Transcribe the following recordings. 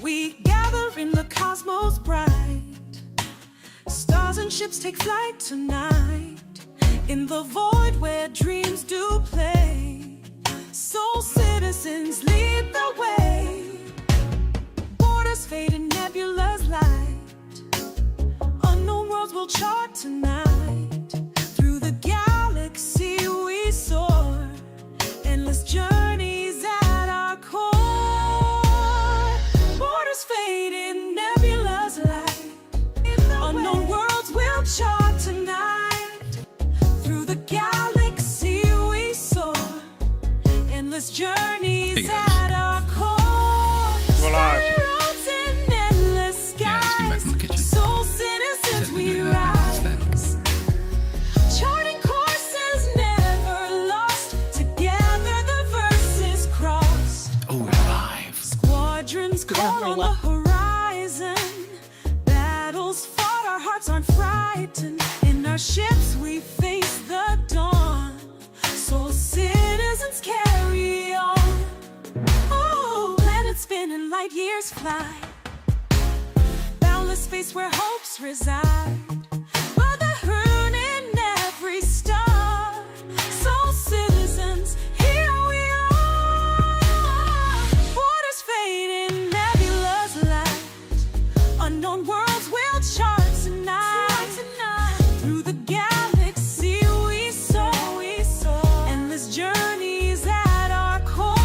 we gather in the cosmos bright. Stars and ships take flight tonight, in the void where dreams do play. Soul citizens lead the way. Borders fade in nebula's light. Unknown worlds will chart tonight. Through the galaxy we soar. Endless journeys at our core. Borders fade in nebula's light. Unknown worlds will chart tonight. Through the galaxy we soar. Endless journeys at our core. Starry roads in endless skies. Soul citizens we rise. Charting courses never lost. Together the verses crossed. Oh, live. Squadrons call on the horizon. Battles fought, our hearts aren't frightened. In our ships we face the dawn. Soul citizens carry on. Oh, planets spin and light years fly. Boundless space where hopes reside. Brotherhood in every star. Soul citizens, here we are. Borders fade in nebula's light. Unknown worlds will chart tonight. Through the galaxy we soar. Endless journeys at our core.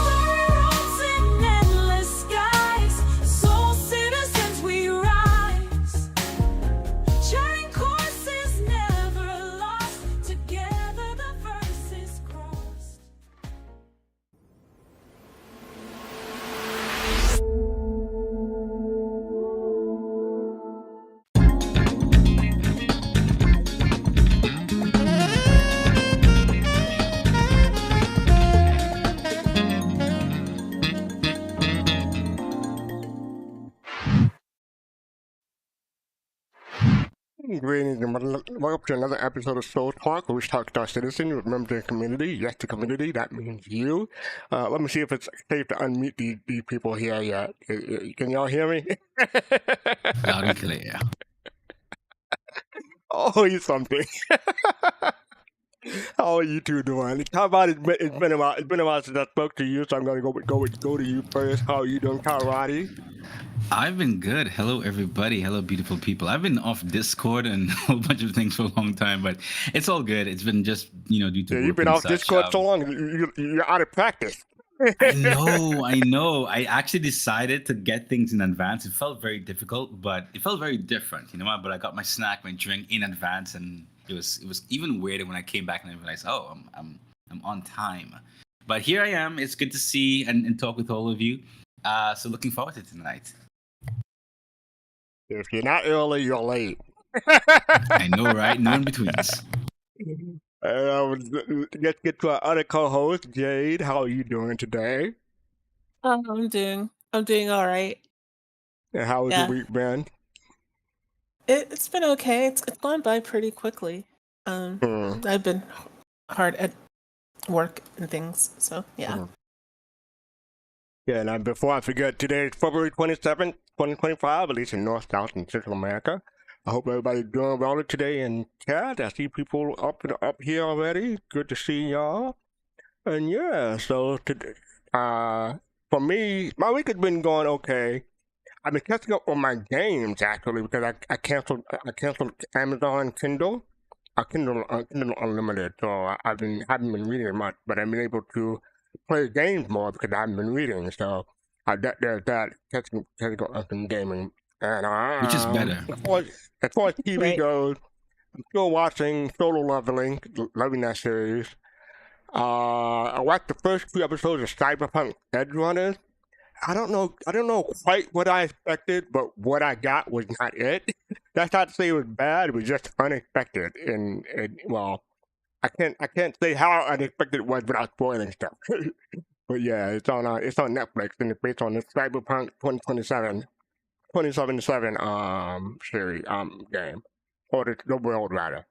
Starry roads in endless skies. Soul citizens we rise. Charting courses never lost. Together the verses crossed. Greetings and welcome to another episode of Soul Talk, where we talk to our citizens, remember the community. Yes, the community, that means you. Let me see if it's safe to unmute these people here yet. Can y'all hear me? Loud and clear. Oh, you something. How are you two doing? How about it's been a while? It's been a while since I spoke to you, so I'm gonna go to you first. How are you doing, Kalrati? I've been good. Hello, everybody. Hello, beautiful people. I've been off Discord and a whole bunch of things for a long time, but it's all good. It's been just, due to Yeah, work you've been and off such. Discord so long, you're out of practice. I know. I actually decided to get things in advance. It felt very difficult, but it felt very different, But I got my snack, my drink in advance, and it was even weirder when I came back and I realized, oh, I'm on time. But here I am. It's good to see and talk with all of you. So looking forward to tonight. If you're not early, you're late. I know, right? No in betweens. Let's get to our other co-host, Jade. How are you doing today? I'm doing all right. And how has Yeah. your week been? It's been okay. It's gone by pretty quickly. I've been hard at work and things, so yeah. Yeah, and before I forget, today is February 27th, 2025, at least in North, South, and Central America. I hope everybody's doing well today in chat. I see people up here already. Good to see y'all. And yeah, so today, for me, my week has been going okay. I've been catching up on my games actually because I canceled Amazon Kindle, Kindle Unlimited. So I haven't been reading much, but I've been able to play games more because I haven't been reading. So there's that catching up in gaming. And Which is better. As far as TV Right. goes, I'm still watching Solo Leveling, loving that series. I watched the first 2 episodes of Cyberpunk Edge Runners. I don't know quite what I expected, but what I got was not it. That's not to say it was bad. It was just unexpected, and well, I can't say how unexpected it was without spoiling stuff. But yeah, it's on Netflix, and it's based on the Cyberpunk 2077 series game, or the world rather.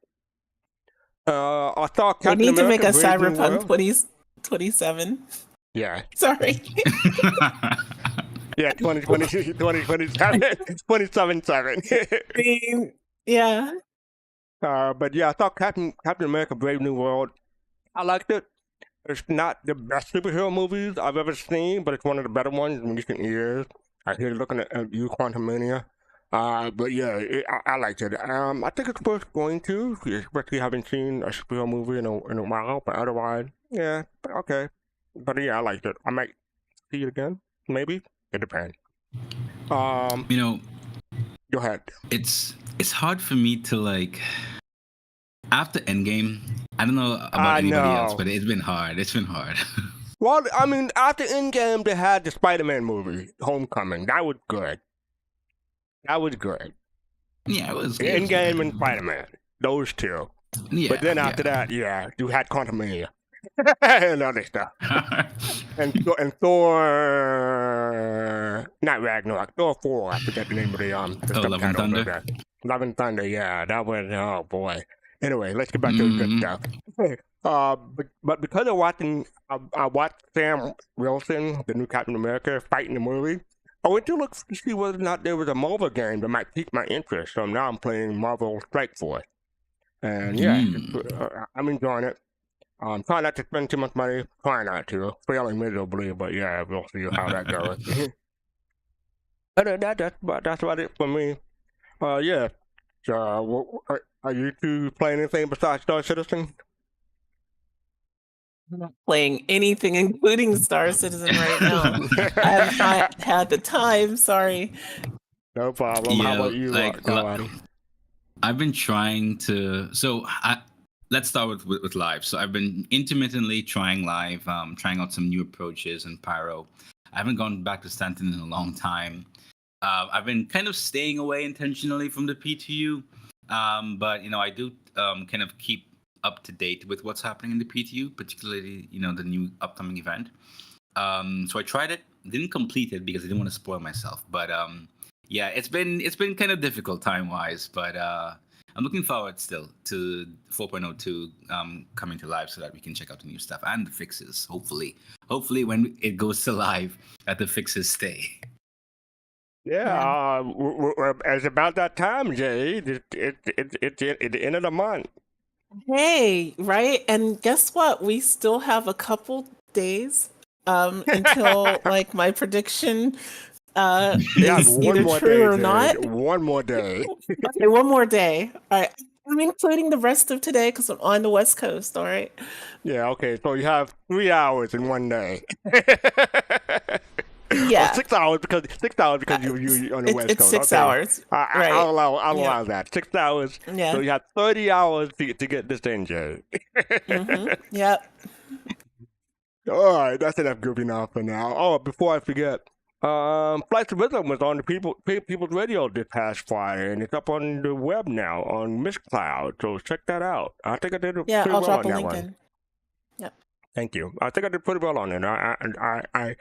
I saw We Captain need to make America a Brave New Cyberpunk World. 2027. Yeah. Sorry. Yeah, 2020, 2027, 27. I mean, yeah. But yeah, I thought Captain America: Brave New World. I liked it. It's not the best superhero movies I've ever seen, but it's one of the better ones in recent years. I hear looking at you, Quantumania. But yeah, I liked it. I think it's worth going to, especially having seen a superhero movie in a while. But otherwise, yeah, okay. But yeah, I liked it. I might see it again, maybe. It depends. You know, Go ahead. it's hard for me to like after Endgame. I don't know about anybody else, but it's been hard. It's been hard. Well, I mean, after Endgame, they had the Spider-Man movie, Homecoming. That was good. That was good. Yeah, it was. Endgame and Spider-Man, those two. Yeah, But then after that, yeah, you had Quantumania and other stuff. and Thor, not Ragnarok, Thor 4. I forget the name of the Love and Thunder. Love and Thunder, yeah, that was, oh boy. Anyway, let's get back to the good stuff. But because of watching, I watched Sam Wilson, the new Captain America, fight in the movie. I went to look to see whether or not there was a Marvel game that might pique my interest. So now I'm playing Marvel Strike Force. And yeah, I'm enjoying it. Trying not to spend too much money. Trying not to. Failing miserably, but yeah, we'll see how that goes. That's about it for me. Yeah. So, are you two playing anything besides Star Citizen? I'm not playing anything, including Star Citizen right now. I have not had the time. Sorry. No problem. Yeah, How about you, Kalrati? I've been trying to. Let's start with live. So I've been intermittently trying live, trying out some new approaches in Pyro. I haven't gone back to Stanton in a long time. I've been kind of staying away intentionally from the PTU, but I do kind of keep up to date with what's happening in the PTU, particularly the new upcoming event. So I tried it, didn't complete it because I didn't want to spoil myself. But yeah, it's been kind of difficult time wise, but I'm looking forward still to 4.02 coming to live so that we can check out the new stuff and the fixes. Hopefully when it goes to live, that the fixes stay. Yeah, it's about that time, Jade. It's at the end of the month. Hey, right? And guess what? We still have a couple days until like my prediction is either true or not. One more day. Okay, one more day. All right. I'm including the rest of today because I'm on the West Coast. All right. Yeah. Okay. So you have 3 hours in one day. Yeah. Or 6 hours because you on the West Coast. It's 6 okay. hours. Right. I'll allow that. 6 hours. Yeah. So you have 30 hours to get this in, Jay. Yep. All right, that's enough goofing off for now. Oh, before I forget, Flights of Rhythm was on the People's Radio this past Friday, and it's up on the web now on Mixcloud. So check that out. I think I did pretty I'll well drop on a that link one. in. Yep. Thank you. I think I did pretty well on it. I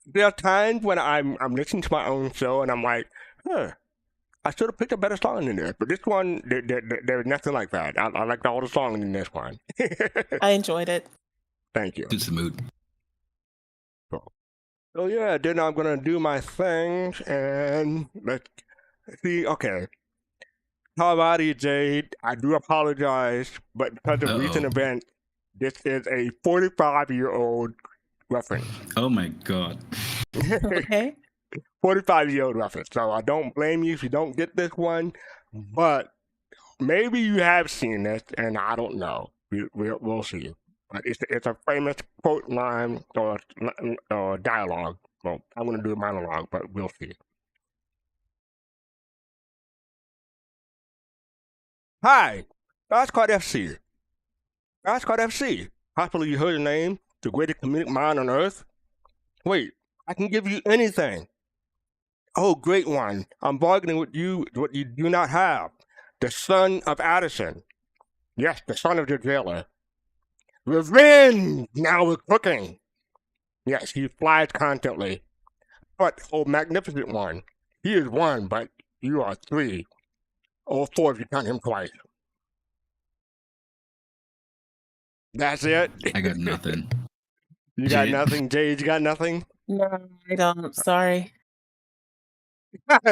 there are times when I'm listening to my own show and I'm like, I should have picked a better song than this. But this one, there's nothing like that. I liked all the songs in this one. I enjoyed it. Thank you. It's the mood. So yeah, then I'm gonna do my thing and let's see. Okay, Kalrati, Jade, I do apologize, but because of recent events, this is a 45-year-old reference. Oh my god. Okay. 45-year-old reference. So I don't blame you if you don't get this one, but maybe you have seen this, and I don't know. We'll see. But it's a famous quote line or dialogue. Well, I'm gonna do a monologue, but we'll see. Hi, fastcart FC. fastcart FC. Possibly you heard the name, the greatest comedic mind on earth. Wait, I can give you anything. Oh, great one. I'm bargaining with you what you do not have. The son of Addison. Yes, the son of your jailer. Revenge! Now we're cooking. Yes, he flies constantly. But, oh, magnificent one. He is one, but you are three. Or four if you count him twice. That's it? I got nothing. You got Jade? nothing? Jade, you got nothing? No, I don't. Sorry.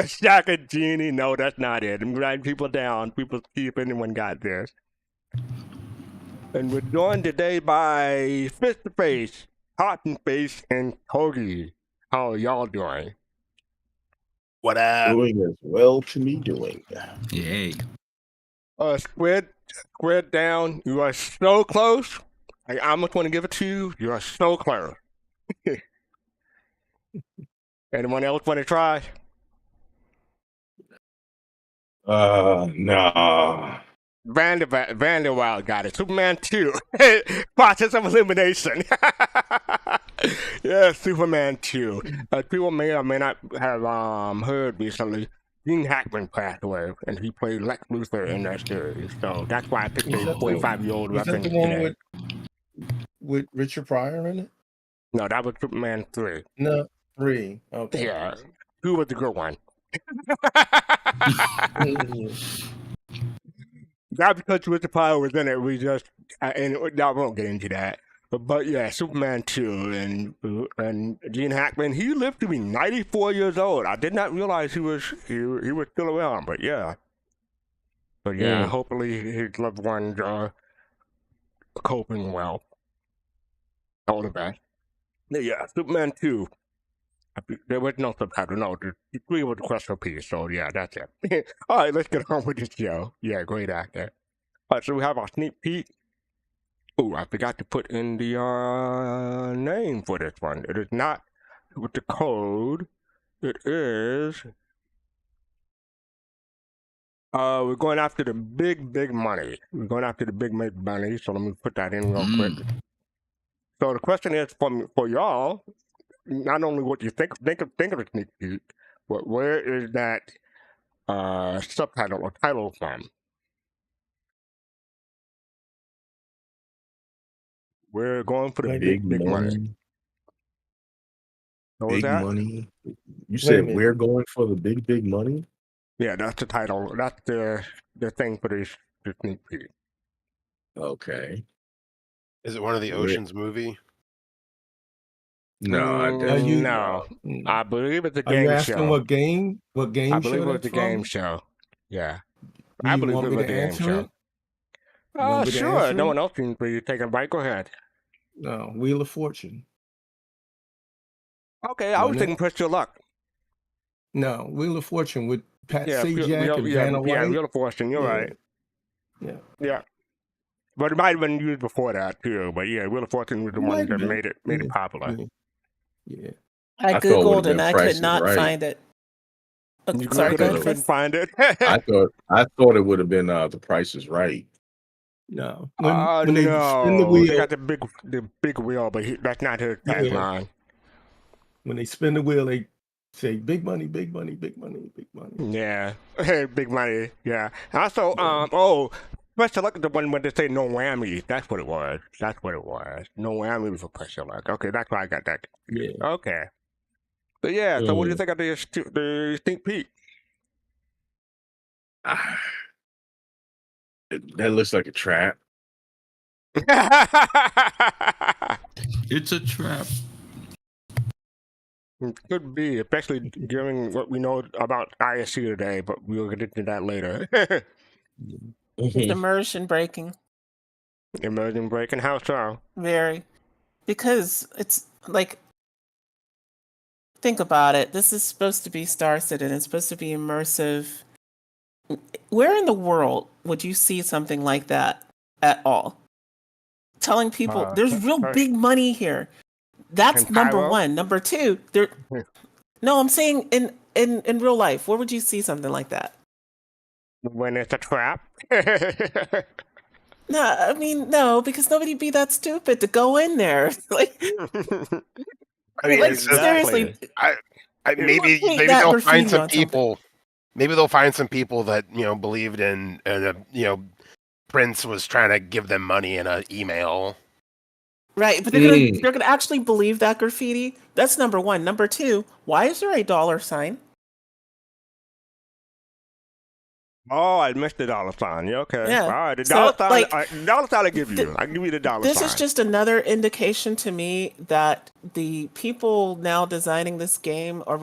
Shaka Genie. No, that's not it. I'm writing people down. People see if anyone got this. And we're joined today by Fist to Face, Cotton Face, and Togi. How are y'all doing? What up? Doing as well to me doing. Yay. Squid down. You are so close. I almost want to give it to you. You are so close. Anyone else want to try? Nah. Vanderwild got it. Superman 2. Process of elimination. Yeah, Superman 2. People may or may not have heard recently, Gene Hackman passed away, and he played Lex Luthor in that series. So that's why I picked a 45-year-old Was that reference the one today. with Richard Pryor in it? No, that was Superman 3. No, 3. Okay. Yeah. 2 was the good one. Not because Richard Pryor was in it, we just, and I won't get into that. But yeah, Superman 2 and Gene Hackman, he lived to be 94 years old. I did not realize he was still around, but yeah. But yeah, hopefully his loved ones are coping well. All the best. Yeah, Superman 2. There was no subtitle, no. The 3 was the question piece, so yeah, that's it. All right, let's get on with the show. Yeah, great actor. All right, so we have our sneak peek. Oh, I forgot to put in the name for this one. It is not with the code. It is. We're going after the big money. We're going after the big money. So let me put that in real quick. So the question is for y'all. Not only what you think of the sneak peek, but where is that subtitle or title from? We're going for the big money. Big money. You said we're going for the big money? Yeah, that's the title. That's the thing for the sneak peek. Okay. Is it one of the Ocean's movie? No, no. I believe it's a game show. Are you asking what game? What game show? I believe it's a game show. Yeah. I believe it was a game show. Oh, sure. No one else can be taking a bite. Go ahead. No, Wheel of Fortune. Okay, I was thinking Press Your Luck. No, Wheel of Fortune with Pat Sajak and Vanna White. Yeah, Wheel of Fortune. You're right. Yeah. But it might have been used before that too. But yeah, Wheel of Fortune was the one that made it popular. Yeah. I googled and I could not find it. Sorry, couldn't find it. I thought it would have been The Price is Right. No. When they spin the wheel, they got the big wheel, but that's not his tagline. When they spin the wheel, they say big money, big money, big money, big money. Yeah, big money. Yeah. Also, Press Your Luck is the one where they say no whammy. That's what it was. No whammy for Press Your Luck. Okay, that's why I got that. Yeah. Okay. But yeah, so what do you think of the sneak peek? That looks like a trap. It's a trap. It could be, especially given what we know about ISC today, but we'll get into that later. It's immersion breaking. Immersion breaking? How so? Very. Because it's like, think about it. This is supposed to be Star Citizen. It's supposed to be immersive. Where in the world would you see something like that at all? Telling people there's real big money here. That's number one. Number two, no, I'm saying in real life, where would you see something like that? When it's a trap? No, I mean, no, because nobody be that stupid to go in there. Like, I mean, like seriously. Maybe they'll find some people. Maybe they'll find some people that believed in Prince was trying to give them money in an email. Right, but they're gonna actually believe that graffiti. That's number one. Number two, why is there a $? Oh, I missed the dollar sign. Yeah, okay. Yeah. All right. The So, dollar sign. like, The dollar sign I give you. I give you the dollar this sign. is just another indication to me that the people now designing this game are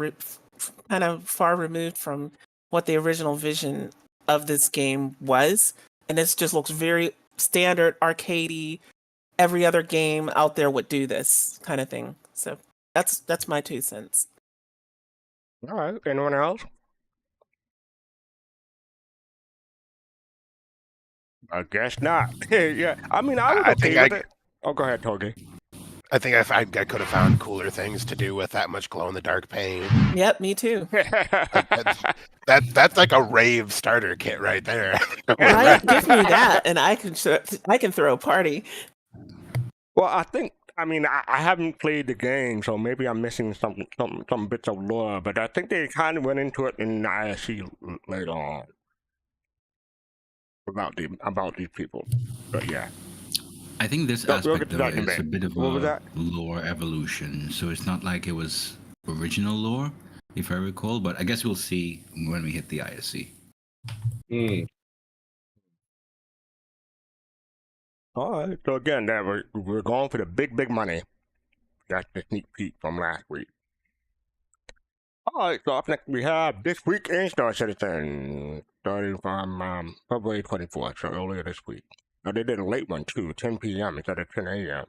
kind of far removed from what the original vision of this game was, and this just looks very standard arcadey. Every other game out there would do this kind of thing. So that's my 2 cents. All right. Anyone else? I guess not. Yeah. I mean, I was I okay think with it. Oh, go ahead, Togi. I think I could have found cooler things to do with that much glow in the dark paint. Yep, me too. That's like a rave starter kit right there. Right? Give me that, and I can throw a party. Well, I mean, I haven't played the game, so maybe I'm missing some bits of lore, but I think they kind of went into it in the ISC later on about these people. But yeah. I think this We'll aspect get to though that in a is a bit. bit of What was a that? lore evolution. So it's not like it was original lore, if I recall. But I guess we'll see when we hit the ISC. All right. So again, we're going for the big money. That's the sneak peek from last week. All right. So up next we have This Week in Star Citizen, starting from February 24th, so earlier this week. Now they did a late one too, 10 p.m. instead of 10 a.m.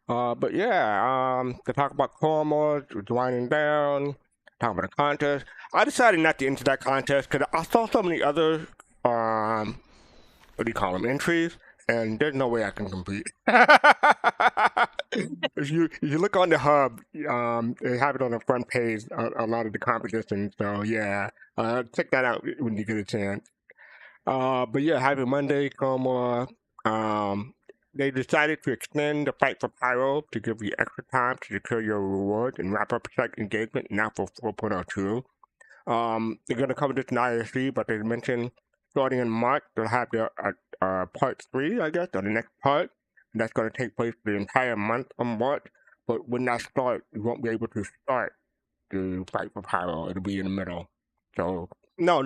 But yeah, to talk about core mods, winding down, talk about the contest. I decided not to enter that contest because I saw so many other what do you call them, entries, and there's no way I can compete. If you look on the hub, they have it on the front page, a lot of the competitions. So yeah, check that out when you get a chance. But yeah, Happy Monday, Como. They decided to extend the Fight for Pyro to give you extra time to secure your reward and wrap up tech engagement now for 4.02. They're going to cover this in ISC, but they mentioned starting in March, they'll have their part 3, I guess, or the next part. And that's going to take place the entire month of March. But when that starts, you won't be able to start the Fight for Pyro. It'll be in the middle. So, no,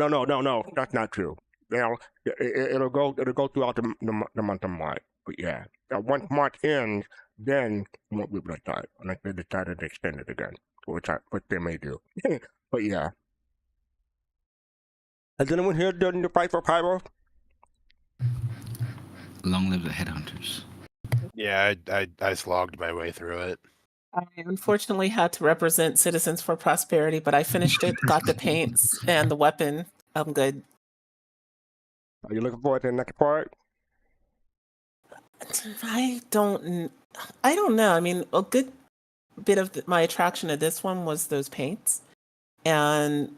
that's not true. It'll go throughout the month of March. But yeah, once March ends, then you won't be able to start unless they decided to extend it again, which they may do. But yeah. Has anyone here done the Fight for Pyro? Long live the headhunters. Yeah, I slogged my way through it. I unfortunately had to represent Citizens for Prosperity, but I finished it, got the paints and the weapon. I'm good. Are you looking forward to the next part? I don't know. I mean, a good bit of my attraction to this one was those paints, and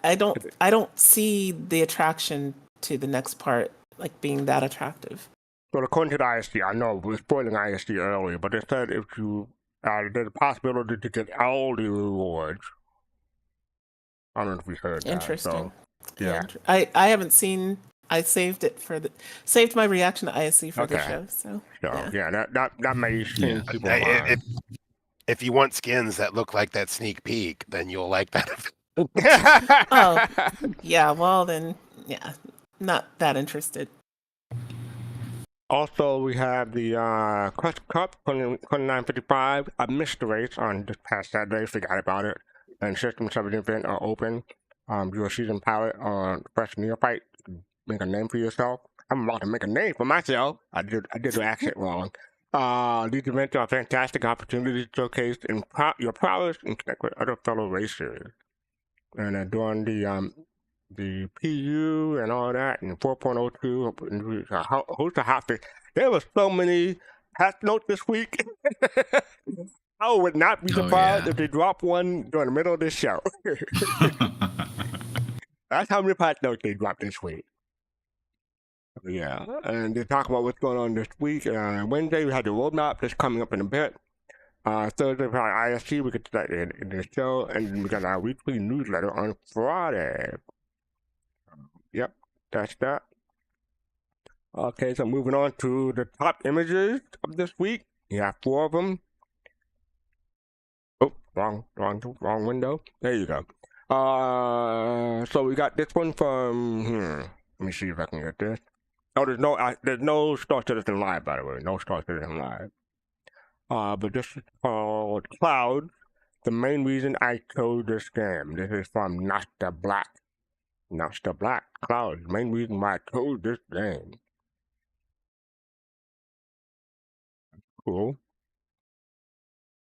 I don't see the attraction to the next part like being that attractive. Well, according to the ISD, I know we were spoiling ISD earlier, but they said if you there's a possibility to get all the rewards. I don't know if we heard that. Interesting. So, yeah. I haven't seen. I saved it saved my reaction to ISC for the show. So yeah, that may seem people if you want skins that look like that sneak peek, then you'll like that. Oh, yeah. Well, then, yeah, not that interested. Also, we have the Quest Cup 2955. I missed the race on this past Saturday. Forgot about it. And System 7 event are open. Do a season pilot on Fresh Neophyte. Make a name for yourself. I'm about to make a name for myself. I did the accent wrong. These events are fantastic opportunities to showcase your prowess and connect with other fellow racers. And during the PU and all that, and 4.02, who's the hot fix? There were so many patch notes this week. I would not be surprised if they drop one during the middle of this show. That's how many patch notes they dropped this week. Yeah, and they talk about what's going on this week. Wednesday, we had the roadmap that's coming up in a bit. Thursday, probably ISC, we get that in the show, and then we got our weekly newsletter on Friday. Yep, that's that. Okay, so moving on to the top images of this week. You have 4 of them. Oh, wrong window. There you go. So we got this one from Let me see if I can get this. Oh, there's no Star Citizen Live, by the way. No Star Citizen Live. But this is called Cloud. The main reason I chose this game. This is from Nasta Black. Nasta Black. Cloud. The main reason why I chose this game. Cool.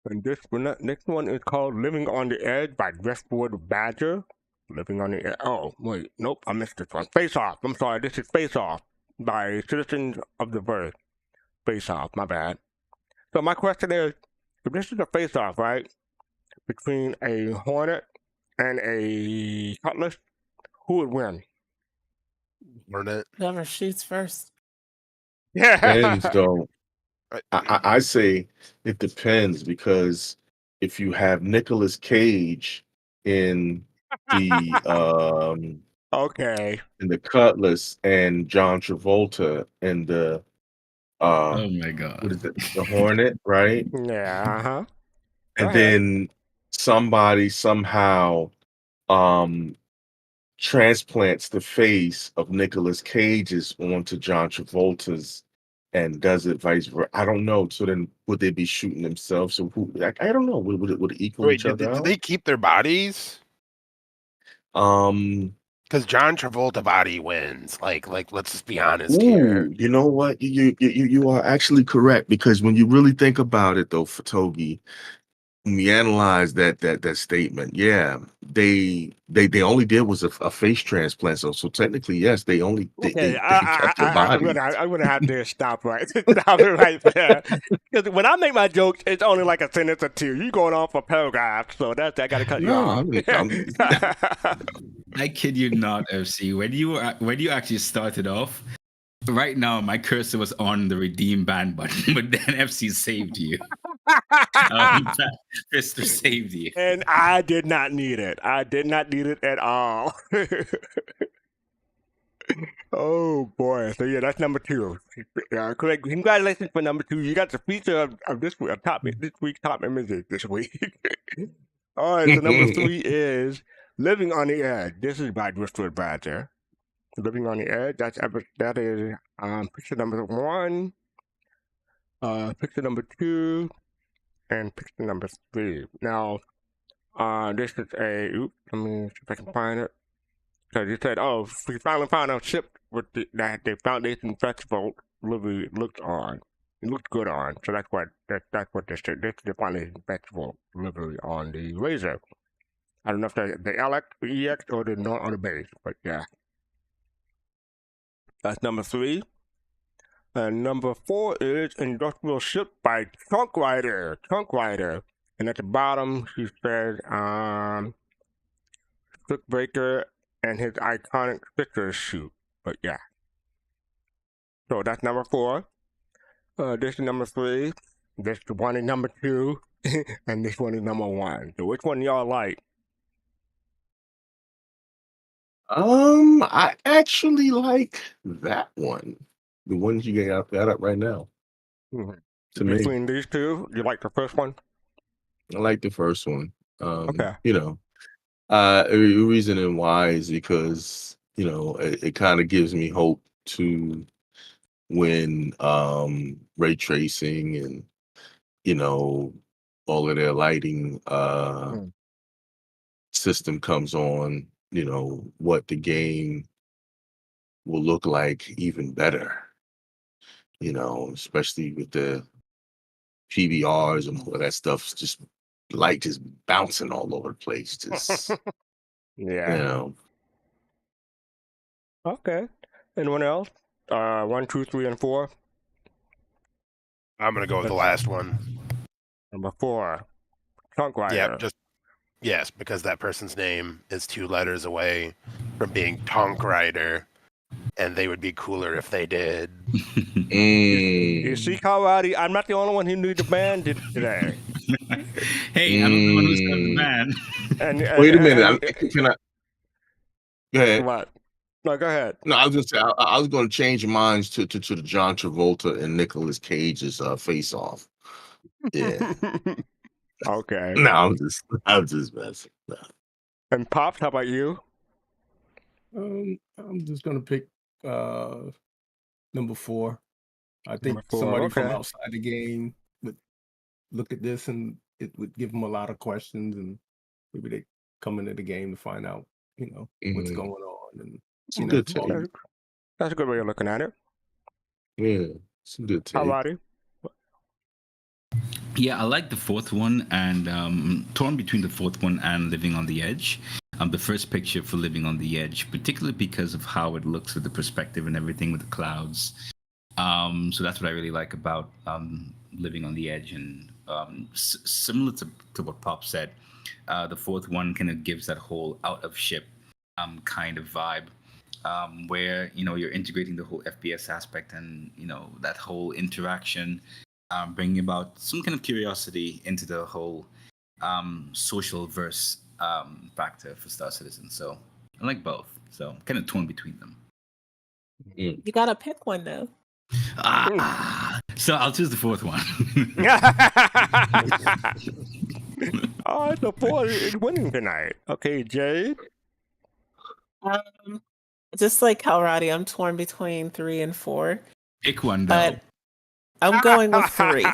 And this next one is called Living on the Edge by Driftwood Badger. Living on the Edge. Oh, wait. Nope, I missed this one. Face Off. I'm sorry. This is Face Off by Citizens of the Verse. Face Off. My bad. So my question is, if this is a face off, right, between a Hornet and a Cutlass, who would win? Hornet. Whoever shoots first. Yeah. Depends, though. I say it depends, because if you have Nicolas Cage in the Okay. in the Cutlass and John Travolta in the Oh my god. what is it? The Hornet, right? Yeah. Uh-huh. And ahead. then somebody somehow transplants the face of Nicolas Cage's onto John Travolta's and does it vice versa. I don't know. So then would they be shooting themselves? So who? I don't know. Would it equal Wait, each did other out? they keep their bodies? Because John Travolta body wins. Like let's just be honest here. You know what? You are actually correct, because when you really think about it, though, Togi, when we analyze that statement, yeah, they only did was a face transplant. So technically, yes, they Okay, kept their body. I'm gonna have to stop stop it right there. Because when I make my jokes, it's only like a sentence or two. You going on for paragraphs, so I gotta cut you off. I kid you not, FC. When you actually started off, right now my cursor was on the redeem ban button, but then FC saved you. Fister saved you. And I did not need it. I did not need it at all. Oh boy! So yeah, that's number 2. Correct. Congratulations for number 2. You got the feature of this week's top images this week. All right. So number 3 is Living on the Edge. This is by Driftwood Badger. Living on the Edge. That is picture number 1, picture number 2, and picture number 3. Now, this is let me see if I can find it. So you said, oh, we finally found a ship that the Foundation Festival really looked on. It looked good on. So that's what this is. This is the Foundation Festival livery on the Razor. I don't know if that's the LX, the EX, or the base, but yeah. That's number 3. And number 4 is Industrial Ship by Trunk Rider. And at the bottom, she says, Stick Breaker and his iconic sticker shoot. But yeah. So that's number 4. This is number 3. This one is number 2. And this one is number 1. So which one y'all like? I actually like that one. The ones you got up right now. Mm-hmm. To Between me, these two, you like the first one? I like the first one. Okay. You know, the reasoning why is because, you know, it kind of gives me hope to when ray tracing and, you know, all of their lighting system comes on, you know, what the game will look like even better. You know, especially with the PVRs and all of that stuff, just light just bouncing all over the place. Just Yeah. you know. Okay. Anyone else? 1, 2, 3, and 4. I'm gonna go with the last one. Number 4, Trunk Rider. Yeah, yes, because that person's name is 2 letters away from being Tonk Rider, and they would be cooler if they did. You see, Kalrati, I'm not the only one who knew the band today. Hey, I'm the one who started the band. Wait a minute. Can I? Go ahead. What? No, go ahead. No, I was gonna say I was gonna change minds to the John Travolta and Nicolas Cage's face off. Yeah. Okay. No, I'm just messing. No. And Pops, how about you? I'm just gonna pick number 4. I think Number 4. somebody from Okay. outside the game would look at this and it would give them a lot of questions, and maybe they come into the game to find out, what's Mhm. going on, and Some good take. all That's a good way of looking at it. Yeah, some good take. Alrighty. Yeah, I like the fourth one, and torn between the fourth one and Living on the Edge. The first picture for Living on the Edge, particularly because of how it looks with the perspective and everything with the clouds. So that's what I really like about Living on the Edge, and similar to what Pop said, the fourth one kind of gives that whole out of ship kind of vibe, where you're integrating the whole FPS aspect and that whole interaction. Bringing about some kind of curiosity into the whole social verse factor for Star Citizen. So I like both. So kind of torn between them. You gotta pick one though. So I'll choose the fourth one. Oh, the 4 is winning tonight. Okay, Jade. Just like Kalrati, I'm torn between 3 and 4. Pick one though. But I'm going with 3.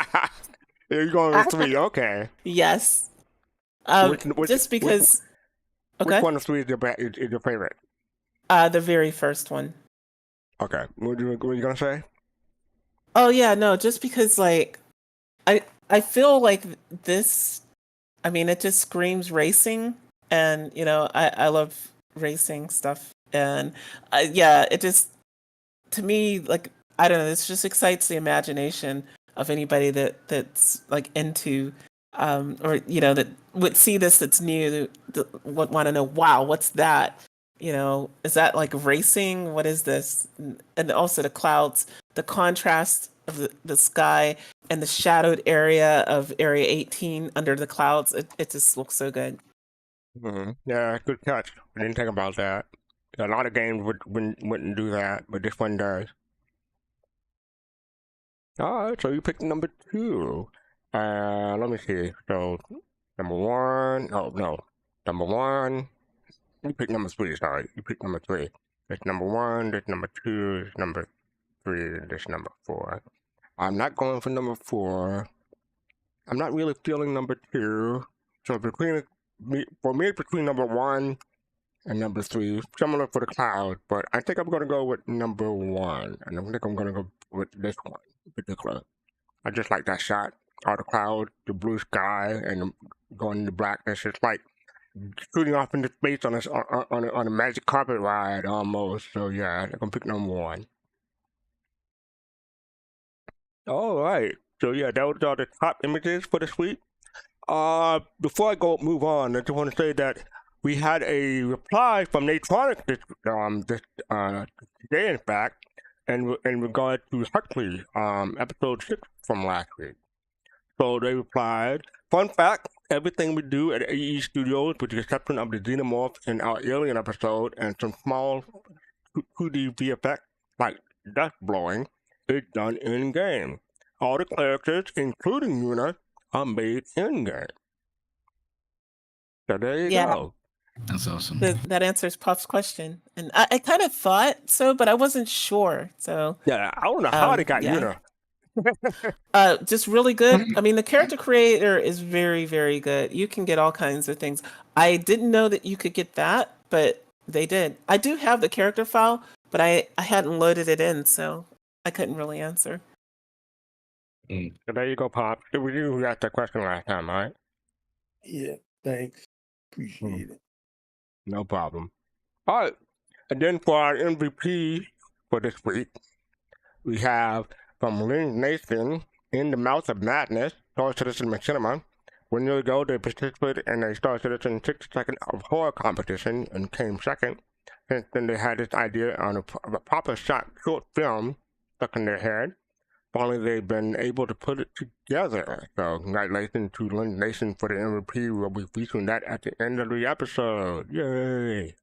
You're going with 3. Okay. Yes. Just because. Which one of 3 is your favorite? The very first one. Okay. What are you gonna say? Oh yeah, no, just because like I feel like this. I mean, it just screams racing, and I love racing stuff, and yeah, it just to me like. I don't know. This just excites the imagination of anybody that's like into, or that would see this that's new, that would want to know. Wow, what's that? Is that like racing? What is this? And also the clouds, the contrast of the sky and the shadowed area of Area 18 under the clouds. It just looks so good. Mm-hmm. Yeah, good catch. I didn't think about that. A lot of games wouldn't do that, but this one does. Alright, so you picked number 2. Let me see. So, number 1. Oh, no. Number 1. You picked number 3, sorry. You picked number 3. That's number 1, that's number 2, that's number 3, that's number 4. I'm not going for number 4. I'm not really feeling number 2. So, between number 1 and number 3, similar for the cloud, but I think I'm going to go with number 1. And I think I'm going to go with this one in particular. I just like that shot. All the cloud, the blue sky, and going into blackness. It's like shooting off into space on a magic carpet ride almost. So yeah, I'm going to pick number 1. Alright. So yeah, that was all the top images for this week. Before I move on, I just want to say that we had a reply from Natronic today, in fact, in regard to Huxley, episode 6 from last week. So they replied, fun fact, everything we do at AE Studios, with the exception of the Xenomorph in our Alien episode and some small 2D VFX, like dust blowing, is done in-game. All the characters, including Yuna, are made in-game. So there you go. That's awesome. That answers Puff's question, and I kind of thought so, but I wasn't sure. So yeah, I don't know how they got Yuna. Just really good. I mean, the character creator is very, very good. You can get all kinds of things. I didn't know that you could get that, but they did. I do have the character file, but I hadn't loaded it in, so I couldn't really answer. So there you go, Pop. You asked that question last time, right? Yeah, thanks. Appreciate it. No problem. All right. And then for our MVP for this week, we have from LensNation, In the Mouth of Madness, Star Citizen Machinima. 1 year ago, they participated in a Star Citizen 60-second of horror competition and came second. Since then, they had this idea of a proper short film stuck in their head. Finally, they've been able to put it together. So, congratulations to LensNation for the MVP. We'll be featuring that at the end of the episode. Yay!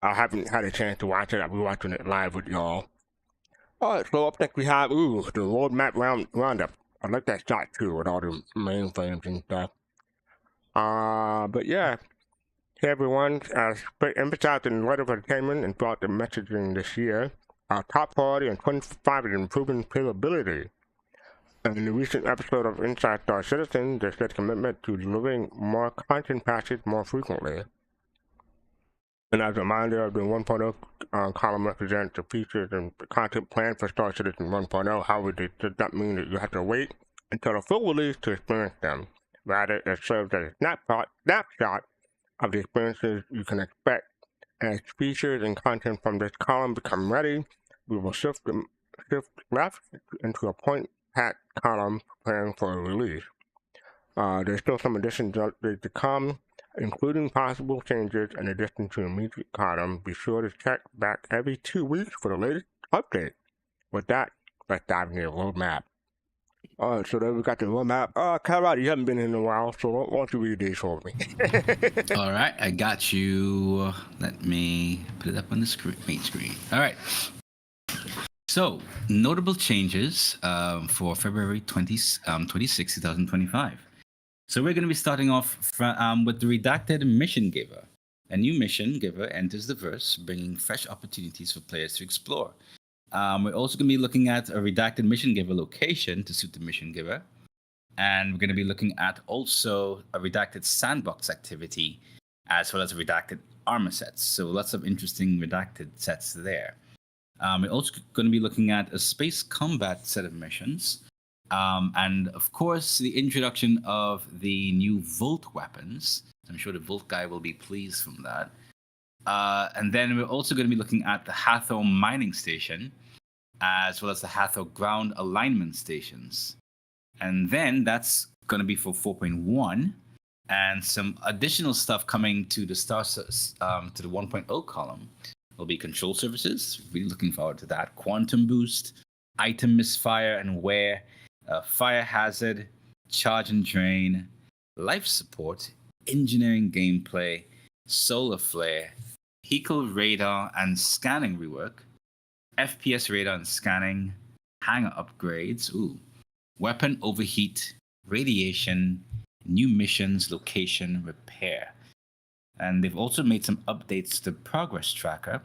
I haven't had a chance to watch it. I'll be watching it live with y'all. Alright, so up next we have, the roadmap roundup. I like that shot too, with all the mainframes and stuff. But yeah. Hey everyone, as emphasized in the letter of entertainment and throughout the messaging this year, our top priority in 2025 is improving playability. In the recent episode of Inside Star Citizen, they said commitment to delivering more content patches more frequently. And as a reminder, the 1.0 column represents the features and the content plan for Star Citizen 1.0. However, does that mean that you have to wait until the full release to experience them? Rather, it serves as a snapshot of the experiences you can expect. As features and content from this column become ready, we will shift left into a point hat column preparing for a release. There's still some additions to come, including possible changes in addition to the immediate column. Be sure to check back every 2 weeks for the latest update. With that, let's dive into the roadmap. Alright, so then we got the roadmap. Kalrati, you haven't been in a while, so why don't you read these for me? All right, I got you. Let me put it up on the main screen. All right. So, notable changes for February 26, 2025. So we're going to be starting off with the redacted mission giver. A new mission giver enters the verse, bringing fresh opportunities for players to explore. We're also going to be looking at a redacted mission giver location to suit the mission giver. And we're going to be looking at also a redacted sandbox activity, as well as redacted armor sets. So lots of interesting redacted sets there. We're also going to be looking at a space combat set of missions. And of course, the introduction of the new Volt weapons. I'm sure the Volt guy will be pleased from that. And then we're also going to be looking at the Hathor mining station, as well as the Hathor ground alignment stations. And then that's going to be for 4.1, and some additional stuff coming to the to the 1.0 column will be control services. Really looking forward to that. Quantum boost, item misfire and wear, fire hazard, charge and drain, life support, engineering gameplay, solar flare, vehicle radar and scanning rework, FPS radar and scanning, hangar upgrades, weapon overheat, radiation, new missions, location, repair. And they've also made some updates to the progress tracker,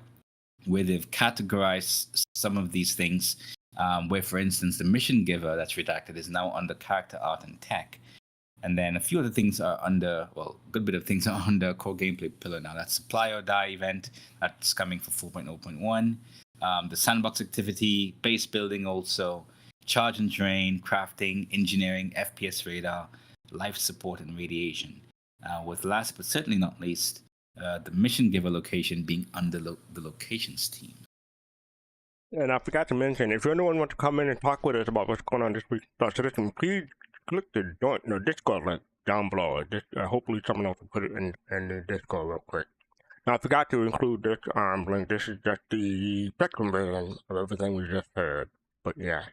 where they've categorized some of these things, where, for instance, the mission giver that's redacted is now under character art and tech. And then a few other things are under, well, a good bit of things are under core gameplay pillar now. That's supply or die event, that's coming for 4.0.1. The sandbox activity, base building also, charge and drain, crafting, engineering, FPS radar, life support, and radiation. With last but certainly not least, the mission giver location being under the locations team. And I forgot to mention, if anyone wants to come in and talk with us about what's going on this week, please click the Discord link down below. Hopefully someone else will put it in the Discord real quick. Now, I forgot to include this link. This is just the spectrum version of everything we just heard. But yeah.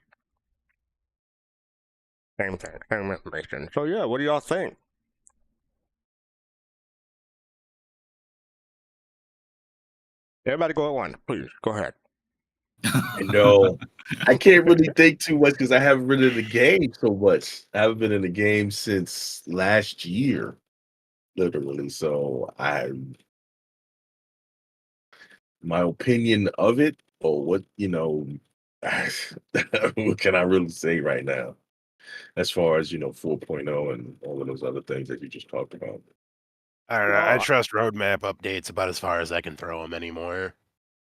Same thing, same information. So yeah, what do y'all think? Everybody go at once, please. Go ahead. No, I can't really think too much because I haven't been in the game so much. I haven't been in the game since last year, literally. So my opinion of it, or what, what can I really say right now? As far as 4.0 and all of those other things that you just talked about. I don't know. I trust roadmap updates about as far as I can throw them anymore.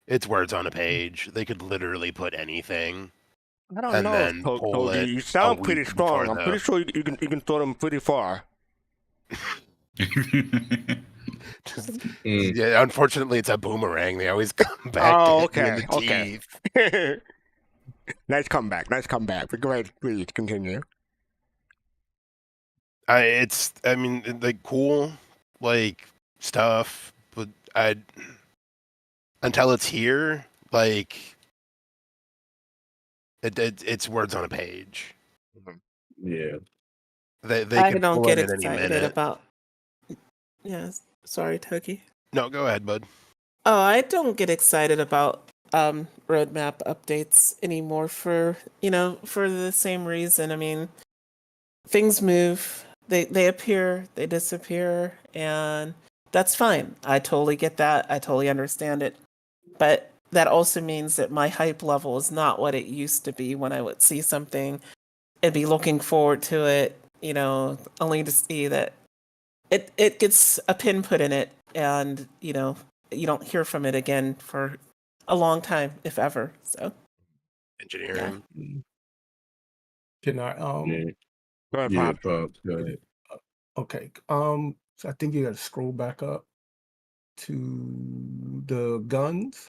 It's words on a page. They could literally put anything. I don't know. Then pull it. You sound pretty week strong. before I'm pretty sure you can throw them pretty far. Yeah, unfortunately, it's a boomerang. They always come back to hit you in the teeth. Nice comeback. But go ahead, please continue. Cool, stuff, but until it's here, it's words on a page. Yeah. They I can don't pull get it at any excited minute. about. Yes, sorry, Toki. No, go ahead, bud. Oh, I don't get excited about roadmap updates anymore for the same reason. I mean, things move, they appear, they disappear, and that's fine. I totally get that. I totally understand it. But that also means that my hype level is not what it used to be when I would see something and be looking forward to it, only to see that it gets a pin put in it and, you don't hear from it again for a long time, if ever. So, yeah. Engineering. Can I Yeah, Go ahead, yeah, Pop. Pop. Go yeah, ahead. okay. So I think you got to scroll back up to the guns.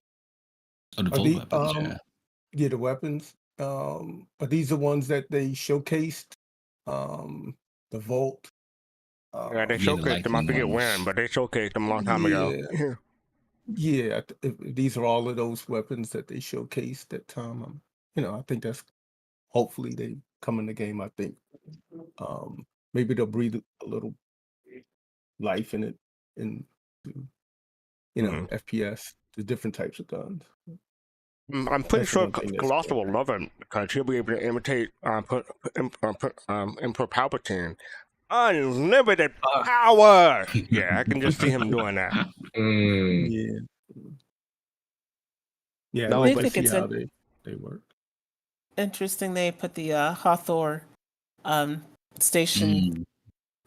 Oh, the Are Volt the weapons, yeah. yeah, the weapons. Are these the ones that they showcased? The Volt. Yeah, they Yeah, the showcased them. I lightning forget when, ones. but they showcased them a long time ago. Yeah, yeah. If these are all of those weapons that they showcased that time. I think that's hopefully they come in the game. I think maybe they'll breathe a little life in it, and Mhm. FPS, the different types of guns. I'm pretty That's the sure one thing that's Colossal will love him because he'll be able to imitate Emperor Palpatine. Unlimited power. Yeah, I can just see him doing that. Mm, yeah, yeah. That I'd was like I to like, think see it's how they work. interesting they put the Hathor station,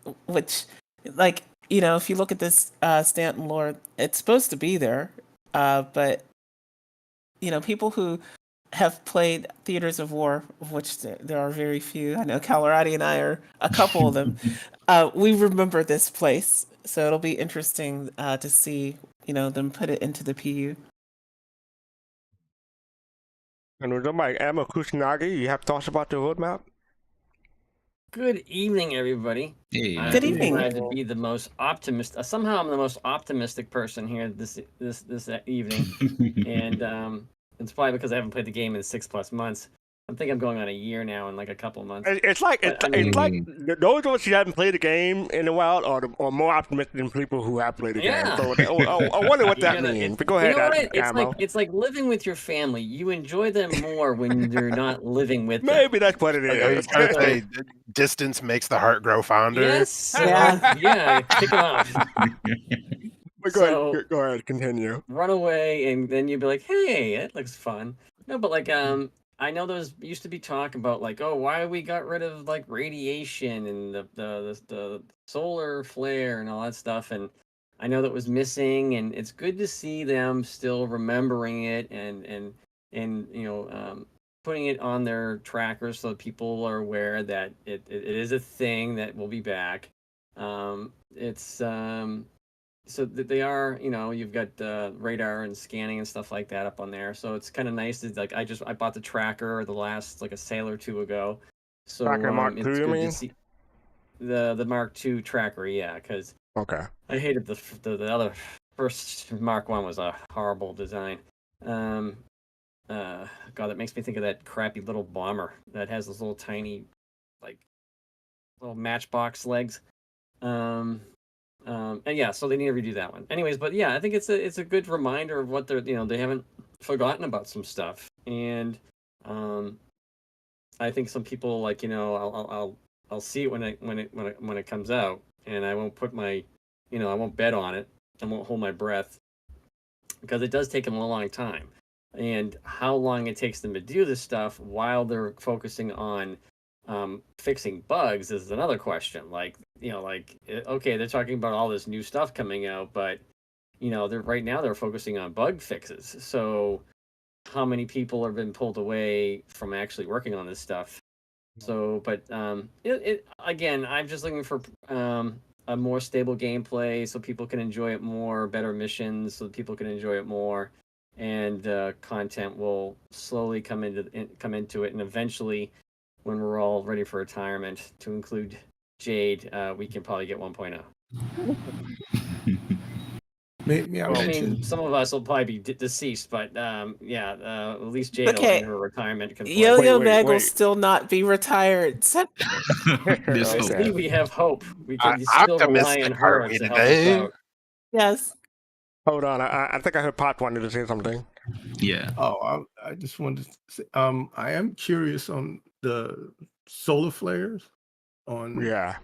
Mm. which, like, if you look at this Stanton lore, it's supposed to be there, but people who have played Theaters of War, of which there are very few. I know Kalrati and I are a couple of them. We remember this place, so it'll be interesting to see, them put it into the PU. and we're talking about Emma Kusanagi. You have thoughts about the roadmap? Good evening, everybody. Hey, I'm Good man. evening. glad to be the most optimist. Somehow, I'm the most optimistic person here this evening, and it's probably because I haven't played the game in 6+ months. I think I'm going on a year now in like a couple months. It's like But, I it's mean, like those of us who haven't played the game in a while are more optimistic than people who have played the game. Yeah. So I wonder what You that gotta- means. But go ahead, You know what? Ammo. It's like living with your family. You enjoy them more when you're not living with them. Maybe that's what it I was is. gonna say, distance makes the heart grow fonder. Yes. Yeah. Yeah. Kick them off. But So- go ahead, continue. Run away, and then you'd be like, "Hey, that looks fun." No, but like, I know there used to be talk about like, oh, why we got rid of like radiation and the solar flare and all that stuff, and I know that was missing, and it's good to see them still remembering it and putting it on their trackers so that people are aware that it is a thing that will be back. It's so that they are, you've got radar and scanning and stuff like that up on there. So it's kind of nice. It's like I bought the tracker the last like a sale or two ago. So Tracker Mark it's II, you good mean? to see the Mark II tracker. Yeah, because Okay. I hated the other first Mark I was a horrible design. God, that makes me think of that crappy little bomber that has those little tiny, like, little matchbox legs. And yeah, so they need to redo that one. Anyways, but yeah, I think it's a good reminder of what they haven't forgotten about some stuff, and I think some people like I'll see it when it comes out, and I won't put my I won't bet on it. I won't hold my breath because it does take them a long time, and how long it takes them to do this stuff while they're focusing on fixing bugs is another question. Like, okay, they're talking about all this new stuff coming out, but they're right now they're focusing on bug fixes. So how many people have been pulled away from actually working on this stuff? So, but again, I'm just looking for a more stable gameplay so people can enjoy it more, better missions so people can enjoy it more, and content will slowly come into it, and eventually, when we're all ready for retirement, to include Jade, we can probably get 1.0. Maybe I I mean, mentioned. some of us will probably be deceased, but at least Jade will Okay. in her retirement can play. Yo-Yo Wait, Mag will wait. still not be retired. There's Okay. hope. See, we have hope. We can still rely on Optimistic, her aren't we, to help us today? out. Yes. Hold on. I think I heard Pop wanted to say something. Yeah. Oh, I just wanted to say, I am curious on the solar flares, on Yeah.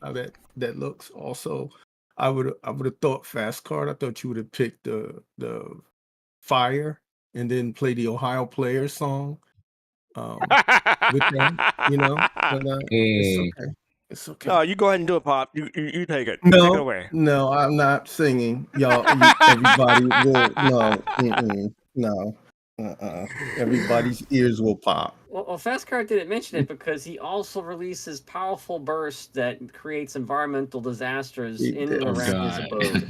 how that looks. Also, I would have thought fast card. I thought you would have picked the fire and then play the Ohio Players song with them, but it's Mm. okay. It's okay. No, you go ahead and do it, Pop. You take it. Take it No, away. no, I'm not singing. Y'all, everybody will no. Everybody's ears will pop. Well, fastcart didn't mention it because he also releases powerful bursts that creates environmental disasters He in did. and Oh around his God. abode.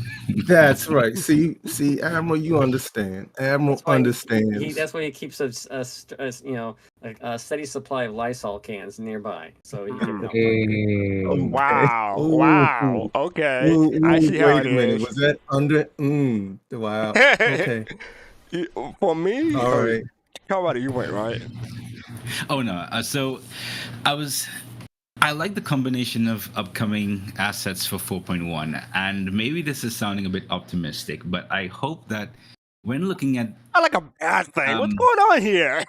That's right. See, Admiral, you understand. Admiral That's why understands. That's why he keeps a steady supply of Lysol cans nearby, so he can help. Okay. Wow. Ooh. Wow. Okay. Ooh, I see how wait it a minute. is. Was that under? Wow. Okay. For me, All right. Kalrati, you went right. Oh no. So I like the combination of upcoming assets for 4.1, and maybe this is sounding a bit optimistic, but I hope that when looking at I like a bad thing. What's Um, going on here?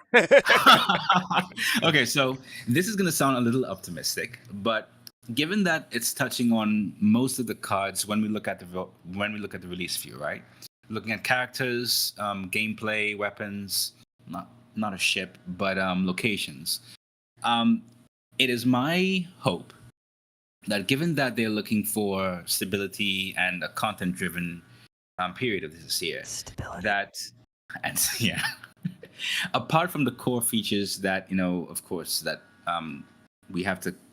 okay, so this is going to sound a little optimistic, but given that it's touching on most of the cards when we look at the release view, right? Looking at characters, gameplay, weapons, not a ship, but locations. It is my hope that given that they're looking for stability and a content-driven period of this year, apart from the core features that of course that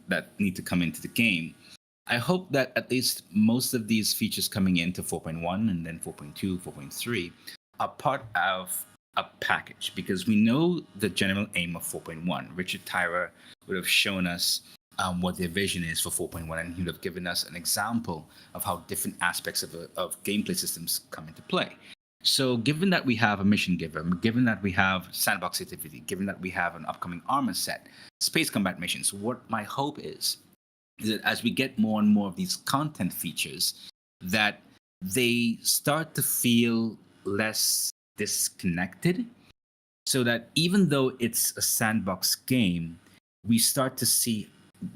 that need to come into the game, I hope that at least most of these features coming into 4.1 and then 4.2, 4.3 are part of a package, because we know the general aim of 4.1. Richard Tyrer would have shown us what their vision is for 4.1, and he would have given us an example of how different aspects of gameplay systems come into play. So given that we have a mission giver, given that we have sandbox activity, given that we have an upcoming armor set, space combat missions, what my hope is that as we get more and more of these content features, that they start to feel less disconnected, so that even though it's a sandbox game, we start to see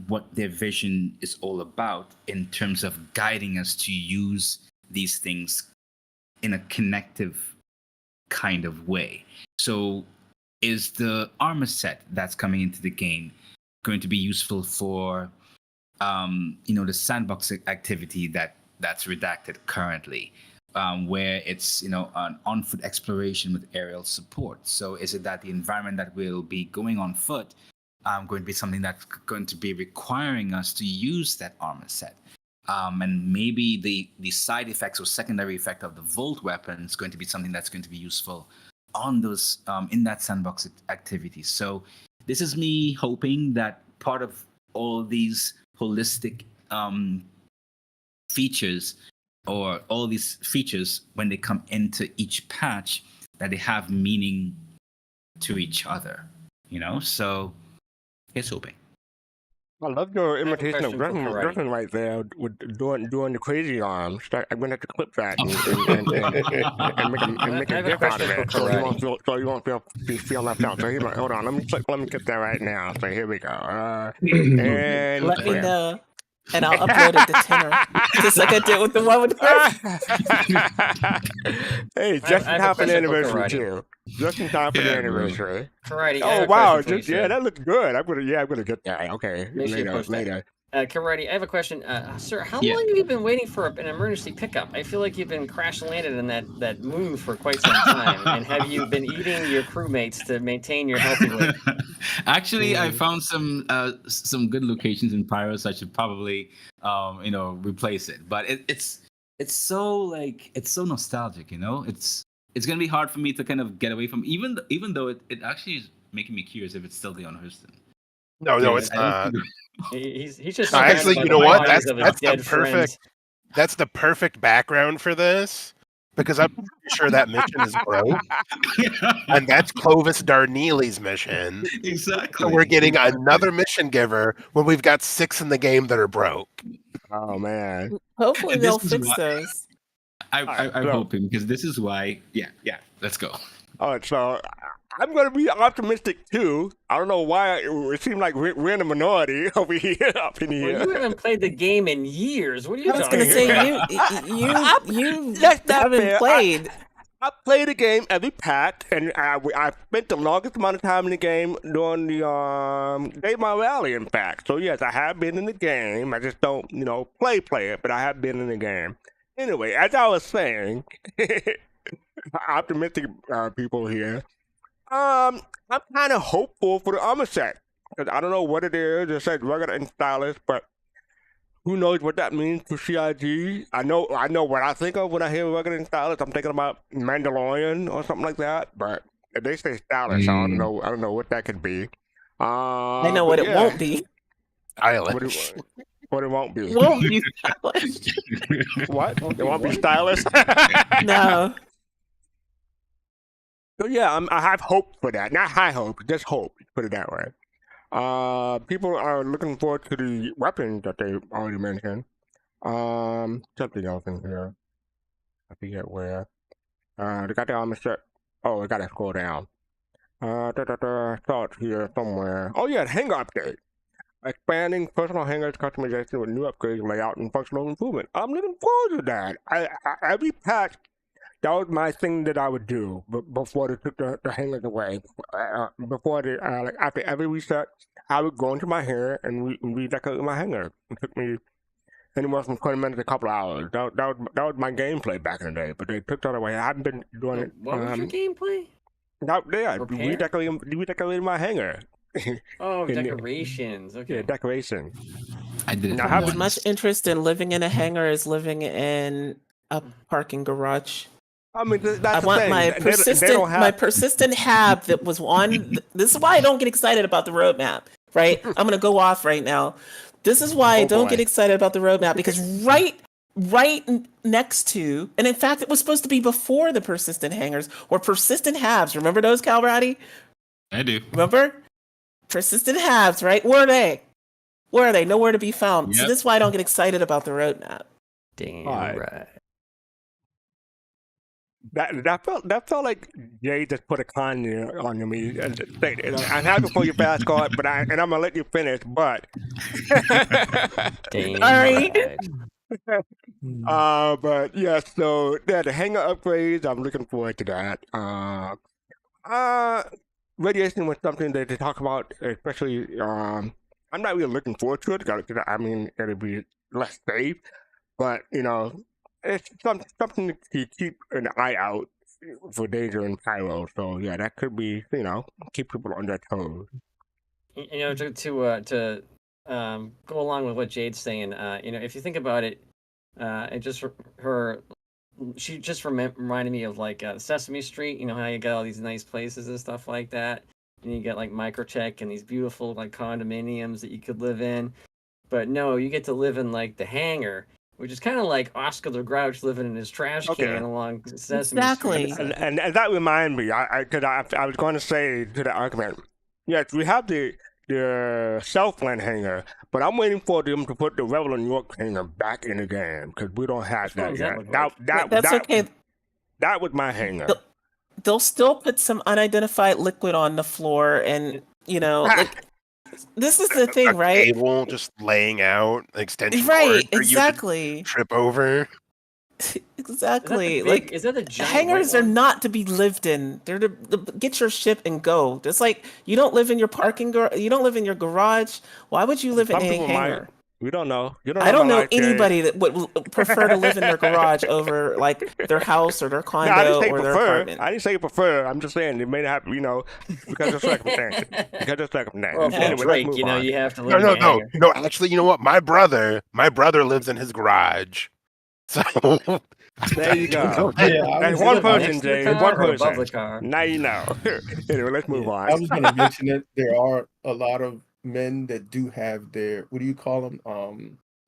what their vision is all about in terms of guiding us to use these things in a connective kind of way. So is the armor set that's coming into the game going to be useful for the sandbox activity that's redacted currently, where it's an on-foot exploration with aerial support? So is it that the environment that will be going on foot going to be something that's going to be requiring us to use that armor set? And maybe the side effects or secondary effect of the Volt weapon is going to be something that's going to be useful on those in that sandbox activity. So this is me hoping that part of all these holistic features, or all these features when they come into each patch, that they have meaning to each other. So here's hoping. I love your imitation of question for Karate. Griffin right there with doing the crazy arms. I'm gonna have to clip that and make I a have a gif out of question it, for Karate. so you won't feel left out. So hold on, let me get that right now. So here we go. And Let me know, and I'll upload it to Tenor, just like I did with the one with Hey, just in time for the anniversary too. Just in time for the anniversary. Karate. Oh wow! That looks good. I'm gonna get that. Okay, Make sure you post that. later. Karate, I have a question. Sir, how long have you been waiting for an emergency pickup? I feel like you've been crash landed in that moon for quite some time. And have you been eating your crewmates to maintain your healthy weight? Actually, I found some good locations in Pyros. I should probably replace it. But it's so nostalgic. It's gonna be hard for me to kind of get away from, even though it actually is making me curious if it's still Leon Hurston. No, it's not. He's just No, actually, you know what? That's the perfect. Friends. That's the perfect background for this, because I'm pretty sure that mission is broke, and that's Clovis Darneely's mission. Exactly. So we're getting another mission giver when we've got 6 in the game that are broke. Oh man! Hopefully they'll fix those. I'm hoping, because this is why. Yeah. Let's go. All right, so I'm going to be optimistic too. I don't know why it seemed like we're in the minority over here, up in here. Well, you haven't played the game in years. What are you I was talking gonna say about? you That's not haven't fair. played. I play the game every pack, and I spent the longest amount of time in the game during the Day My Rally, in fact. So yes, I have been in the game. I just don't, play it, but I have been in the game. Anyway, as I was saying, optimistic people here. I'm kind of hopeful for the armor set because I don't know what it is. It says rugged and stylish, but who knows what that means for CIG? I know what I think of when I hear rugged and stylish. I'm thinking about Mandalorian or something like that. But if they say stylish, I don't know what that could be. I know what it won't be. Stylish. What it won't be. It won't be stylish. What? It won't be stylish? No. So yeah, I have hope for that. Not high hope, just hope. Put it that way. People are looking forward to the weapons that they already mentioned. Something else in here. I forget where. They got the armor set. Oh, I gotta scroll down. Thought here somewhere. Oh yeah, the hangar update. Expanding personal hangars customization with new upgrades, layout, and functional improvement. I'm looking forward to that. Every patch. That was my thing that I would do before they took the hangers away. Before they, after every reset, I would go into my hangar and redecorate my hangar. It took me anywhere from 20 minutes to a couple of hours. That was my gameplay back in the day, but they took that away. I haven't been doing it. What was your gameplay? Redecorating my hangar. Oh, decorations. Okay. Yeah, decoration. I did it. Now, for As once. much interest in living in a hangar as living in a parking garage. I mean, that's I the want thing. my They persistent hab that was on. This is why I don't get excited about the roadmap. Right? I'm gonna go off right now. This is why I don't get excited about the roadmap because right next to, and in fact, it was supposed to be before the persistent hangers or persistent halves. Remember those, Kalrati? I do. Remember? Persistent halves, right? Where are they? Where are they? Nowhere to be found. So Yep. this is why I don't get excited about the roadmap. Damn Alright. right. That felt like Jay just put a con on me. I'm happy for your fast card, but I'm gonna let you finish. But Damn Sorry. right. but yeah. So yeah, the hangar upgrades. I'm looking forward to that. Radiation was something that they talk about, especially. I'm not really looking forward to it. I mean, it'll be less safe, but it's something to keep an eye out for danger in Pyro. So yeah, that could be keep people on their toes. To go along with what Jade's saying, if you think about it, it just she just reminded me of like Sesame Street. You know how you got all these nice places and stuff like that, and you get like Microtech and these beautiful like condominiums that you could live in. But no, you get to live in like the hangar, which is kind of like Oscar the Grouch living in his trash can along Sesame Exactly. Street. And that reminded me, I was going to say to the argument, yes, we have the Southland hangar, but I'm waiting for them to put the Rebel New York hangar back in the game because we don't have that yet. That's okay. That was my hangar. They'll still put some unidentified liquid on the floor, and this is the thing, right? Cable just laying out extension Right, cord for you to exactly. trip over. Exactly. Is that the giant hangars white are one? not to be lived in. They're to get your ship and go. It's like you don't live in your you don't live in your garage. Why would you live in Some a people hangar? might. We don't know. I don't know anybody that would prefer to live in their garage over like their house or their condo I didn't say or their prefer. apartment. I didn't say prefer. I'm just saying it may have, because of circumstances. Well, Anyway, Drake, let's move on. you have to live No, in a hangar. no. Actually, you know what? My brother lives in his garage. So There you go. Yeah, That's Is it one up person, next to the Jay. car One or above person. the car? Now you know. Anyway, let's move on. I was going to mention it. There are a lot of men that do have their, what do you call them?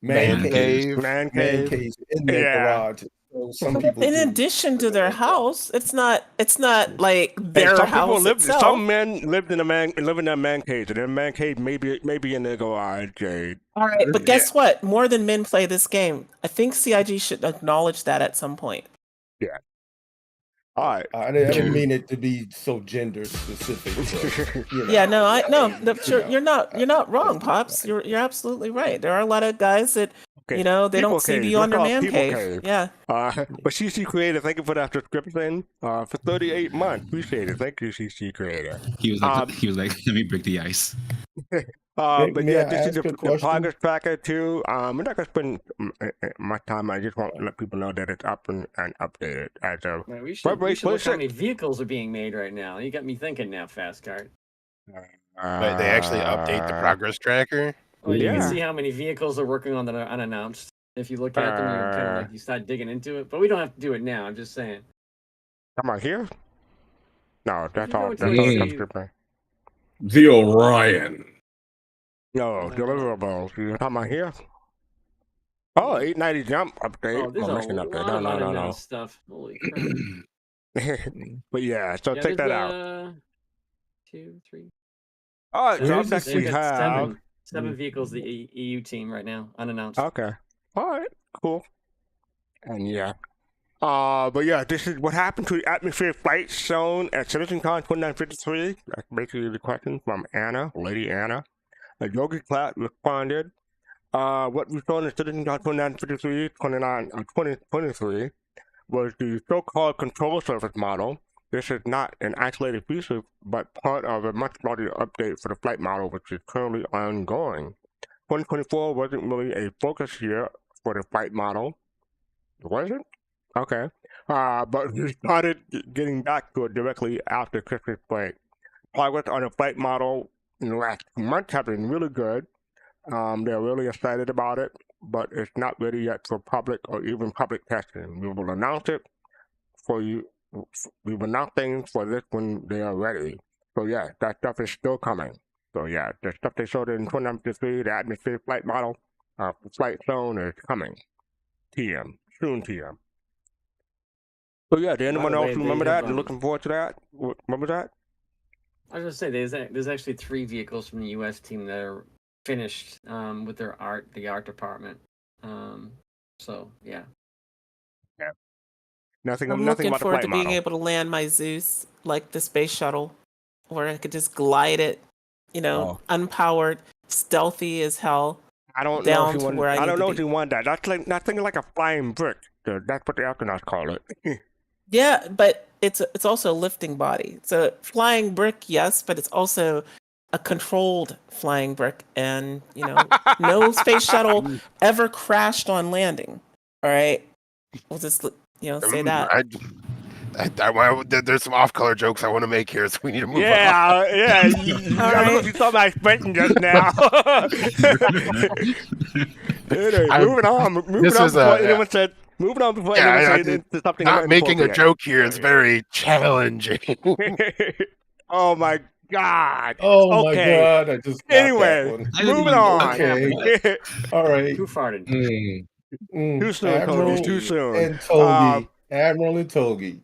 Man Man cave. Man Man cave. cave in their Yeah. garage. So some people In do. addition to their house, it's not like Hey, their some people house lived. itself. Some men live in that man cave. And their man cave maybe in their garage, Jade. All right, but guess what? More than men play this game. I think CIG should acknowledge that at some point. Yeah. All right. I didn't mean it to be so gender specific. But, you know. Yeah, you're not wrong, Pops. You're absolutely right. There are a lot of guys that they People don't see cave. beyond their Let's call it man people cave. Yeah. But CC Creator, thank you for that subscription. For 38 months, appreciate it. Thank you, CC Creator. He was like, let me break the ice. But may yeah, I this is ask the a question? progress tracker too. We're not gonna spend much time. I just want to let people know that it's up and updated as of Man, we should February look how 26th. many vehicles are being made right now. You got me thinking now, fastcart. But they actually update the progress tracker. Well, you Yeah. can see how many vehicles are working on that are unannounced. If you look at them, you kind of like you start digging into it. But we don't have to do it now. I'm just saying. Come on here. No, that's you all. go That's to all a- subscription. The Orion. No, deliverables. You're talking about here? Oh, 890 jump update. Oh, there's a mission lot update. of No. unannounced stuff. Holy crap! But yeah, so Yeah, check that there's, out. 2, 3. All right, so Where's up next we They've got have. seven vehicles. The EU team right now unannounced. Okay. All right. Cool. And yeah. But yeah, this is what happened to the atmosphere flight zone at CitizenCon 2953. That's basically the question from Anna, Lady Anna. Yogi Cloud responded. What we saw in the CitizenCon 2953, 2023 was the so-called control surface model. This is not an isolated feature, but part of a much larger update for the flight model, which is currently ongoing. 2024 wasn't really a focus here for the flight model. Was it? Okay. But we started getting back to it directly after Christmas break. Progress on the flight model in the last 2 months have been really good. They're really excited about it, but it's not ready yet for public or even public testing. We will announce it for you. We will announce things for this when they are ready. So yeah, that stuff is still coming. So yeah, the stuff they showed in 2093, the atmosphere flight model, flight zone is coming. Soon TM. So yeah, did anyone the way, else remember they have, that and looking forward to that? Remember that? I was gonna say there's actually 3 vehicles from the U.S. team that are finished with their the art department. So yeah. Nothing. I'm nothing looking about the forward flight to being model. able to land my Zeus like the space shuttle, where I could just glide it, unpowered, stealthy as hell. I don't down know if to you where want. I I need don't to know be. if you want that. That's thinking like a flying brick. That's what the astronauts call it. Yeah, but it's also a lifting body. So flying brick, yes, but it's also a controlled flying brick, and no space shuttle ever crashed on landing. All right, we'll just say that. There's some off-color jokes I want to make here, so we need to move on. Yeah. I don't know if you saw my expression just now. Moving on before anyone said. Moving on before anyone said something. Not making a joke here is very challenging. Oh my God. Oh my God! I just got Anyway, that one. moving on. Okay. All right. Too farted. Too soon, Admiral Togi. Too soon. and Togi. Admiral and Togi.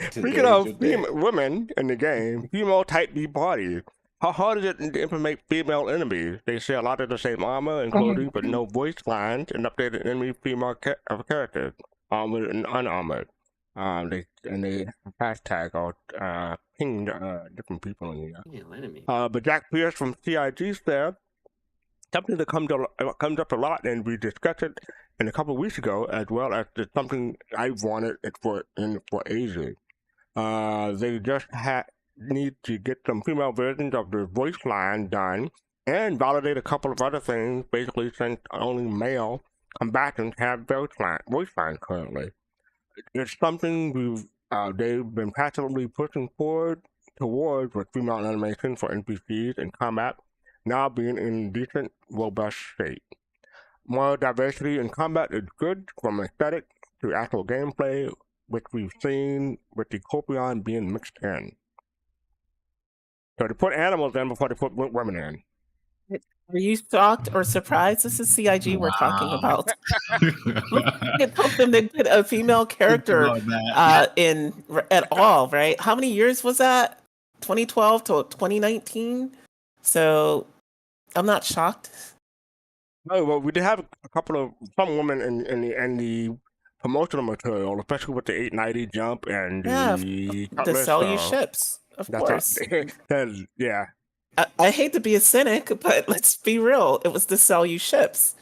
Speaking of women in the game, female Type B bodies. How hard is it to implement female enemies? They share a lot of the same armor and clothing, but no voice lines and updated enemy female characters, armored and unarmored. They hashtag or ping different people in here. Enemy. But Jack Pierce from CIG said something that comes up a lot, and we discussed it a couple of weeks ago, as well as something I wanted it for Asia. They just need to get some female versions of the voice line done and validate a couple of other things, basically since only male combatants have voice line currently. It's something they've been passionately pushing towards with female animation for NPCs in combat now being in decent, robust state. More diversity in combat is good from aesthetic to actual gameplay, which we've seen with the Copion being mixed in. So they put animals in before they put women in. Are you shocked or surprised? This is CIG we're talking about. It took them to put a female character in at all, right? How many years was that? 2012 to 2019? So I'm not shocked. Oh well, we did have a couple of some women in the promotional material, especially with the 890 jump and the to sell you ships, of course. Yeah. I hate to be a cynic, but let's be real. It was to sell you ships,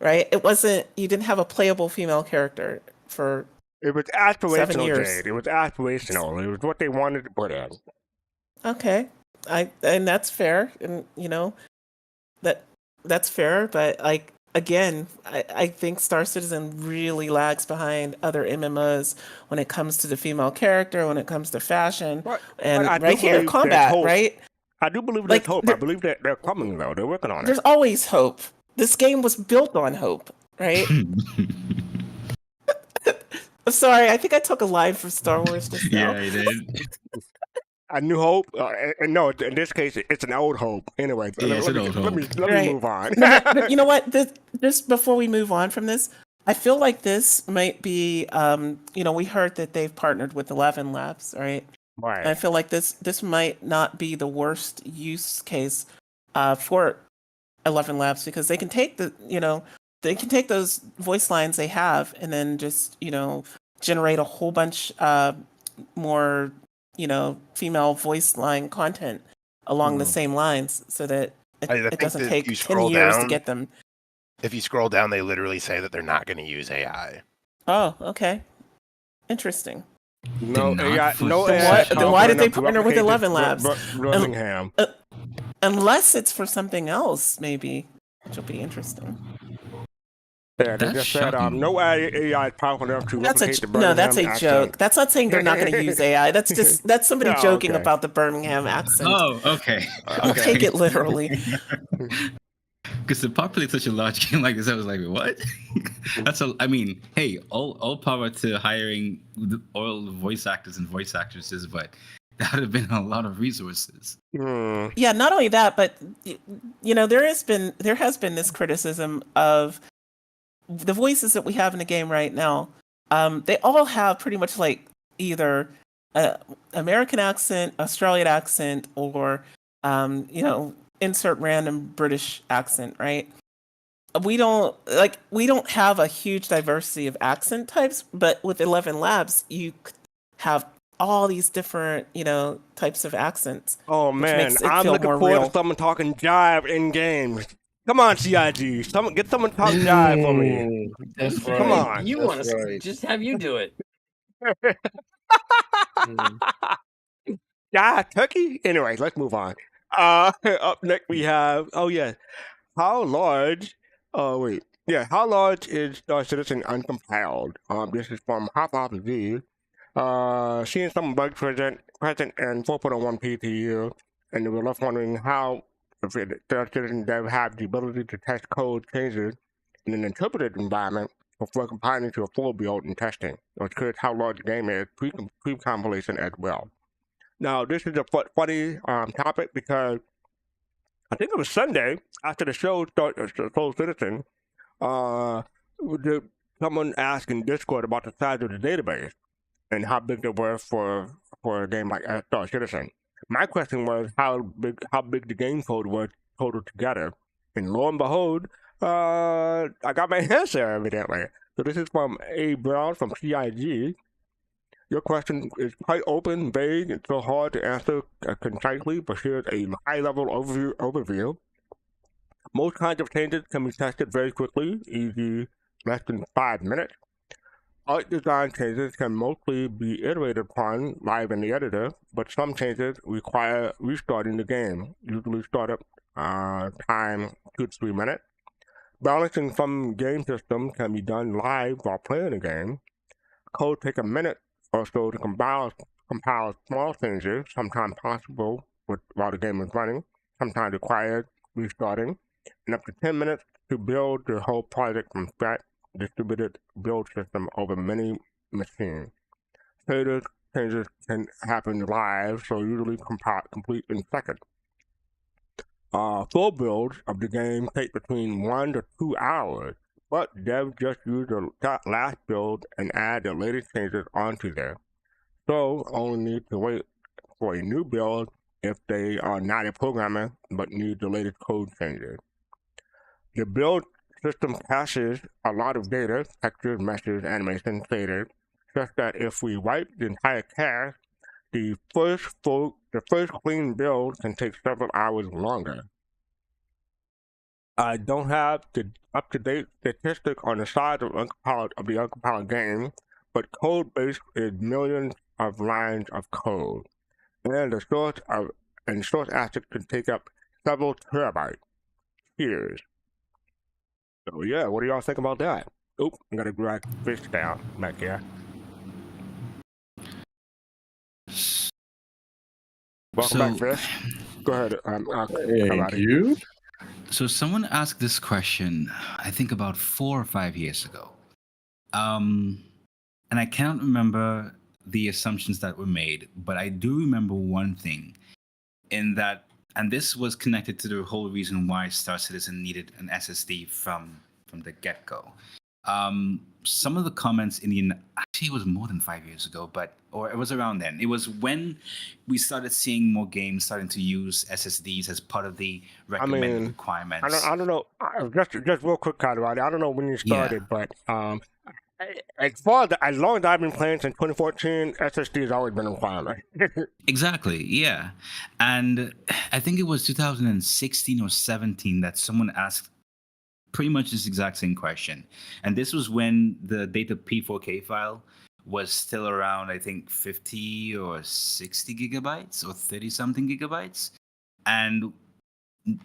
right? It wasn't. You didn't have a playable female character for. It was aspirational, 7 years. Jade. It was aspirational. It was what they wanted to put in. Okay, and that's fair, and that's fair. But like again, I think Star Citizen really lags behind other MMOs when it comes to the female character, when it comes to fashion, and right here, combat, right? I do believe there's hope. I believe that they're coming, though. They're working on it. There's always hope. This game was built on hope, right? I'm sorry, I think I took a line from Star Wars just now. Yeah, you did. A new hope? And no, in this case, it's an old hope. Anyway, let me move on. But you know what? Just before we move on from this, I feel like this might be, we heard that they've partnered with 11 Labs, right? Right. And I feel like this might not be the worst use case for 11 Labs, because they can take those voice lines they have and then just generate a whole bunch more female voice line content along the same lines, so that it doesn't take 10 years to get them. If you scroll down, they literally say that they're not going to use AI. Oh, okay, interesting. No AI. No AI. Then why did they partner with 11 Labs? Birmingham. Unless it's for something else, maybe, which will be interesting. Yeah, they just said no AI is powerful enough to replicate the Birmingham No, that's a accent. joke. That's not saying they're not going to use AI. That's somebody joking about the Birmingham accent. Oh, okay. Don't take it literally. Because to populate such a large game like this, I was like, what? Hey, all power to hiring all voice actors and voice actresses, but that would have been a lot of resources. Yeah, not only that, but there has been this criticism of the voices that we have in the game right now. They all have pretty much like either American accent, Australian accent, or insert random British accent, right? We don't have a huge diversity of accent types, but with 11 Labs, you have all these different, types of accents. Oh man, I'm looking forward to someone talking jive in games. Come on, CIG. Get someone to talk jive for me. That's right. Come on. You want to just have you do it. Yeah, turkey? Anyway, let's move on. Up next we have, how large is Star Citizen uncompiled? This is from Hop Z. Seeing some bugs present in 4.01 PTU, and they were left wondering how Star Citizen dev have the ability to test code changes in an interpreted environment before compiling to a full build and testing. It's curious how large the game is pre-compilation as well. Now, this is a funny topic because I think it was Sunday after the show started, Soul Citizen, someone asked in Discord about the size of the database and how big they were for a game like Star Citizen. My question was how big the game code was total together, and lo and behold, I got my answer evidently. So this is from A. Brown from CIG. Your question is quite open, vague, and so hard to answer concisely, but here's a high-level overview. Most kinds of changes can be tested very quickly, easy, less than 5 minutes. Art design changes can mostly be iterated upon live in the editor, but some changes require restarting the game, usually startup time 2 to 3 minutes. Balancing some game systems can be done live while playing the game. Code takes a minute or so to compile small changes, sometimes possible while the game is running, sometimes required restarting, and up to 10 minutes to build the whole project from scratch. Distributed build system over many machines. Status changes can happen live, so usually complete in seconds. Full builds of the game take between 1 to 2 hours, but devs just use the last build and add the latest changes onto there. So only need to wait for a new build if they are not a programmer but need the latest code changes. The build system caches a lot of data, textures, meshes, animation, shaders, such that if we wipe the entire cache, the first clean build can take several hours longer. I don't have the up-to-date statistic on the size of the uncompiled game, but code base is millions of lines of code, and the source assets can take up several terabytes. Cheers. So yeah, what do y'all think about that? Oop, I gotta drag fish down back here. Welcome back, Fish. Go ahead. Thank you. So someone asked this question, I think about 4 or 5 years ago. And I can't remember the assumptions that were made, but I do remember one thing in that, and this was connected to the whole reason why Star Citizen needed an SSD from the get-go. Some of the comments actually it was more than 5 years ago, or it was around then. It was when we started seeing more games starting to use SSDs as part of the recommended requirements. I don't know. Just real quick, Kalrati. I don't know when you started, but as long as I've been playing since 2014, SSD has always been a requirement. Exactly, yeah. And I think it was 2016 or 17 that someone asked pretty much this exact same question. And this was when the data P4K file was still around, I think, 50 or 60 gigabytes or 30 something gigabytes. And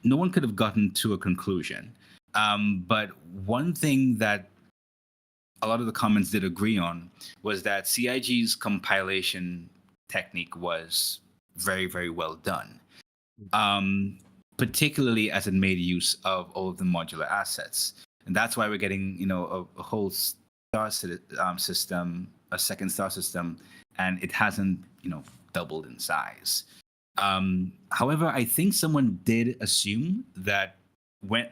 no one could have gotten to a conclusion. But one thing that a lot of the comments did agree on was that CIG's compilation technique was very, very well done. Particularly as it made use of all of the modular assets. And that's why we're getting, a whole star system, a second star system, and it hasn't, doubled in size. However, I think someone did assume that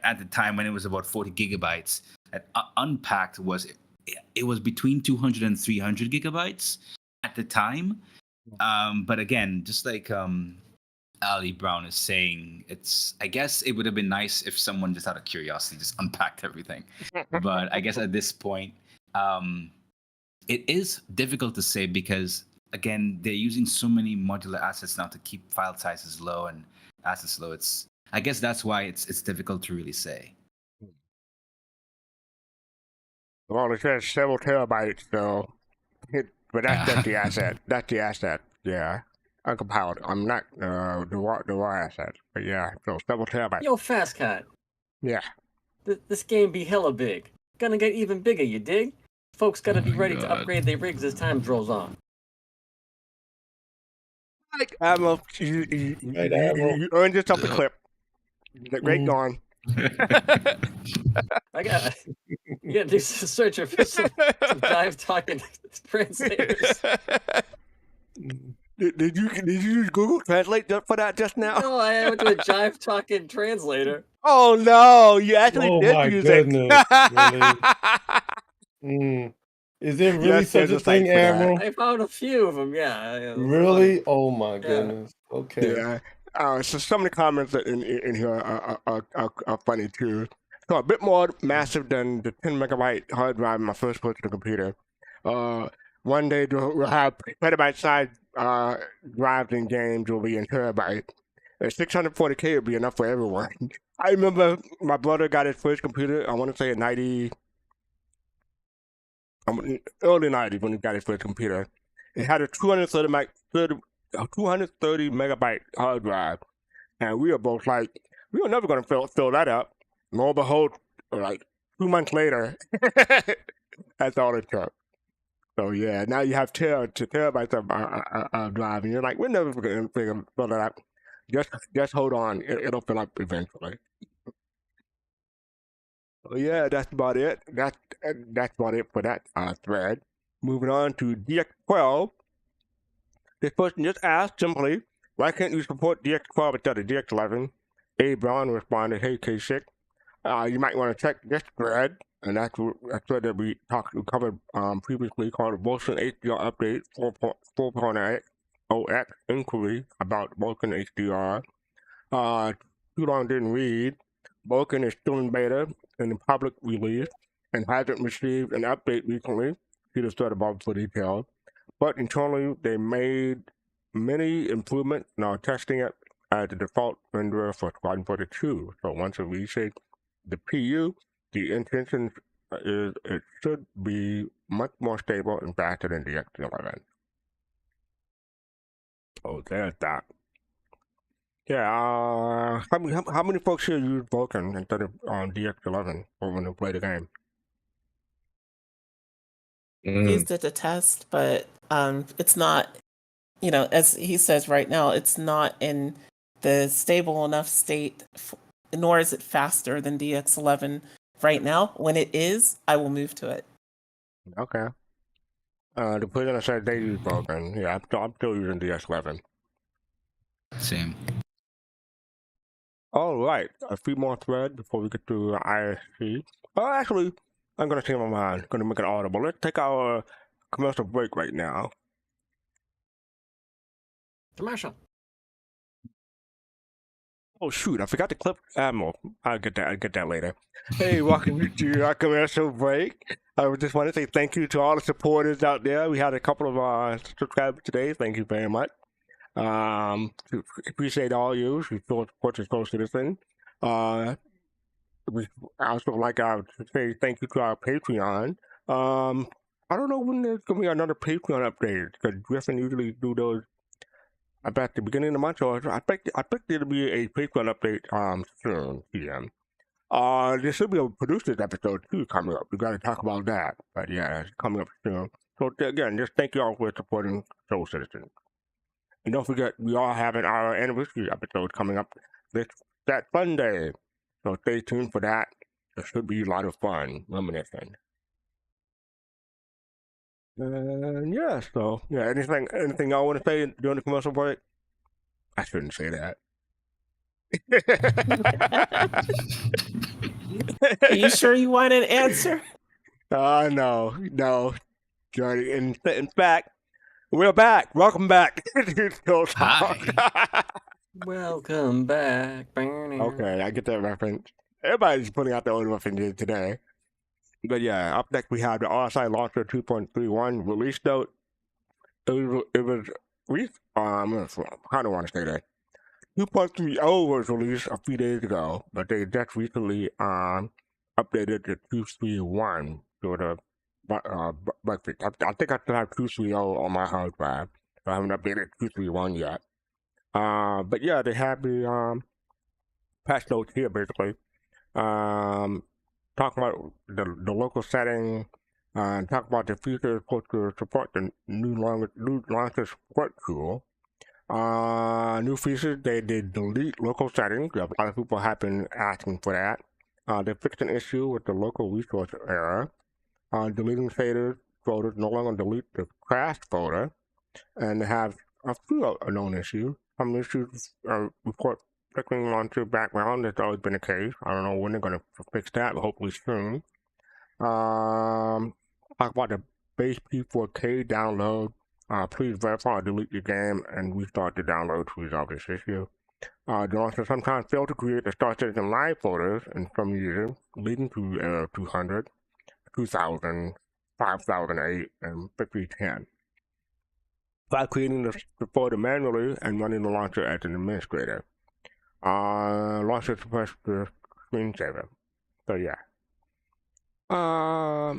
at the time when it was about 40 gigabytes, that unpacked was between 200 and 300 gigabytes at the time. But again, just like Ali Brown is saying, I guess it would have been nice if someone just out of curiosity just unpacked everything. But I guess at this point, it is difficult to say because, again, they're using so many modular assets now to keep file sizes low and assets low. I guess that's why it's difficult to really say. Well, it says several terabytes, so, but that's the asset. That's the asset, yeah. Uncompiled. I'm not the raw asset, but yeah, so several terabytes. Yo, fastcart. Yeah. This game be hella big. Gonna get even bigger, you dig? Folks gotta be ready to upgrade their rigs as time draws on. Admiral, you earned yourself a clip. Great going. I got to do some searching for some dive talking translators. Did you use Google Translate for that just now? No, I went to a jive talking translator. Oh no, you actually did use goodness, really? Is there really such a thing, Admiral? I found a few of them. Yeah. Really? Oh my goodness. Okay. Yeah. So some of the comments in here are funny too. So a bit more massive than the 10 megabyte hard drive in my first personal computer. One day we'll have petabyte size drives in games will be in terabyte. 640K would be enough for everyone. I remember my brother got his first computer, I want to say in early 90s when he got his first computer. It had a 230 megabyte hard drive. And we were both like, we were never going to fill that up. Lo and behold, like 2 months later, that's all it took. So yeah, now you have terabytes of drive, and you're like, we're never going to fill that up. Just hold on, it'll fill up eventually. So yeah, that's about it. That's about it for that thread. Moving on to DX12. This person just asked simply, why can't you support DX12 instead of DX11? A. Brown responded, hey K6, you might want to check this thread, and that's a thread that we covered previously called the Vulcan HDR Update 4.0x inquiry about Vulcan HDR. Too long didn't read, Vulkan is still in beta and in public release and hasn't received an update recently. See the thread above for details. But internally, they made many improvements and are testing it as the default renderer for Squadron 42. So once it reaches the PU, the intention is it should be much more stable and faster than DX11. Oh, there's that. Yeah, how many folks here use Vulkan instead of DX11 when they play the game? Used it to test, but it's not, as he says right now, it's not in the stable enough state, nor is it faster than DX11 right now. When it is, I will move to it. Okay. The person said they use Vulkan. Yeah, I'm still using DX11. Same. All right, a few more threads before we get to ISC. Oh, actually, I'm going to change my mind. Going to make it audible. Let's take our commercial break right now. Commercial. Oh shoot, I forgot to clip Admiral. I'll get that later. Hey, welcome to our commercial break. I just want to say thank you to all the supporters out there. We had a couple of subscribers today. Thank you very much. Appreciate all you. We still support the Soul Citizen. I also like to say thank you to our Patreon. I don't know when there's gonna be another Patreon update because Griffin usually do those about the beginning of the month. Or I think there'll be a Patreon update soon. PM. There should be a producers episode too coming up. We got to talk about that. But yeah, it's coming up soon. So again, just thank you all for supporting Soul Citizen. And don't forget, we are having our anniversary episode coming up that Sunday. So stay tuned for that. It should be a lot of fun, reminiscing. And yeah, so yeah, anything y'all want to say during the commercial break? I shouldn't say that. Are you sure you want an answer? No, Johnny. In fact, we're back. Welcome back. Hi. Welcome back. Okay, I get that reference. Everybody's putting out their own references today. But yeah, up next we have the RSI Launcher 2.31 release note. It was released, I don't want to say that. 2.30 was released a few days ago, but they just recently updated the 2.31 to the bug fix. I think I still have 2.30 on my hard drive. So I haven't updated 2.31 yet. But yeah, they have the patch notes here basically. Talk about the local setting, talk about the features supposed to support the new launcher support tool. New features, they delete local settings. A lot of people have been asking for that. They fixed an issue with the local resource error. Deleting shaders folders no longer delete the crash folder. And they have a few known issues. Some issues report flickering launcher background. That's always been the case. I don't know when they're going to fix that, but hopefully soon. Talk about the base P4K download. Please verify or delete your game and restart the download to resolve this issue. The launcher sometimes fail to create the Star Citizen Live folders in some users, leading to error 200, 2000, 5008, and 5010. By creating the folder manually and running the launcher as an administrator. Launcher suppress the screensaver. So yeah. I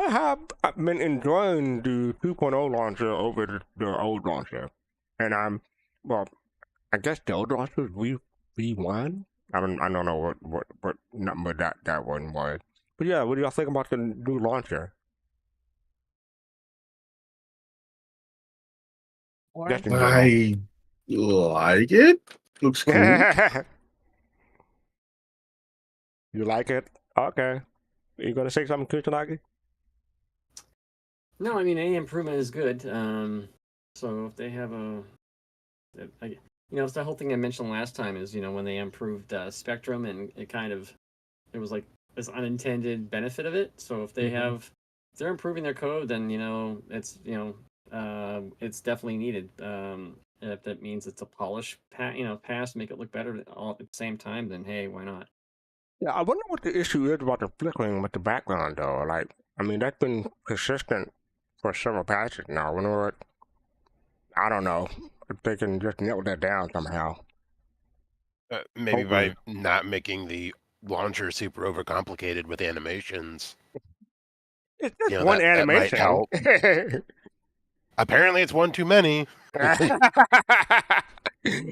have been enjoying the 2.0 launcher over the old launcher, and I guess the old launcher is V1. I don't know what number that one was. But yeah, what do y'all think about the new launcher? Just in general. I like it. Looks cool. You like it? Okay. You gonna say something, Kuchanagi? No, I mean any improvement is good. So if they have it's the whole thing I mentioned last time is when they improved Spectrum and it was like this unintended benefit of it. So if they if they're improving their code, then it's definitely needed. If that means it's a polish pass, make it look better all at the same time, then hey, why not? Yeah, I wonder what the issue is about the flickering with the background, though. Like, I mean, that's been consistent for several patches now. I wonder what, I don't know, if they can just nail that down somehow. Maybe Hopefully. by not making the launcher super overcomplicated with animations. It's just You know, one that might animation. help. Apparently, it's one too many. All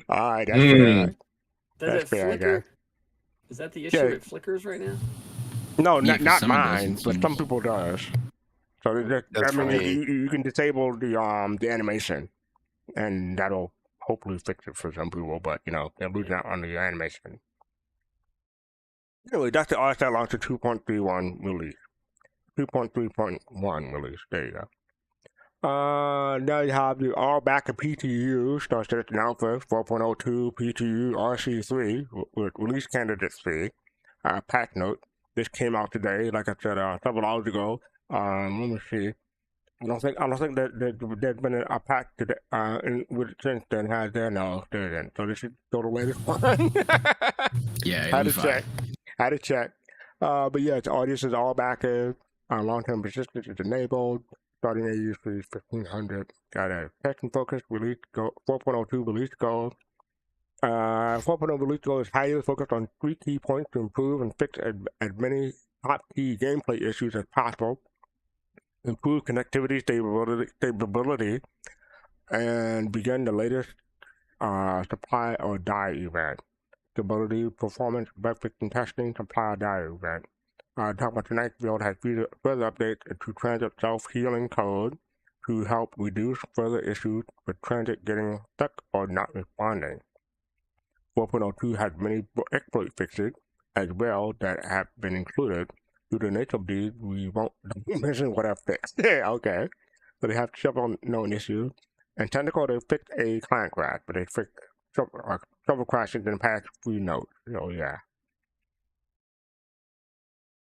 right, that's fair. Does That's it fair, I flicker? guess. Is that the issue? Yeah. It flickers right now. No, Yeah, for not some it mine, does, it but some seems. people does. So That's I mean, for me. you can disable the animation, and that'll hopefully fix it for some people. But you know, they're losing out on the animation. Anyway, that's the RSL Launcher 2.31 release. 2.3.1 release. There you go. Now you have the all back of PTU starts to announce first 4.02 PTU RC3 with release candidates fee. Patch note. This came out today, like I said, several hours ago. Let me see. I don't think that there's been a patch today, with since then, has there? No, there isn't. So this is still the latest one. Yeah, Had it'll be to check. fine. Had to check. But yeah, its audience is all back in. Long-term persistence is enabled. Starting AU for 1500. Got a testing focus release goal. 4.02 release goal. 4.0 release goal is highly focused on 3 key points to improve and fix as many top key gameplay issues as possible. Improve connectivity, stability, and begin the latest supply or die event. Stability, performance, bug fixing testing, supply or die event. Talk about tonight's build has further updates to transit self-healing code to help reduce further issues with transit getting stuck or not responding. 4.02 has many exploit fixes as well that have been included. Due to the nature of these, we won't mention what I've fixed. Okay. So they have several known issues. And technical, they fixed a client crash, but they fixed several crashes in the past few notes. So yeah.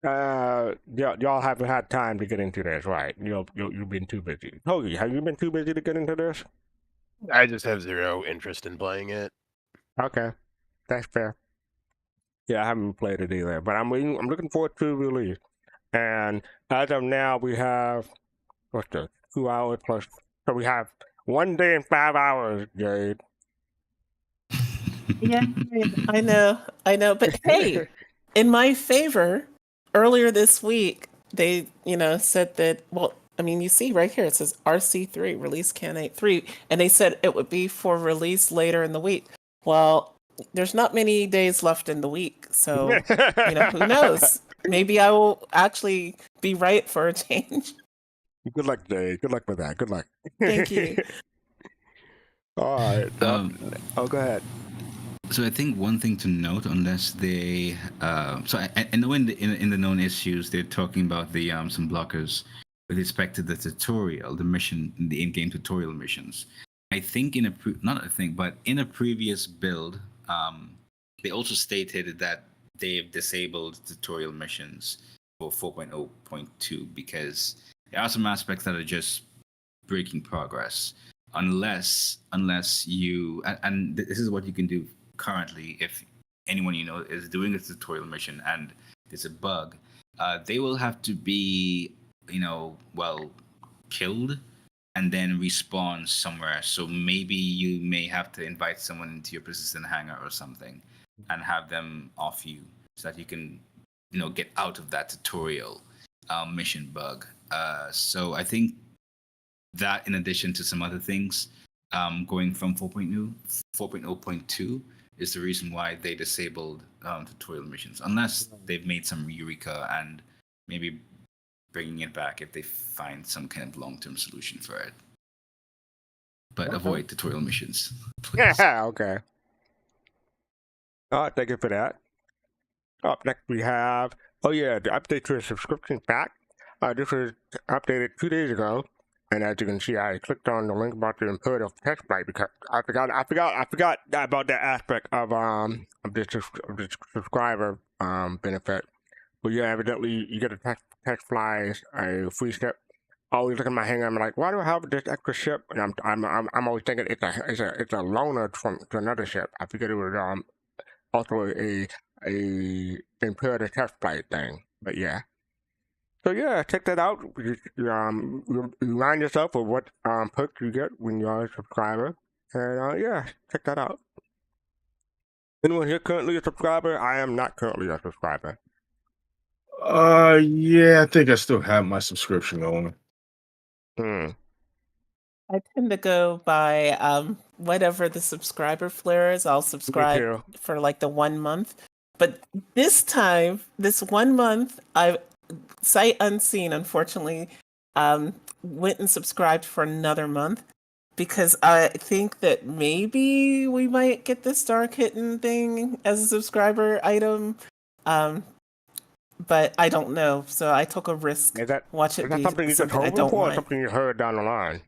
Y'all haven't had time to get into this, right? You've been too busy. Hoagie, have you been too busy to get into this? I just have zero interest in playing it. Okay, that's fair. Yeah, I haven't played it either, but I'm looking forward to release. And as of now, we have what's the 2 hours plus? So we have 1 day and 5 hours, Jade. Yeah, I know. But hey, in my favor, earlier this week, they, said that, well, I mean, you see right here, it says RC3, release candidate 3, and they said it would be for release later in the week. Well, there's not many days left in the week, so, who knows? Maybe I will actually be right for a change. Good luck, Jade. Good luck with that. Good luck. Thank you. All right. Go ahead. So I think one thing to note, unless they, so I know in the known issues they're talking about the some blockers with respect to the tutorial, the mission, the in-game tutorial missions. I think in a previous build, they also stated that they've disabled tutorial missions for 4.0.2 because there are some aspects that are just breaking progress. Unless you, and this is what you can do currently, if anyone is doing a tutorial mission and there's a bug, they will have to be killed and then respawn somewhere. So maybe you may have to invite someone into your persistent hangar or something and have them off you so that you can get out of that tutorial mission bug. So I think that, in addition to some other things, going from 4.0.2 is the reason why they disabled tutorial missions, unless they've made some eureka and maybe bringing it back if they find some kind of long-term solution for it. But avoid tutorial missions, please. Yeah, okay. All right, thank you for that. Up next we have, the update to the subscription pack. This was updated 2 days ago. And as you can see, I clicked on the link about the imperative text flight because I forgot about that aspect of the subscriber benefit. But yeah, evidently you get a text flies, a free ship. I always look at my hangar. I'm like, why do I have this extra ship? And I'm always thinking it's a loaner to another ship. I figured it was also a Imperial test flight thing. But yeah. So yeah, check that out. Remind yourself of what perks you get when you are a subscriber, and yeah, check that out. Anyone here currently a subscriber? I am not currently a subscriber. Yeah, I think I still have my subscription going. I tend to go by whatever the subscriber flare is. I'll subscribe for like the 1 month. But this 1 month, I sight unseen, unfortunately, went and subscribed for another month because I think that maybe we might get the Star Kitten thing as a subscriber item. But I don't know, so I took a risk. Is that something you just hoping for, or something you heard down the line?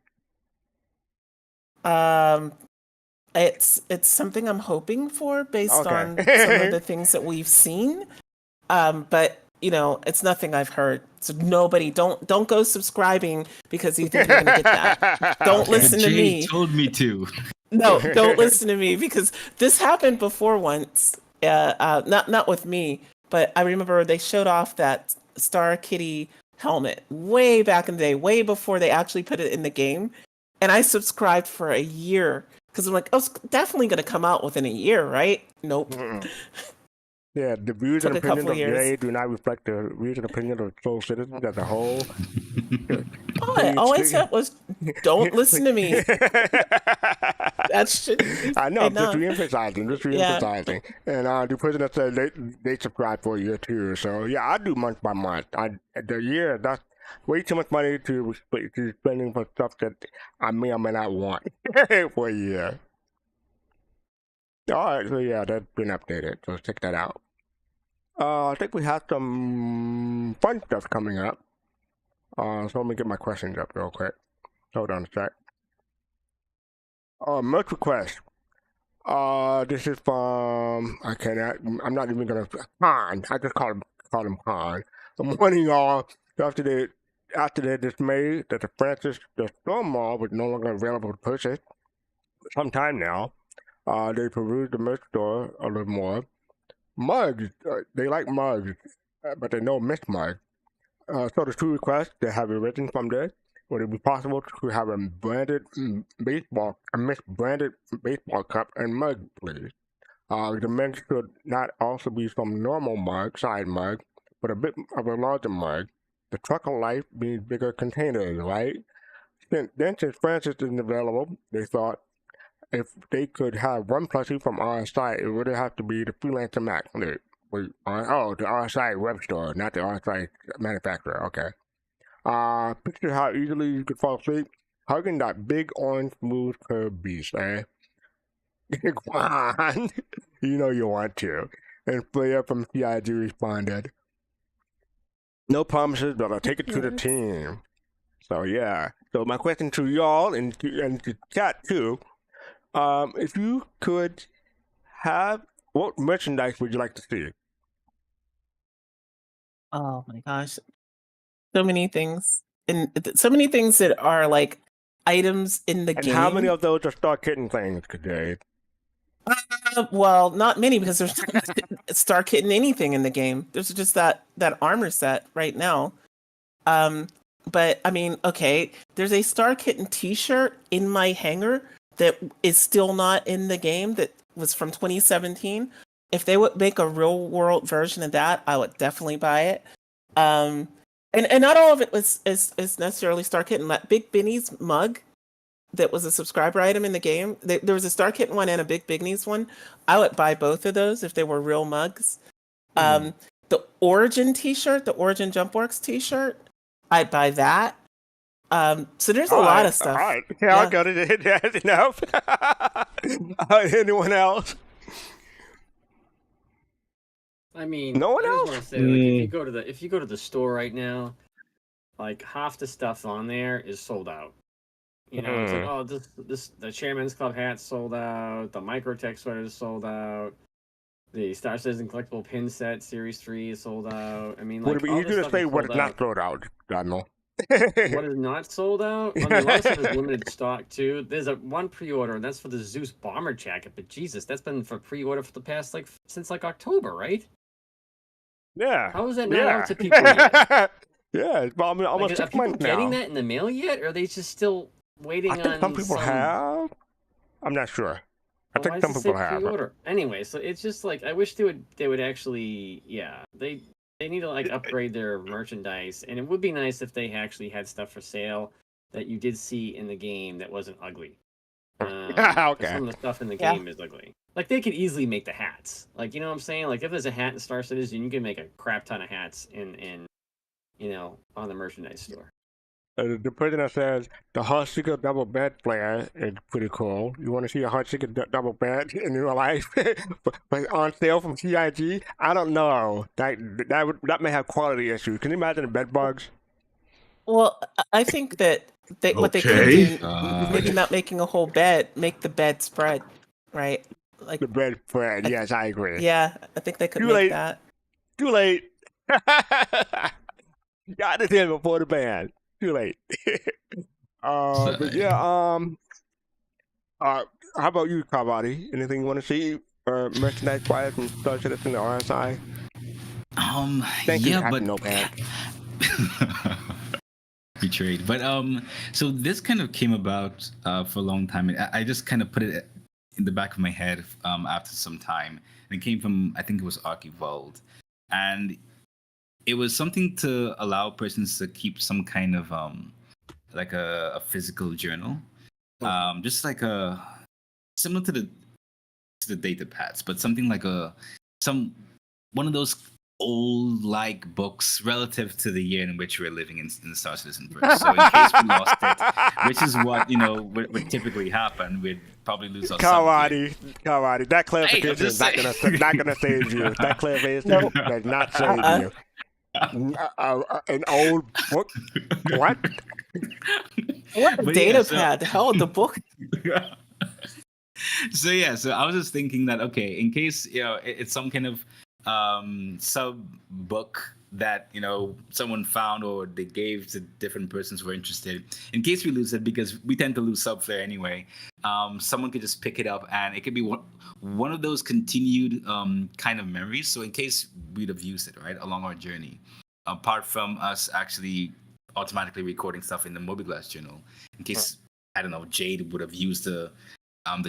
It's something I'm hoping for based on some of the things that we've seen. But you know, it's nothing I've heard. So nobody, don't go subscribing because you think you're gonna get that. Don't listen to me. Jade told me to. No, don't listen to me because this happened before once. Not with me, but I remember they showed off that Star Kitty helmet way back in the day, way before they actually put it in the game. And I subscribed for a year because I'm like, oh, it's definitely going to come out within a year, right? Nope. Yeah, the views and opinions of Jade do not reflect the views and opinions of Soul Citizens as a whole. All I said was, don't listen to me. That should be I know, enough. just re-emphasizing. And the person that said they subscribe for a year too. So yeah, I do month by month. The year, that's way too much money to spending for stuff that I may or may not want for a year. All right, so yeah, that's been updated. So check that out. I think we have some fun stuff coming up. So let me get my questions up real quick. Hold on a sec. Merch request. This is from I'm not even gonna Khan. I just call him Khan. I'm warning y'all after they dismay that the store mall was no longer available to purchase some time now. They perused the merch store a little more. Mugs, they like mugs, but they know missed mugs. So the two requests they have written from this. Would it be possible to have a misbranded baseball cup and mug, please? The mug should not also be some normal mug, side mug, but a bit of a larger mug. The truck of life means bigger containers, right? Since Francis isn't available, they thought if they could have one plushie from RSI, it would have to be the Freelancer Mac. The RSI web store, not the RSI manufacturer. Okay. Picture how easily you could fall asleep hugging that big orange smooth curved beast, eh? Go on. You know you want to. And Flair from CIG responded, no promises, but I'll take it to the team. So yeah. So my question to y'all and to chat too, if you could have, what merchandise would you like to see? Oh my gosh. So many things. And so many things that are like items in the game. And how many of those are Star Kitten things today? Well, not many because there's Star Kitten anything in the game. There's just that armor set right now. But I mean, okay, there's a Star Kitten t-shirt in my hangar that is still not in the game that was from 2017. If they would make a real world version of that, I would definitely buy it. And not all of it is necessarily Star Kitten. That Big Benny's mug that was a subscriber item in the game. There was a Star Kitten one and a Big Benny's one. I would buy both of those if they were real mugs. The Origin t-shirt, the Origin Jumpworks t-shirt, I'd buy that. So there's a lot of stuff. All right. Yeah, I got it. That's enough. Anyone else? I mean, no one I else. Want to say, like, if you go to the store right now, like half the stuff on there is sold out. You know, it's like, oh, this the Chairman's Club hat's sold out. The Microtech sweater is sold out. The Star Citizen collectible pin set Series 3 is sold out. I mean, like, would it be easier to say what is not sold out, Daniel? What is not sold out? I mean, a lot of stuff is limited stock too. There's one pre-order, and that's for the Zeus bomber jacket. But Jesus, that's been for pre-order for the past since October, right? Yeah. How is that not out to people yet? Yeah, it's almost 6 months now. Are people getting that in the mail yet, or are they just still waiting on? I think some people have. I'm not sure. I think some people have. Pre-order? Anyway, so it's just like I wish they would actually, yeah, they need to like upgrade their merchandise, and it would be nice if they actually had stuff for sale that you did see in the game that wasn't ugly. Okay. Some of the stuff in the game is ugly. Like they could easily make the hats. Like, you know what I'm saying? Like if there's a hat in Star Citizen, you can make a crap ton of hats in on the merchandise store. The prisoner says the Heartseeker double bed flare is pretty cool. You want to see a Heartseeker double bed in real life, but on sale from CIG? I don't know. That may have quality issues. Can you imagine the bed bugs? Well, I think that what they could do, maybe not making a whole bed, make the bed spread, right? Like the bed spread. Yes, I agree. Yeah, I think they could make that. Too late. Got it in before the ban. Too late. But yeah, how about you, Kalrati? Anything you want to see merchandise wise from Star Citizen or RSI? Thank you, but Notepad. Betrayed. But so this kind of came about for a long time. I just kind of put it in the back of my head after some time. And it came from, I think it was Archivold. And it was something to allow persons to keep some kind of like a physical journal, just like similar to the data pads, but something like one of those old like books relative to the year in which we're living in the Star Citizen verse. So in case we lost it, which is what would typically happen, we'd probably lose our Kalrati, that clarification is not gonna save you. That clarification does not save you. An old book? What? What a data pad? Hell, the book. So I was just thinking that in case it's some kind of sub book that someone found or they gave to different persons who are interested. In case we lose it, because we tend to lose subflare anyway, someone could just pick it up and it could be one of those continued kind of memories. So in case we'd have used it right along our journey, apart from us actually automatically recording stuff in the Mobiglass journal, in case I don't know, Jade would have used the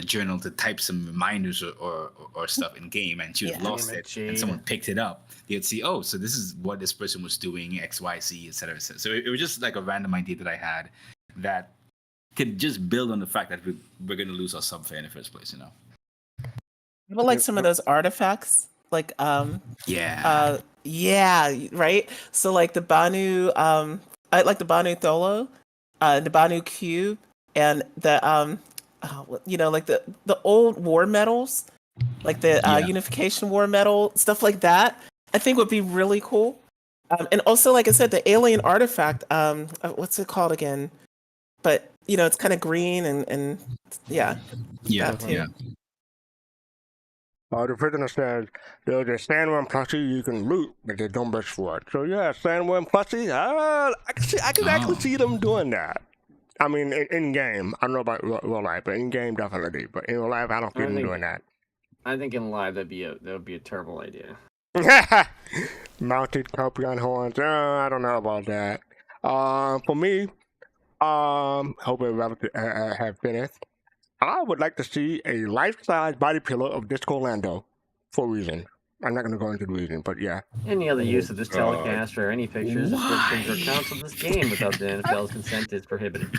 journal to type some reminders or stuff in game, and she would have lost it, and someone picked it up. They'd see, oh, so this is what this person was doing, X, Y, Z, etc. Et so it was just like a random idea that I had that could just build on the fact that we're going to lose our subfare in the first place, But like some of those artifacts, like right. So like the Banu, I like the Banu Tholo, the Banu Cube, and the like the old war medals, like the Unification War medal, stuff like that. I think would be really cool. And also, like I said, the alien artifact. What's it called again? But it's kind of green and yeah. The prisoner says there's a sandworm plushie you can loot, but they don't brush for it. So yeah, sandworm plushie. I can actually see them doing that. I mean, in game, I don't know about real life, but in game definitely. But in real life, I don't see them doing that. I think in live that would be a terrible idea. Mounted Copion horns. I don't know about that. For me, hope everybody have finished. I would like to see a life-size body pillow of Disco Lando for a reason. I'm not going to go into the reason, but yeah. Any other use of this telecast or any pictures, descriptions, or accounts of this game without the NFL's consent is prohibited.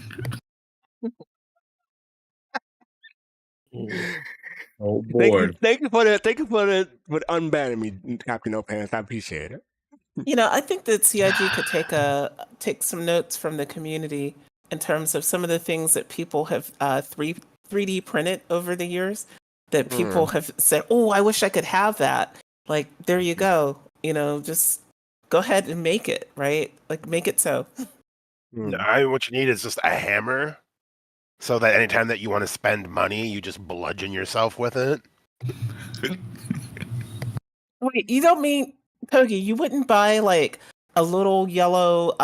Oh boy! Thank you for unbanning me, Captain No Pants. I appreciate it. I think that CIG could take some notes from the community in terms of some of the things that people have 3D printed over the years that people have said, oh, I wish I could have that. Like, there you go. Just go ahead and make it, right? Like, make it so. What you need is just a hammer, so that anytime that you want to spend money, you just bludgeon yourself with it. Wait, you don't mean, Togi, you wouldn't buy, like, a little yellow,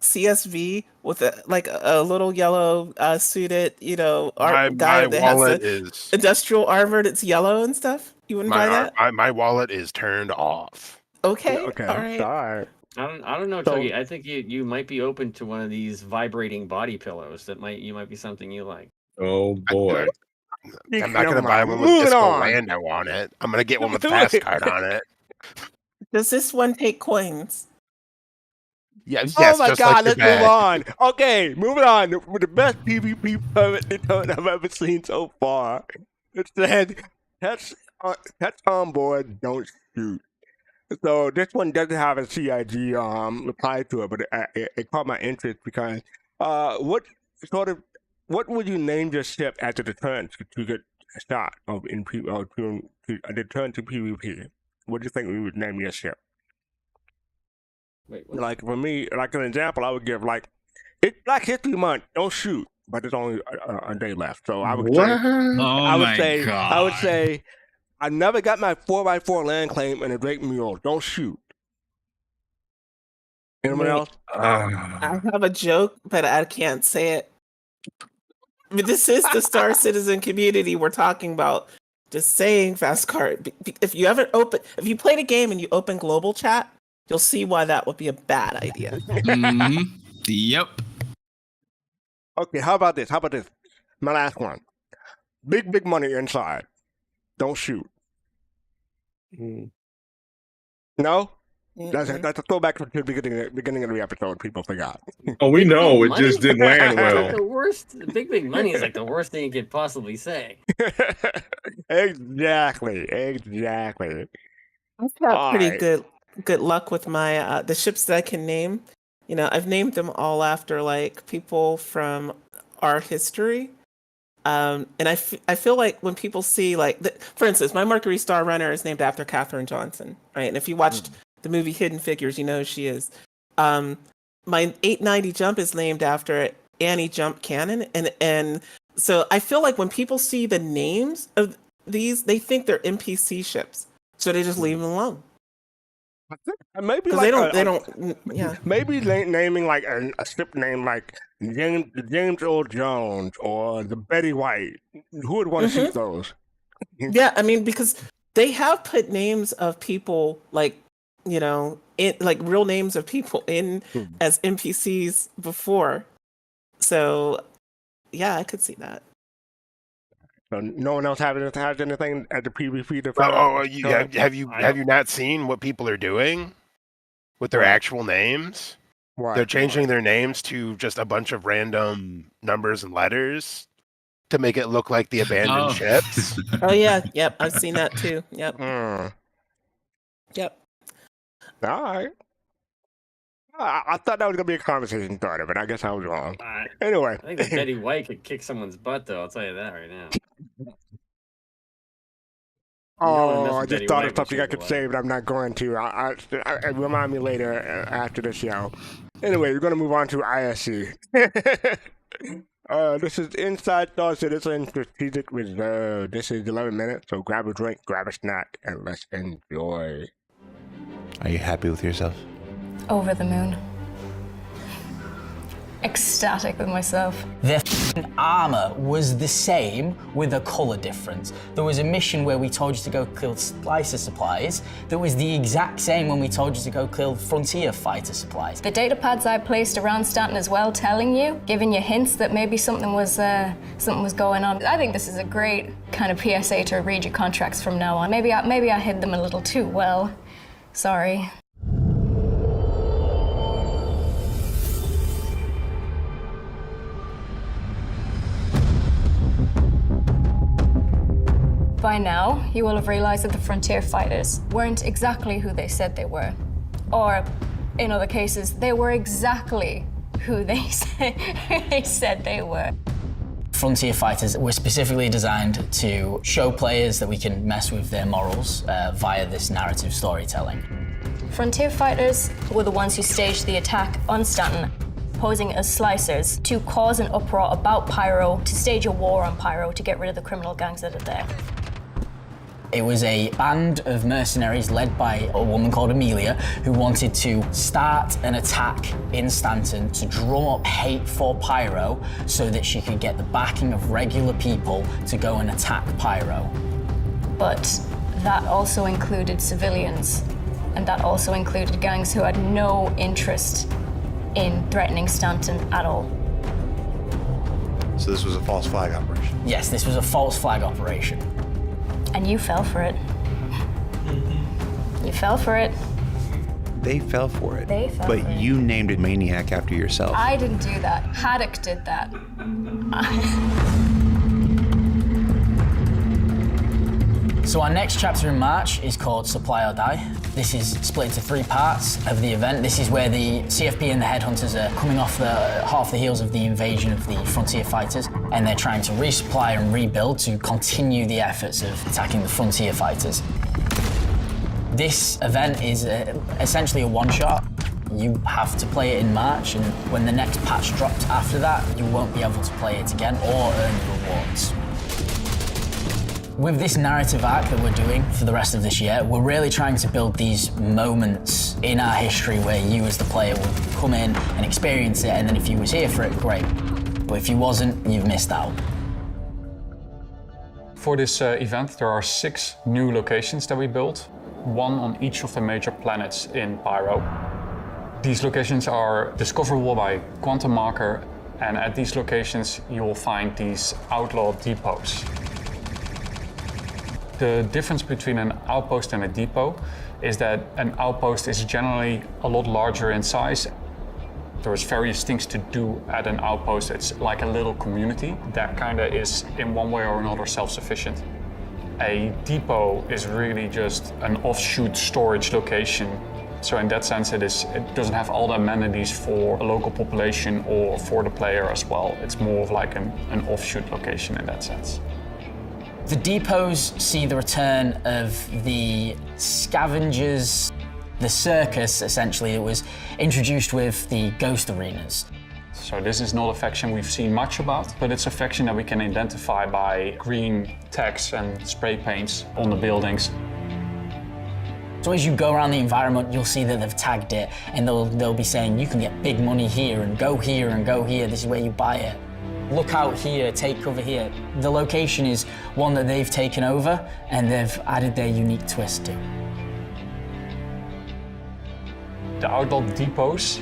CSV with a little yellow suited, My guy that has wallet the is industrial armor that's yellow and stuff? You wouldn't buy that? my wallet is turned off. Okay. Okay. All right. All right. I don't know, So- Tuggy. I think you might be open to one of these vibrating body pillows. That might be something you like. Oh boy. I'm not going to Never buy mind. one with Moving Disco on. Lando on it. I'm going to get one with fastcart on it. Does this one take coins? Yeah, yes, Oh my just God, like let's your move bag. on. Okay, moving on. The best PvP permit return I've ever seen so far. It said, pets on board, don't shoot. So this one doesn't have a CIG reply to it, but it caught my interest because what would you name your ship as a deterrent to get shot to a deterrent to PvP? What do you think we would name your ship? Wait, what? Like for me, like an example, I would give it's Black History Month. Don't shoot, but there's only a day left. So I would What? say, Oh I would my say, god. I would say, I never got my 4x4 land claim in a Drake Mule. Don't shoot. Anyone Wait. else? I have a joke, but I can't say it. But this is the Star Citizen community we're talking about. Just saying, fastcart. If you played a game and you open global chat, you'll see why that would be a bad idea. Mhm. Yep. Okay, how about this? My last one. Big money inside. Don't shoot. No? That's a throwback to the beginning of the episode. People forgot. Oh, we know it Money? just didn't land Like well. the worst. Big money is like the worst thing you could possibly say. Exactly. I've had pretty Alright. good luck with my the ships that I can name. I've named them all after like people from our history. And I feel like when people see for instance, my Mercury Star Runner is named after Katherine Johnson, right? And if you watched the movie Hidden Figures, you know who she is. My 890 Jump is named after Annie Jump Cannon, and so I feel like when people see the names of these, they think they're NPC ships, so they just leave them alone Maybe because they don't. Yeah. Maybe naming like a ship name like James Earl Jones or the Betty White. Who would want to shoot those? Yeah, I mean, because they have put names of people real names of people in as NPCs before. So, yeah, I could see that. So no one else has anything at the PvP to Have you not seen what people are doing with their actual names? What? They're changing their names to just a bunch of random numbers and letters to make it look like the abandoned ships. Oh yeah, yep, I've seen that too. Yep. Yep. All right. I thought that was gonna be a conversation starter, but I guess I was wrong. Anyway, I think that Betty White could kick someone's butt, though. I'll tell you that right now. I just thought of something I could say, but I'm not going to. Remind me later after the show. Anyway, we're going to move on to ISC. This is Inside Star Citizen Strategic Reserve. This is 11 minutes, so grab a drink, grab a snack, and let's enjoy. Are you happy with yourself? Over the moon. Ecstatic with myself. Their armor was the same with a color difference. There was a mission where we told you to go kill splicer supplies that was the exact same when we told you to go kill frontier fighter supplies. The data pads I placed around Stanton as well, telling you, giving you hints that maybe something was going on. I think this is a great kind of PSA to read your contracts from now on. Maybe I hid them a little too well. Sorry. By now, you will have realized that the frontier fighters weren't exactly who they said they were. Or, in other cases, they were exactly who they said they were. Frontier fighters were specifically designed to show players that we can mess with their morals via this narrative storytelling. Frontier fighters were the ones who staged the attack on Stanton, posing as slicers to cause an uproar about Pyro, to stage a war on Pyro to get rid of the criminal gangs that are there. It was a band of mercenaries led by a woman called Amelia who wanted to start an attack in Stanton to drum up hate for Pyro so that she could get the backing of regular people to go and attack Pyro. But that also included civilians, and that also included gangs who had no interest in threatening Stanton at all. So this was a false flag operation? Yes, this was a false flag operation. And you fell for it. You fell for it. They fell for it. They fell but for it. you named a maniac after yourself. I didn't do that. Haddock did that. So our next chapter in March is called Supply or Die. This is split into 3 parts of the event. This is where the CFP and the Headhunters are coming off half the heels of the invasion of the Frontier Fighters, and they're trying to resupply and rebuild to continue the efforts of attacking the Frontier Fighters. This event is essentially a one-shot. You have to play it in March, and when the next patch drops after that, you won't be able to play it again or earn the rewards. With this narrative arc that we're doing for the rest of this year, we're really trying to build these moments in our history where you as the player will come in and experience it, and then if you was here for it, great. But if you wasn't, you've missed out. For this event, there are 6 new locations that we built, 1 on each of the major planets in Pyro. These locations are discoverable by quantum marker, and at these locations you will find these outlaw depots. The difference between an outpost and a depot is that an outpost is generally a lot larger in size. There's various things to do at an outpost. It's like a little community that kind of is in one way or another self-sufficient. A depot is really just an offshoot storage location. So in that sense, it doesn't have all the amenities for a local population or for the player as well. It's more of like an offshoot location in that sense. The depots see the return of the scavengers, the circus, essentially. It was introduced with the ghost arenas. So this is not a faction we've seen much about, but it's a faction that we can identify by green text and spray paints on the buildings. So as you go around the environment, you'll see that they've tagged it, and they'll be saying, you can get big money here, and go here, and go here, this is where you buy it. Look out here, take cover here. The location is one that they've taken over, and they've added their unique twist to. The outlaw depots,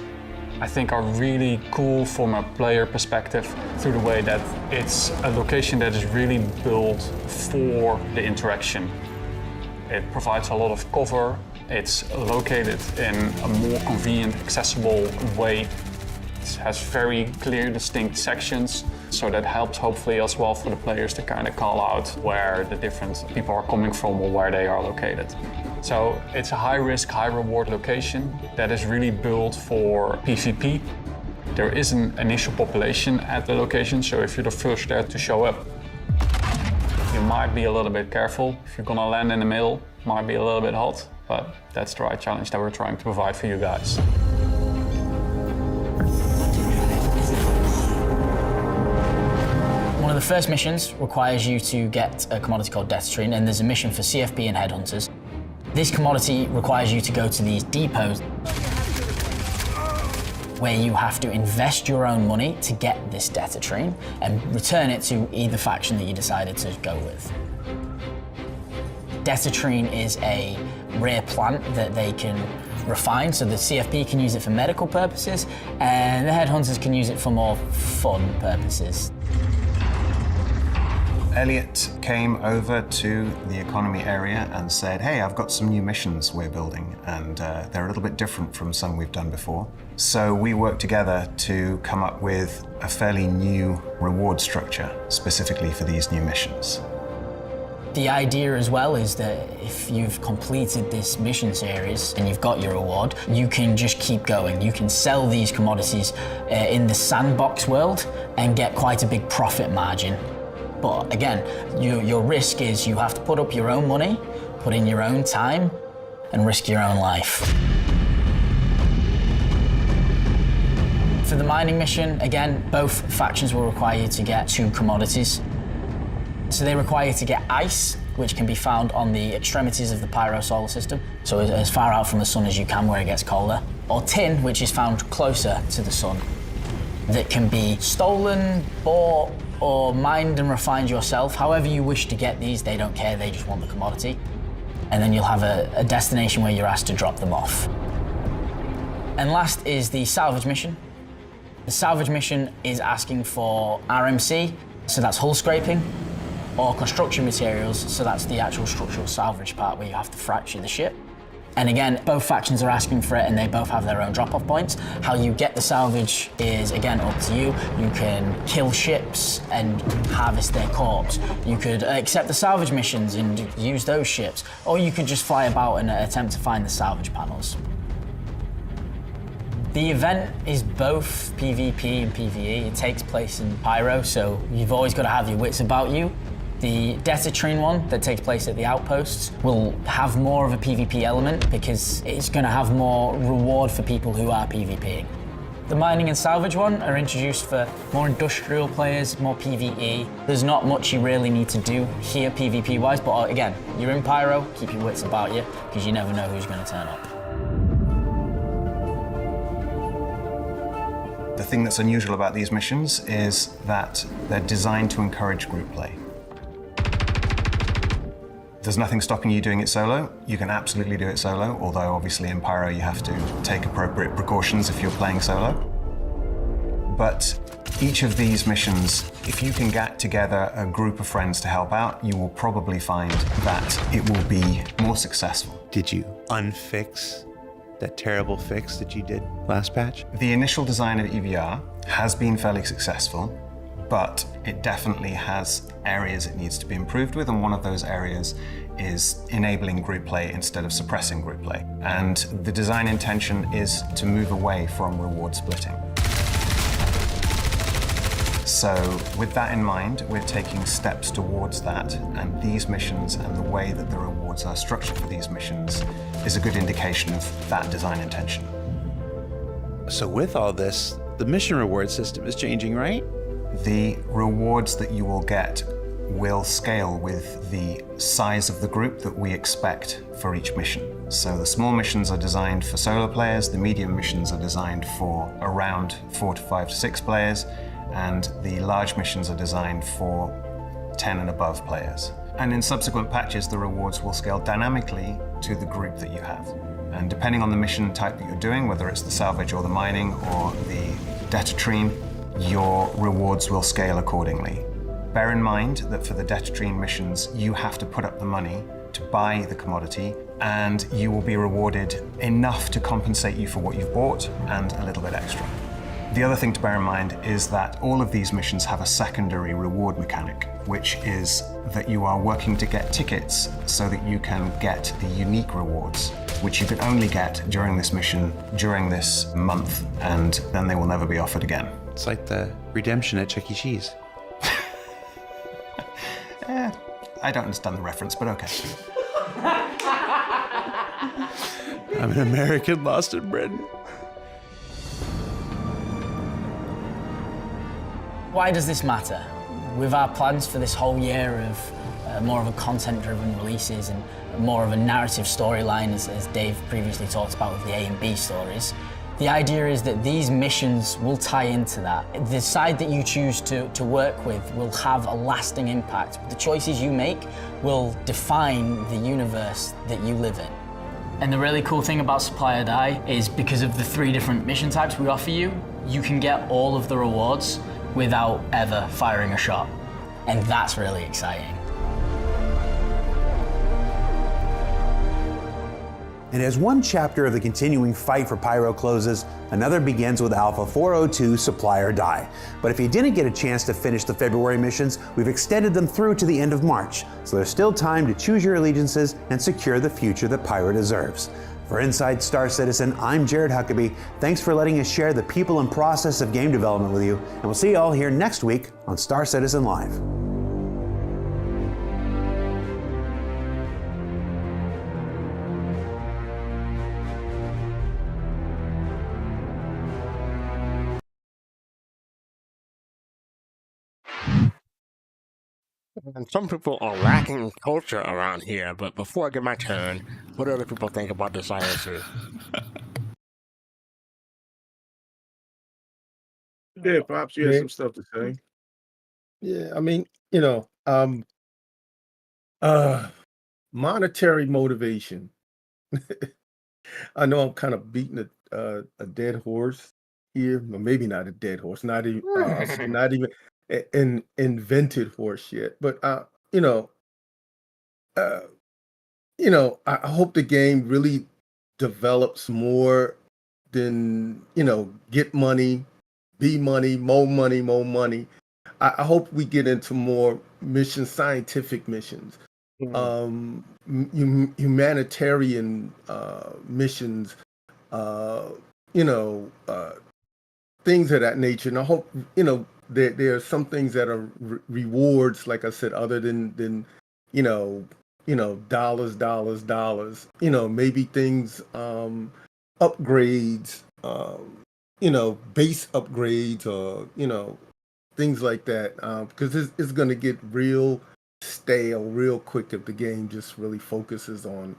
I think, are really cool from a player perspective through the way that it's a location that is really built for the interaction. It provides a lot of cover. It's located in a more convenient, accessible way. It has very clear, distinct sections, so that helps hopefully as well for the players to kind of call out where the different people are coming from or where they are located. So it's a high-risk, high-reward location that is really built for PvP. There is an initial population at the location, so if you're the first there to show up, you might be a little bit careful. If you're gonna land in the middle, it might be a little bit hot, but that's the right challenge that we're trying to provide for you guys. One of the first missions requires you to get a commodity called Death Tree, and there's a mission for CFP and Headhunters. This commodity requires you to go to these depots where you have to invest your own money to get this data train and return it to either faction that you decided to go with. Datatrine is a rare plant that they can refine, so the CFP can use it for medical purposes, and the Headhunters can use it for more fun purposes. Elliot came over to the economy area and said, hey, I've got some new missions we're building, and they're a little bit different from some we've done before. So we worked together to come up with a fairly new reward structure specifically for these new missions. The idea as well is that if you've completed this mission series and you've got your reward, you can just keep going. You can sell these commodities in the sandbox world and get quite a big profit margin. But again, your risk is you have to put up your own money, put in your own time, and risk your own life. For the mining mission, again, both factions will require you to get 2 commodities. So they require you to get ice, which can be found on the extremities of the Pyro solar system, so as far out from the sun as you can where it gets colder. Or tin, which is found closer to the sun, that can be stolen, bought, or mined and refined yourself. However you wish to get these, they don't care, they just want the commodity. And then you'll have a destination where you're asked to drop them off. And last is the salvage mission. The salvage mission is asking for RMC, so that's hull scraping, or construction materials, so that's the actual structural salvage part where you have to fracture the ship. And again, both factions are asking for it and they both have their own drop-off points. How you get the salvage is, again, up to you. You can kill ships and harvest their corpse. You could accept the salvage missions and use those ships, or you could just fly about and attempt to find the salvage panels. The event is both PvP and PvE. It takes place in Pyro, so you've always got to have your wits about you. The Detatrine one that takes place at the outposts will have more of a PvP element because it's going to have more reward for people who are PvPing. The mining and salvage one are introduced for more industrial players, more PvE. There's not much you really need to do here PvP-wise, but again, you're in Pyro, keep your wits about you because you never know who's going to turn up. The thing that's unusual about these missions is that they're designed to encourage group play. There's nothing stopping you doing it solo. You can absolutely do it solo, although obviously in Pyro you have to take appropriate precautions if you're playing solo. But each of these missions, if you can get together a group of friends to help out, you will probably find that it will be more successful. Did you unfix that terrible fix that you did last patch? The initial design of EVR has been fairly successful, but it definitely has areas it needs to be improved with, and one of those areas is enabling group play instead of suppressing group play. And the design intention is to move away from reward splitting. So with that in mind, we're taking steps towards that, and these missions and the way that the rewards are structured for these missions is a good indication of that design intention. So with all this, the mission reward system is changing, right? The rewards that you will get will scale with the size of the group that we expect for each mission. So the small missions are designed for solo players, the medium missions are designed for around 4 to 5 to 6 players, and the large missions are designed for 10 and above players. And in subsequent patches, the rewards will scale dynamically to the group that you have. And depending on the mission type that you're doing, whether it's the salvage or the mining or the Detatrine, your rewards will scale accordingly. Bear in mind that for the Detatrine missions, you have to put up the money to buy the commodity, and you will be rewarded enough to compensate you for what you've bought and a little bit extra. The other thing to bear in mind is that all of these missions have a secondary reward mechanic, which is that you are working to get tickets so that you can get the unique rewards, which you can only get during this mission, during this month, and then they will never be offered again. It's like the redemption at Chuck E. Cheese. I don't understand the reference, but okay. I'm an American lost in Britain. Why does this matter? With our plans for this whole year of more of a content-driven releases and more of a narrative storyline, as Dave previously talked about with the A and B stories, the idea is that these missions will tie into that. The side that you choose to work with will have a lasting impact. The choices you make will define the universe that you live in. And the really cool thing about Supply or Die is because of the 3 different mission types we offer you, you can get all of the rewards without ever firing a shot. And that's really exciting. And as one chapter of the continuing fight for Pyro closes, another begins with Alpha 402 Supply or Die. But if you didn't get a chance to finish the February missions, we've extended them through to the end of March, so there's still time to choose your allegiances and secure the future that Pyro deserves. For Inside Star Citizen, I'm Jared Huckabee. Thanks for letting us share the people and process of game development with you, and we'll see you all here next week on Star Citizen Live. And some people are lacking culture around here, but before I get my turn, what do other people think about this ISU? Yeah, Pops, you had some stuff to say. Yeah, I mean, monetary motivation. I know I'm kind of beating a dead horse here, or maybe not a dead horse, not even not even an invented horse yet. But you know, uh, I hope the game really develops more than get money, be money, more money, more money. I hope we get into more scientific missions, humanitarian missions, uh, you know, uh, things of that nature. And I hope there are some things that are rewards, like I said, other than you know dollars, dollars, dollars. Maybe things upgrades, base upgrades, or things like that. Because it's going to get real stale real quick if the game just really focuses on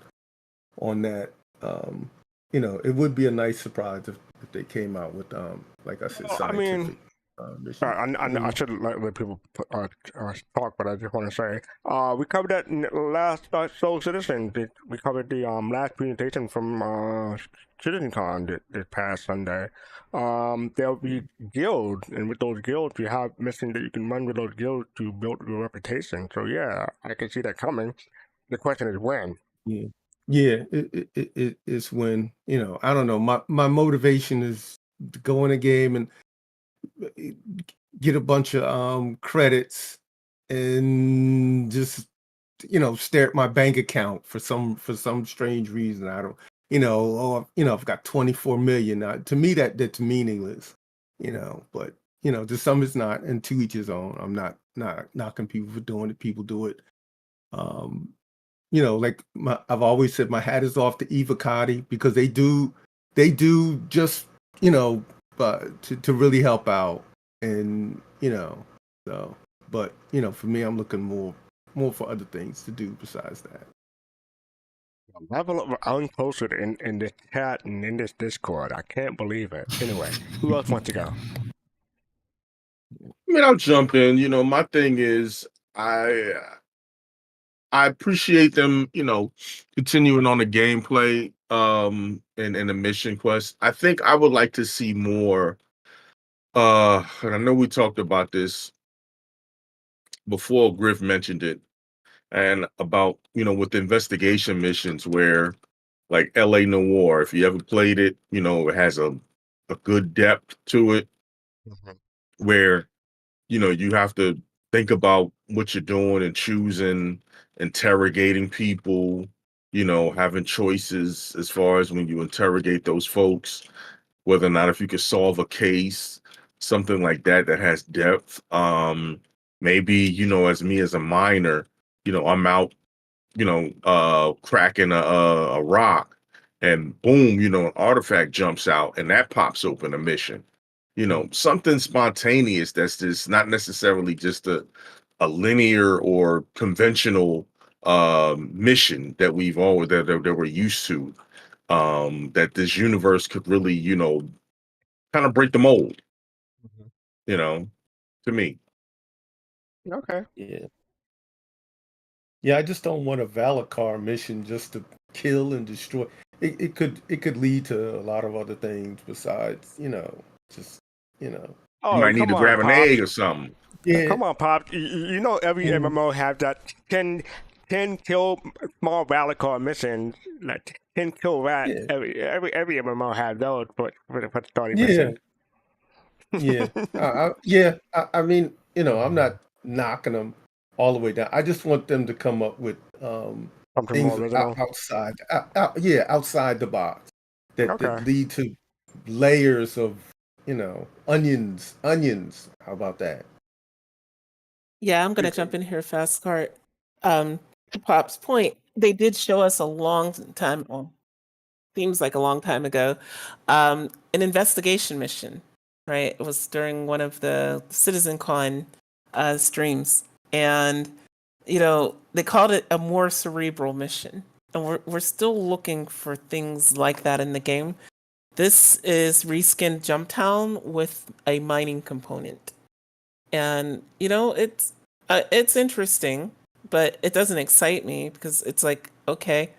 that. It would be a nice surprise if they came out with, like I said, Well, I mean, missions. I shouldn't let people talk, but I just want to say we covered that in the last Soul Citizen. We covered the last presentation from CitizenCon this past Sunday. There'll be guilds, and with those guilds, you have missions that you can run with those guilds to build your reputation. So yeah, I can see that coming. The question is when. Yeah, it's when I don't know. My motivation is to go in a game and get a bunch of credits and just stare at my bank account for some strange reason. I don't I've got 24 million. To me that's meaningless. But to some it's not, and to each his own. I'm not knocking people for doing it. People do it. Like I've always said, my hat is off to Evocati, because they do just to really help out, and so. But for me, I'm looking more for other things to do besides that. Level of unposted in this chat and in this Discord. I can't believe it. Anyway, who else wants to go? I mean, I'll jump in. My thing is I appreciate them, continuing on the gameplay and the mission quest. I think I would like to see more and I know we talked about this before, Griff mentioned it, and about, with the investigation missions where, like LA Noire, if you ever played it, it has a good depth to it where you have to think about what you're doing and choosing, interrogating people, having choices as far as when you interrogate those folks, whether or not if you could solve a case, something like that that has depth. Maybe, as me as a miner, I'm out, cracking a rock, and boom, an artifact jumps out and that pops open a mission. Something spontaneous that's just not necessarily just a linear or conventional mission that we've always that we're used to. That this universe could really, kind of break the mold, to me. Okay. Yeah, I just don't want a Valakar mission just to kill and destroy. It could lead to a lot of other things besides, just. You Oh, might need come to on, grab an Pops. egg or something. Yeah. Come on, Pops. Every MMO have that 10 kill small Valakar missions, like 10 kill rat. Yeah. Every MMO have those for the starting Yeah. mission. Yeah. I mean, I'm not knocking them all the way down. I just want them to come up with Something things more original. outside the box that Okay. lead to layers of onions. How about that? Yeah, I'm gonna jump in here, fastcart. To Pop's point, they did show us a long time, well, seems like a long time ago, an investigation mission, right? It was during one of the CitizenCon streams, and they called it a more cerebral mission. And we're still looking for things like that in the game. This is reskinned Jumptown with a mining component. And, it's interesting, but it doesn't excite me because it's like, okay,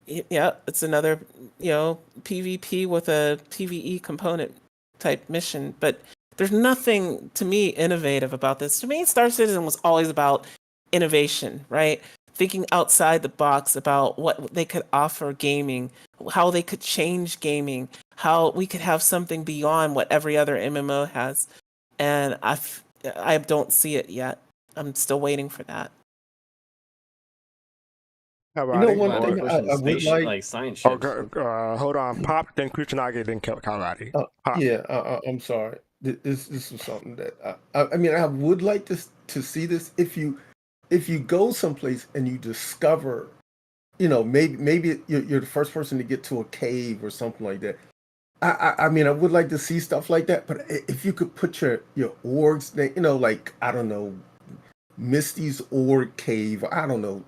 yeah, it's another, PvP with a PvE component type mission. But there's nothing to me innovative about this. To me, Star Citizen was always about innovation, right? Thinking outside the box about what they could offer gaming, how they could change gaming, how we could have something beyond what every other MMO has. And I don't see it yet. I'm still waiting for that. One thing I would like science ships. Hold on, Pop, then Kuchanagi, then Kalrati. I'm sorry. This is something that I would like to see this. If you go someplace and you discover, maybe you're the first person to get to a cave or something like that. I would like to see stuff like that. But if you could put your orgs, like I don't know, Misty's org cave, I don't know,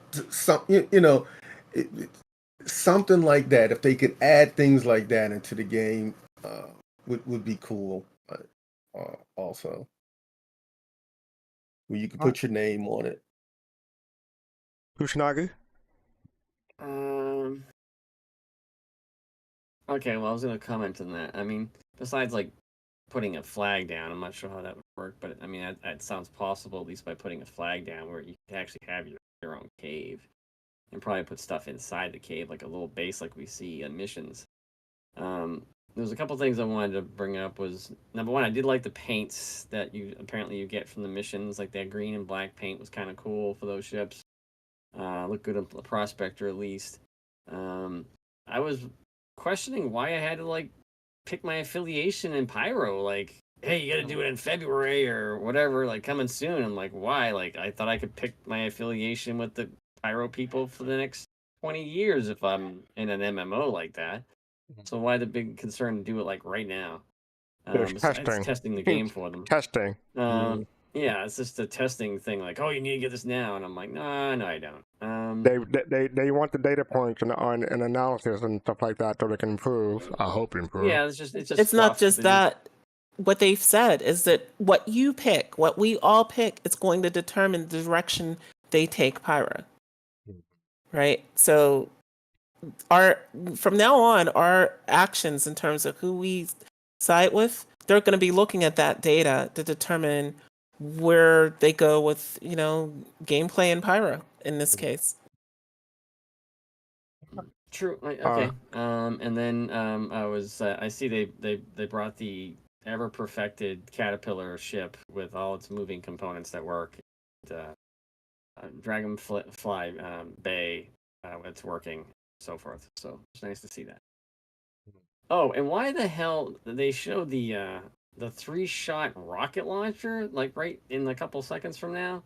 something like that. If they could add things like that into the game, would be cool. Also, where you could put your name on it. Kuchanagi? Okay, well, I was going to comment on that. I mean, besides like putting a flag down, I'm not sure how that would work, but I mean, that sounds possible, at least by putting a flag down where you can actually have your own cave and probably put stuff inside the cave, like a little base like we see in missions. There's a couple things I wanted to bring up. Was number one, I did like the paints that you get from the missions, like that green and black paint was kind of cool for those ships. Looked good on the Prospector at least. I was questioning why I had to like pick my affiliation in Pyro, like, hey, you gotta do it in February or whatever, like coming soon. I'm like, why? Like, I thought I could pick my affiliation with the Pyro people for the next 20 years if I'm in an MMO like that. So why the big concern to do it like right now? Testing the game for them. Testing. Yeah, it's just a testing thing. Like, oh, you need to get this now, and I'm like, no, I don't. They want the data points and analysis and stuff like that so they can improve. I hope improve. Yeah, it's just it's not just that. What they've said is that what you pick, what we all pick, it's going to determine the direction they take Pyra. Right. So from now on, our actions in terms of who we side with, they're going to be looking at that data to determine where they go with, gameplay and Pyro in this case. True. Okay. And then I see they brought the ever perfected Caterpillar ship with all its moving components that work. Dragonfly Bay, it's working, so forth. So it's nice to see that. Oh, and why the hell they show the 3-shot rocket launcher like right in a couple seconds from now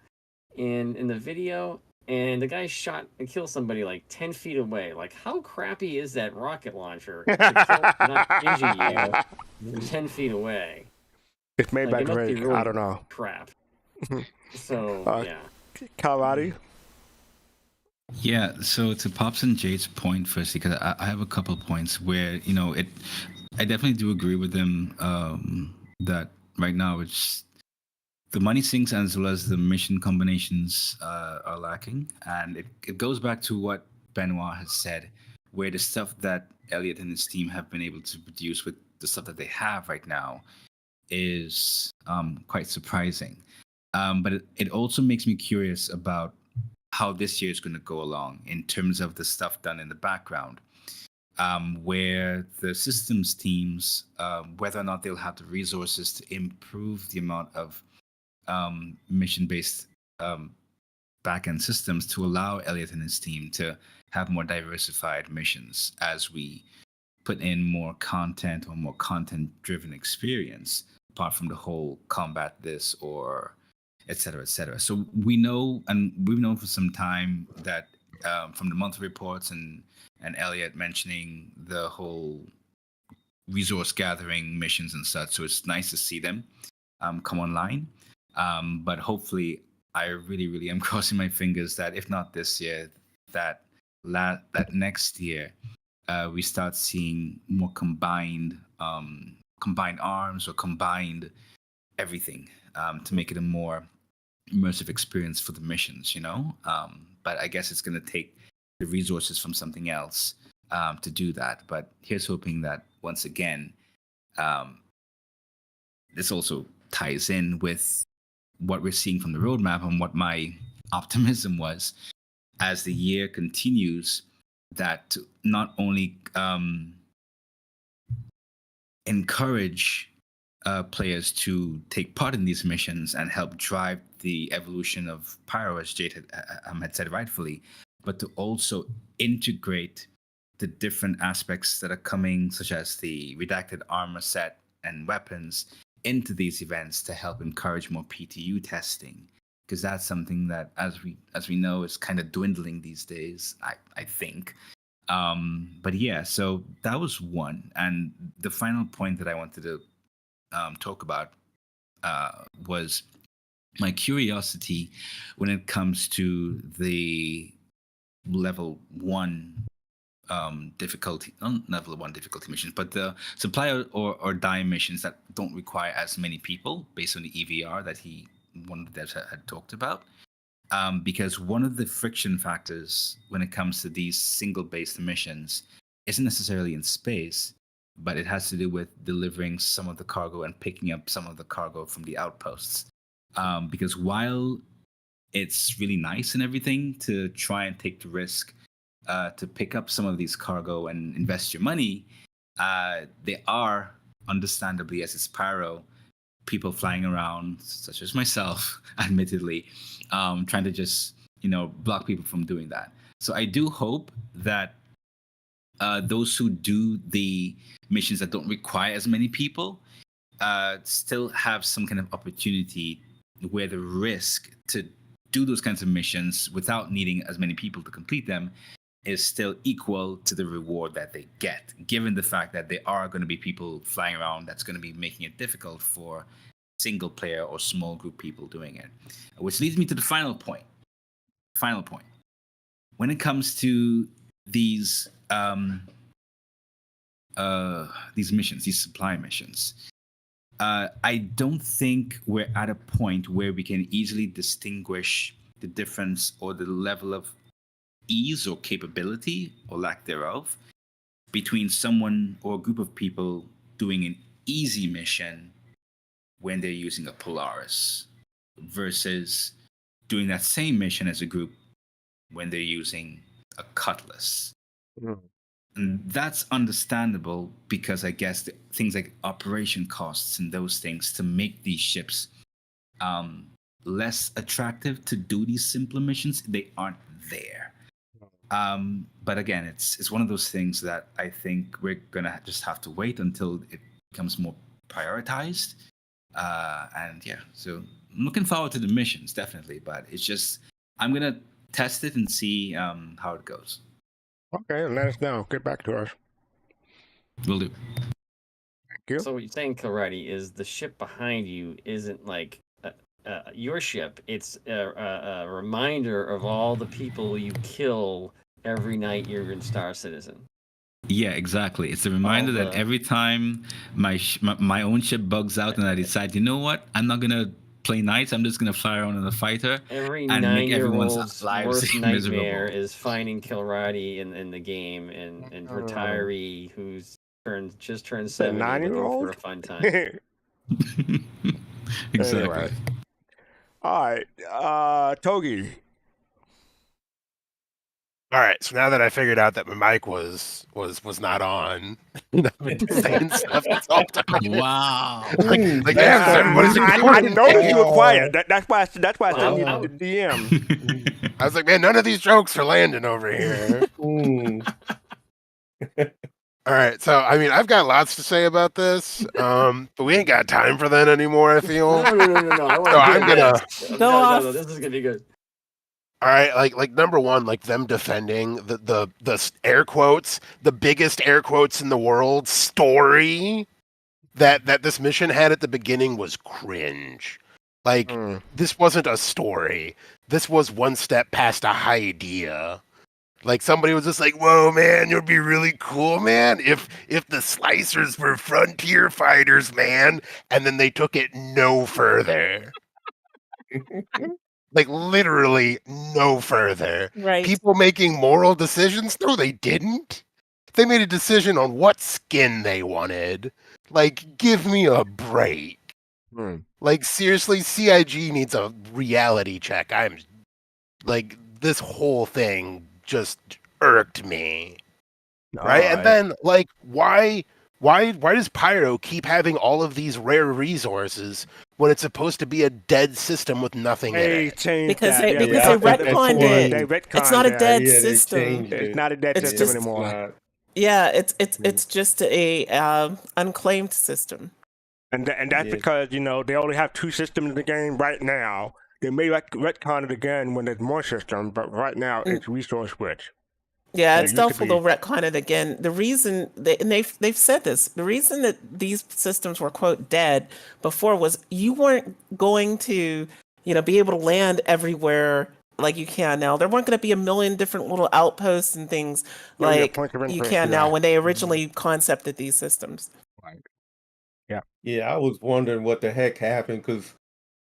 in the video, and the guy shot and killed somebody like 10 feet away. Like, how crappy is that rocket launcher to kill, not injure you 10 feet away? It's made by Drake. Really I don't know. Crap. So yeah. Kalrati? Yeah, so to Pops and Jade's point first, because I have a couple of points where, I definitely do agree with them that right now it's the money sinks as well as the mission combinations are lacking. And it goes back to what Benoit has said, where the stuff that Elliot and his team have been able to produce with the stuff that they have right now is quite surprising. But it also makes me curious about how this year is going to go along in terms of the stuff done in the background, where the systems teams, whether or not they'll have the resources to improve the amount of mission-based backend systems to allow Elliot and his team to have more diversified missions as we put in more content or more content-driven experience, apart from the whole combat this or et cetera, et cetera. So we know, and we've known for some time that from the monthly reports and Elliot mentioning the whole resource gathering missions and such. So it's nice to see them come online. But hopefully I really am crossing my fingers that if not this year, that next year, we start seeing more combined arms or combined everything to make it a more immersive experience for the missions, but I guess it's going to take the resources from something else to do that. But here's hoping that once again, this also ties in with what we're seeing from the roadmap and what my optimism was as the year continues, that to not only encourage players to take part in these missions and help drive the evolution of Pyro, as Jade had said rightfully, but to also integrate the different aspects that are coming, such as the redacted armor set and weapons, into these events to help encourage more PTU testing, because that's something that, as we know, is kind of dwindling these days, I think. But yeah, so that was one. And the final point that I wanted to talk about was my curiosity when it comes to the level 1 difficulty, not level 1 difficulty missions, but the supply or die missions that don't require as many people, based on the EVR that one of the devs had talked about. Because one of the friction factors when it comes to these single-based missions isn't necessarily in space, but it has to do with delivering some of the cargo and picking up some of the cargo from the outposts. Because while it's really nice and everything to try and take the risk to pick up some of these cargo and invest your money, they are, understandably, as it's Pyro, people flying around, such as myself, admittedly, trying to just, block people from doing that. So I do hope that those who do the missions that don't require as many people still have some kind of opportunity where the risk to do those kinds of missions without needing as many people to complete them is still equal to the reward that they get, given the fact that there are going to be people flying around that's going to be making it difficult for single player or small group people doing it. Which leads me to the final point. When it comes to these missions, these supply missions, I don't think we're at a point where we can easily distinguish the difference or the level of ease or capability or lack thereof between someone or a group of people doing an easy mission when they're using a Polaris versus doing that same mission as a group when they're using a Cutlass. And that's understandable because I guess things like operation costs and those things to make these ships less attractive to do these simpler missions, they aren't there. But again, it's one of those things that I think we're gonna just have to wait until it becomes more prioritized. And yeah, so I'm looking forward to the missions, definitely. But it's just, I'm gonna test it and see how it goes. Okay, let us know. Get back to us. Will do. Thank you. So what you're saying, Kalrati, is the ship behind you isn't like your ship. It's a reminder of all the people you kill every night you're in Star Citizen. Yeah, exactly. It's a reminder that every time my own ship bugs out and I decide, you know what, I'm not gonna play nights. I'm just gonna fly around in a fighter Every and make everyone's 9-year-old's lives worst nightmare miserable. is finding Kalrati in the game and retiree who's just turned 70 looking for a fun time. Exactly. Anyway. All right, Togi. All right, so now that I figured out that my mic was not on, I've been saying stuff this whole time. Wow. Like damn, what is he doing? I noticed you were quiet. That's why I sent you the DM. I was like, man, none of these jokes are landing over here. All right, so I mean, I've got lots to say about this, but we ain't got time for that anymore. I feel. No. So I'm gonna. No, this is gonna be good. All right, like number one, like them defending the air quotes, the biggest air quotes in the world story that this mission had at the beginning was cringe. Like, this wasn't a story. This was one step past a idea. Like, somebody was just like, whoa, man, it would be really cool, man, if the slicers were frontier fighters, man. And then they took it no further. Like, literally no further. Right. People making moral decisions? No, they didn't. They made a decision on what skin they wanted. Like, give me a break. Like, seriously, CIG needs a reality check. I'm like, this whole thing just irked me. Right? And then, like, why does Pyro keep having all of these rare resources when it's supposed to be a dead system with nothing in it? Because they retconned it. It's not a dead system. It's not a dead system anymore. Yeah, it's just a unclaimed system. And that's because, you know, they only have 2 systems in the game right now. They may retcon it again when there's more systems, but right now it's resource rich. Yeah, it's doubtful they'll retcon it again. The reason and they've said this, the reason that these systems were quote dead before was you weren't going to, you know, be able to land everywhere like you can now. There weren't going to be a million different little outposts and things like you can now when they originally concepted these systems. Yeah, I was wondering what the heck happened because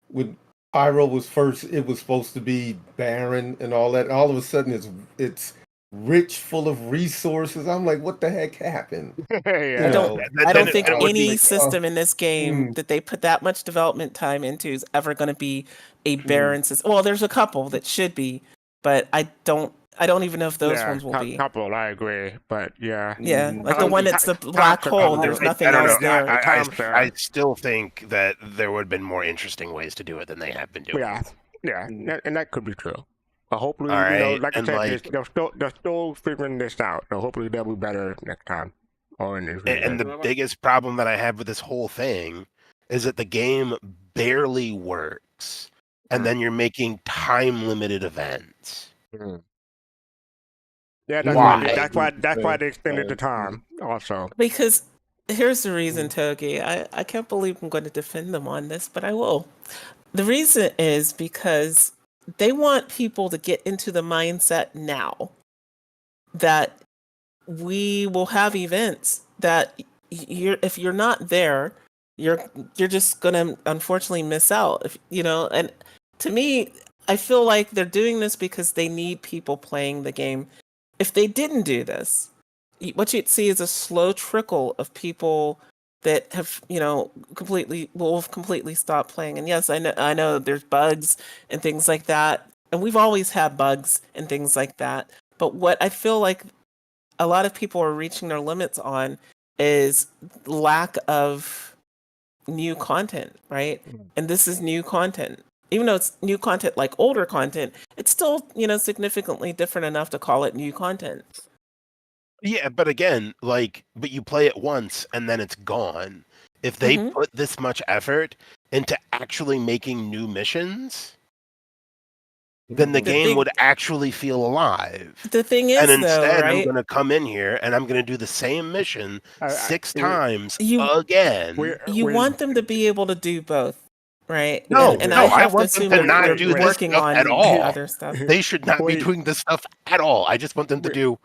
when Pyro was first, it was supposed to be barren and all that. All of a sudden, it's rich, full of resources. I'm like, what the heck happened? I don't think any system in this game that they put that much development time into is ever going to be a barren system. Well, there's a couple that should be, but I don't even know if those ones will be. Couple, I agree, but yeah. Yeah, like the one that's the black hole. There's nothing else there. I still think that there would have been more interesting ways to do it than they have been doing. Yeah, and that could be true. But hopefully, All right, you know, like I and said, they're still figuring this out. So hopefully they'll be better next time. Or in this and the biggest problem that I have with this whole thing is that the game barely works, and then you're making time-limited events. Yeah, that's why they extended the time also. Because here's the reason, Togi. I can't believe I'm going to defend them on this, but I will. The reason is because they want people to get into the mindset now that we will have events that if you're not there, you're just gonna unfortunately miss out. If you know, and to me, I feel like they're doing this because they need people playing the game. If they didn't do this, what you'd see is a slow trickle of people that have, you know, will have completely stopped playing. And yes, I know there's bugs and things like that, and we've always had bugs and things like that. But what I feel like a lot of people are reaching their limits on is lack of new content, right? And this is new content. Even though it's new content like older content, it's still, you know, significantly different enough to call it new content. Yeah, but again, but you play it once and then it's gone. If they put this much effort into actually making new missions, then the game would actually feel alive. The thing is, and instead, though, right? I'm going to come in here and I'm going to do the same mission 6 times again. You want them to be able to do both. Right. No, and I want them to not do this working stuff on at all. Other stuff. They should not be doing this stuff at all. I just want them to do,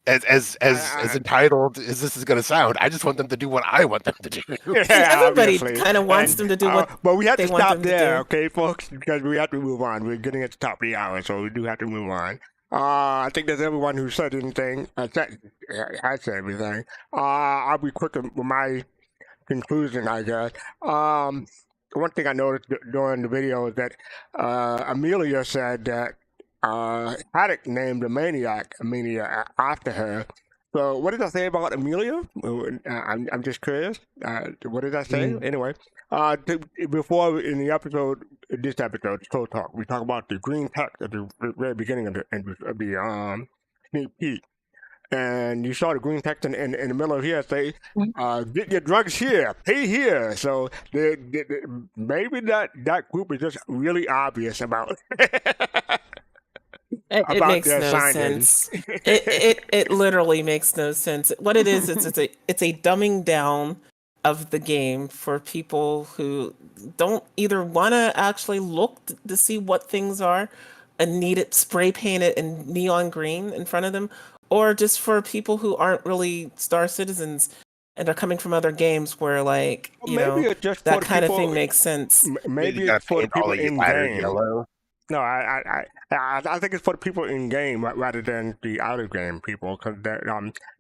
as entitled as this is going to sound, I just want them to do what I want them to do. Everybody kind of wants them to do what but we have they to want stop them to there, do. okay, folks? Because we have to move on. We're getting at the top of the hour, so we do have to move on. I think that's everyone who said anything. I said everything. I'll be quick with my conclusion, I guess. One thing I noticed during the video is that Amelia said that Haddock named the maniac Amelia after her. So what did I say about Amelia? I'm just curious. What did I say? Anyway, before in the episode, this episode, Slow Talk, we talk about the green text at the very beginning of the sneak peek. And you saw the green text in the middle of here say, get your drugs here, pay here. So maybe that group is just really obvious about it makes no sense. It literally makes no sense. What it is, it's a dumbing down of the game for people who don't either want to actually look to see what things are and need it spray painted in neon green in front of them, or just for people who aren't really Star Citizens and are coming from other games where, like, Well, maybe it's just that for the kind of people. thing makes sense. Maybe gotta it's for the paint all people of your in ladder game. yellow. No, I think it's for the people in game rather than the out of game people, because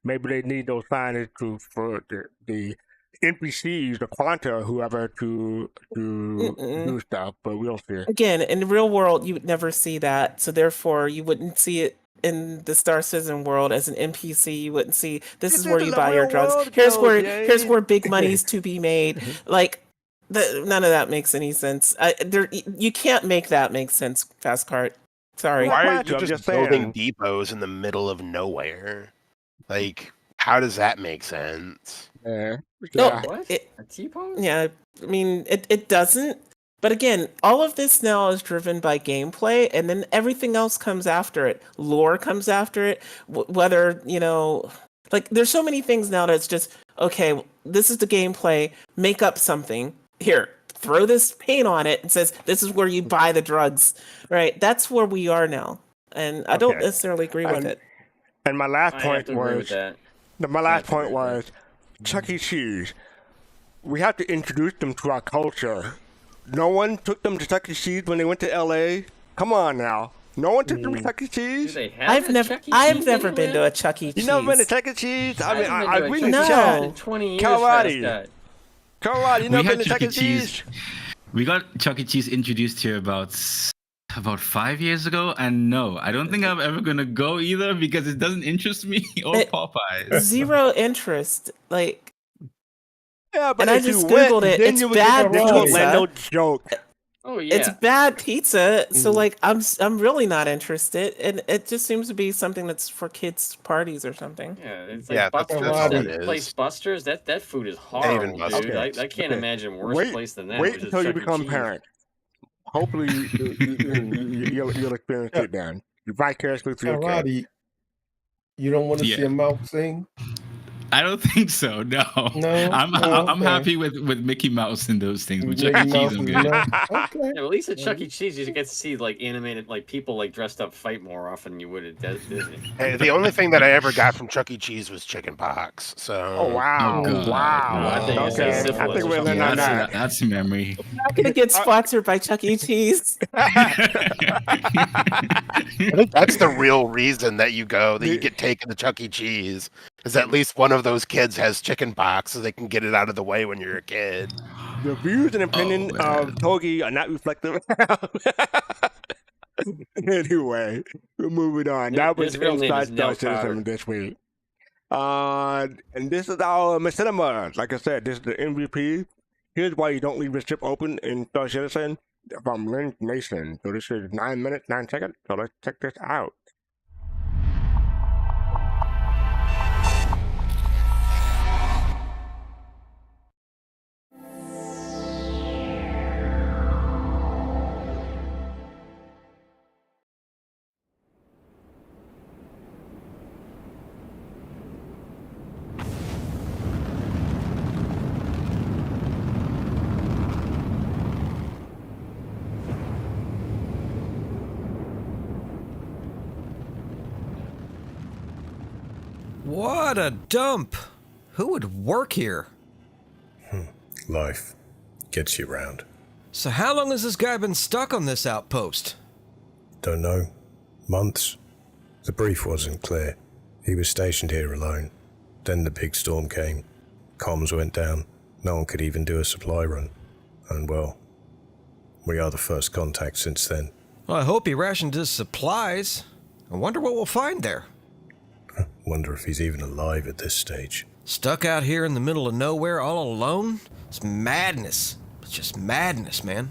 maybe they need those signage for the NPCs, the Quanta, whoever to do stuff. But we'll see. Again, in the real world, you would never see that, so therefore you wouldn't see it in the Star Citizen world as an NPC. You wouldn't see this is where you buy your drugs. Here's where big money's to be made. Like, none of that makes any sense. You can't make that make sense, Fastcart. Sorry. Why are you just building depots in the middle of nowhere? Like, how does that make sense? Yeah. What? A T-pose? Yeah, I mean, it doesn't. But again, all of this now is driven by gameplay, and then everything else comes after it. Lore comes after it. Whether, like, there's so many things now that it's just, okay, this is the gameplay, make up something. Here, throw this paint on it and says, this is where you buy the drugs, right? That's where we are now. And I don't necessarily agree with it. And my last I point have to agree with was, that. my last point was, Chuck E. Cheese. We have to introduce them to our culture. No one took them to Chuck E. Cheese when they went to L.A. Come on now. No one took them to Chuck E. Cheese. I've never been to a Chuck E. Cheese. You never been to Chuck E. Cheese? I mean, haven't been we to a can Chuck E. chat. Cheese in 20 years, Kalrati. We You never had been to Chuck E. Cheese? We got Chuck E. Cheese introduced here about 5 years ago, and no, I don't think I'm ever gonna go either because it doesn't interest me or Popeyes. Zero interest. Like, yeah, but and I if just you went, googled it. then It's you would bad get the Orlando pizza. joke. Oh yeah, It's bad pizza. So like, I'm really not interested, and it just seems to be something that's for kids' parties or something. Yeah, it's Yeah, like that's all it that is. place Buster's. That food is Not even horrible, dude. Buster's. I can't imagine a worse Wait, place than that. wait which is until you Chuck E. become Cheese. parent. Hopefully, you'll experience it then. You vicariously through your kid. Kalrati, you don't want to see a mouth sing? I don't think so. No, I'm okay. happy with Mickey Mouse and those things. With Chuck Mickey E. Cheese, Mouse I'm is good. enough. Okay. Yeah, at least at Chuck E. Cheese, you get to see like animated, like people like dressed up fight more often than you would at Disney. Hey, the only thing that I ever got from Chuck E. Cheese was chicken pox. So. Oh wow! Oh, God. Wow! I think you said Okay, I syphilis think or we're something. learning on that. That's a memory. Not gonna get sponsored by Chuck E. Cheese. I think that's the real reason that you get taken to Chuck E. Cheese, is at least one of those kids has chicken pox so they can get it out of the way when you're a kid. The views and opinion of Togi are not reflective. Anyway, we're moving on. That was His real name Inside is Nell Star Citizen Carter. this week. And this is our Machinima. Like I said, this is the MVP. Here's why you don't leave the ship open in Star Citizen from LensNation. So this is 9 minutes, 9 seconds. So let's check this out. What a dump! Who would work here? Life gets you round. So how long has this guy been stuck on this outpost? Don't know. Months. The brief wasn't clear. He was stationed here alone. Then the big storm came. Comms went down. No one could even do a supply run. And well, we are the first contact since then. Well, I hope he rationed his supplies. I wonder what we'll find there. Wonder if he's even alive at this stage. Stuck out here in the middle of nowhere all alone? It's madness. It's just madness, man.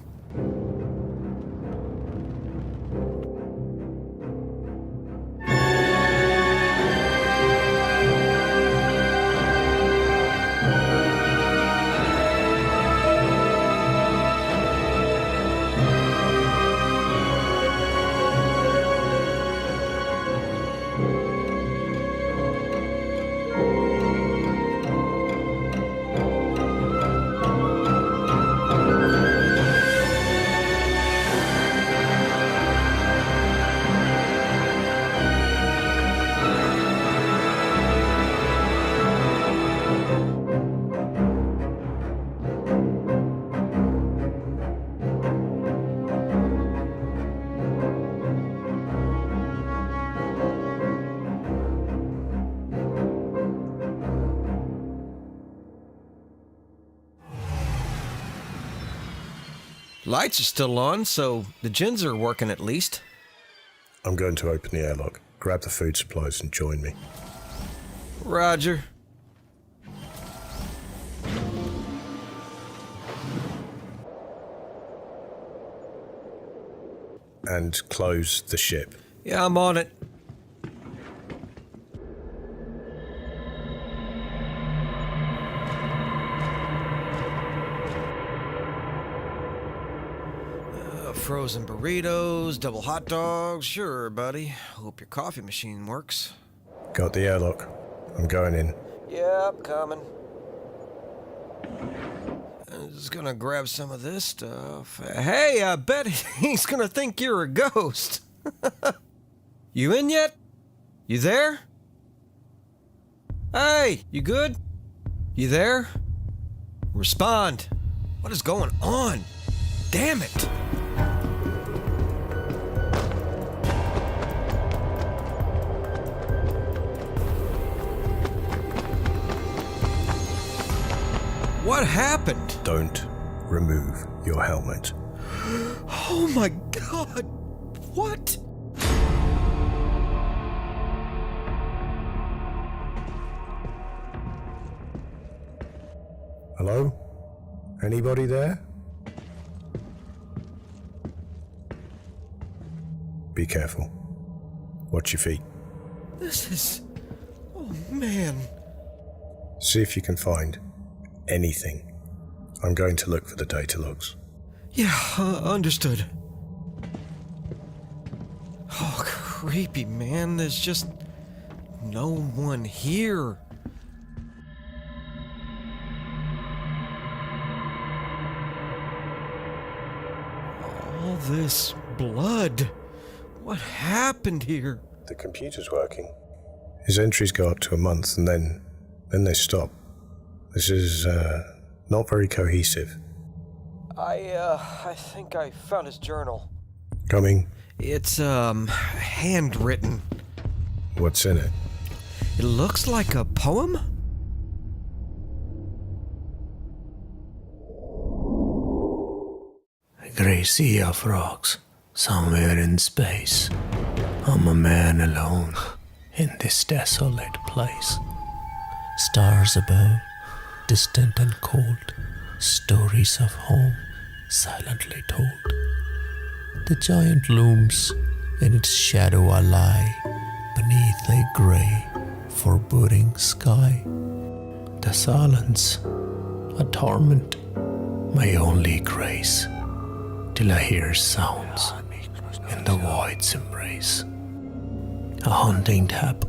Lights are still on, so the gins are working at least. I'm going to open the airlock, grab the food supplies and join me. Roger. And close the ship. Yeah, I'm on it. Frozen burritos, double hot dogs. Sure, buddy. Hope your coffee machine works. Got the airlock. I'm going in. Yep, coming. I'm just gonna grab some of this stuff. Hey, I bet he's gonna think you're a ghost. You in yet? You there? Hey, you good? You there? Respond. What is going on? Damn it! What happened? Don't remove your helmet. Oh my god! What? Hello? Anybody there? Be careful. Watch your feet. This is... Oh man. See if you can find anything. I'm going to look for the data logs. Yeah, understood. Oh, creepy, man. There's just no one here. All this blood. What happened here? The computer's working. His entries go up to a month and then they stop. This is not very cohesive. I think I found his journal. Coming. It's handwritten. What's in it? It looks like a poem? A grey sea of rocks, somewhere in space. I'm a man alone in this desolate place. Stars above, distant and cold, stories of home silently told. The giant looms, in its shadow I lie, beneath a grey, foreboding sky. The silence, a torment, my only grace, till I hear sounds in the void's embrace. A haunting tap,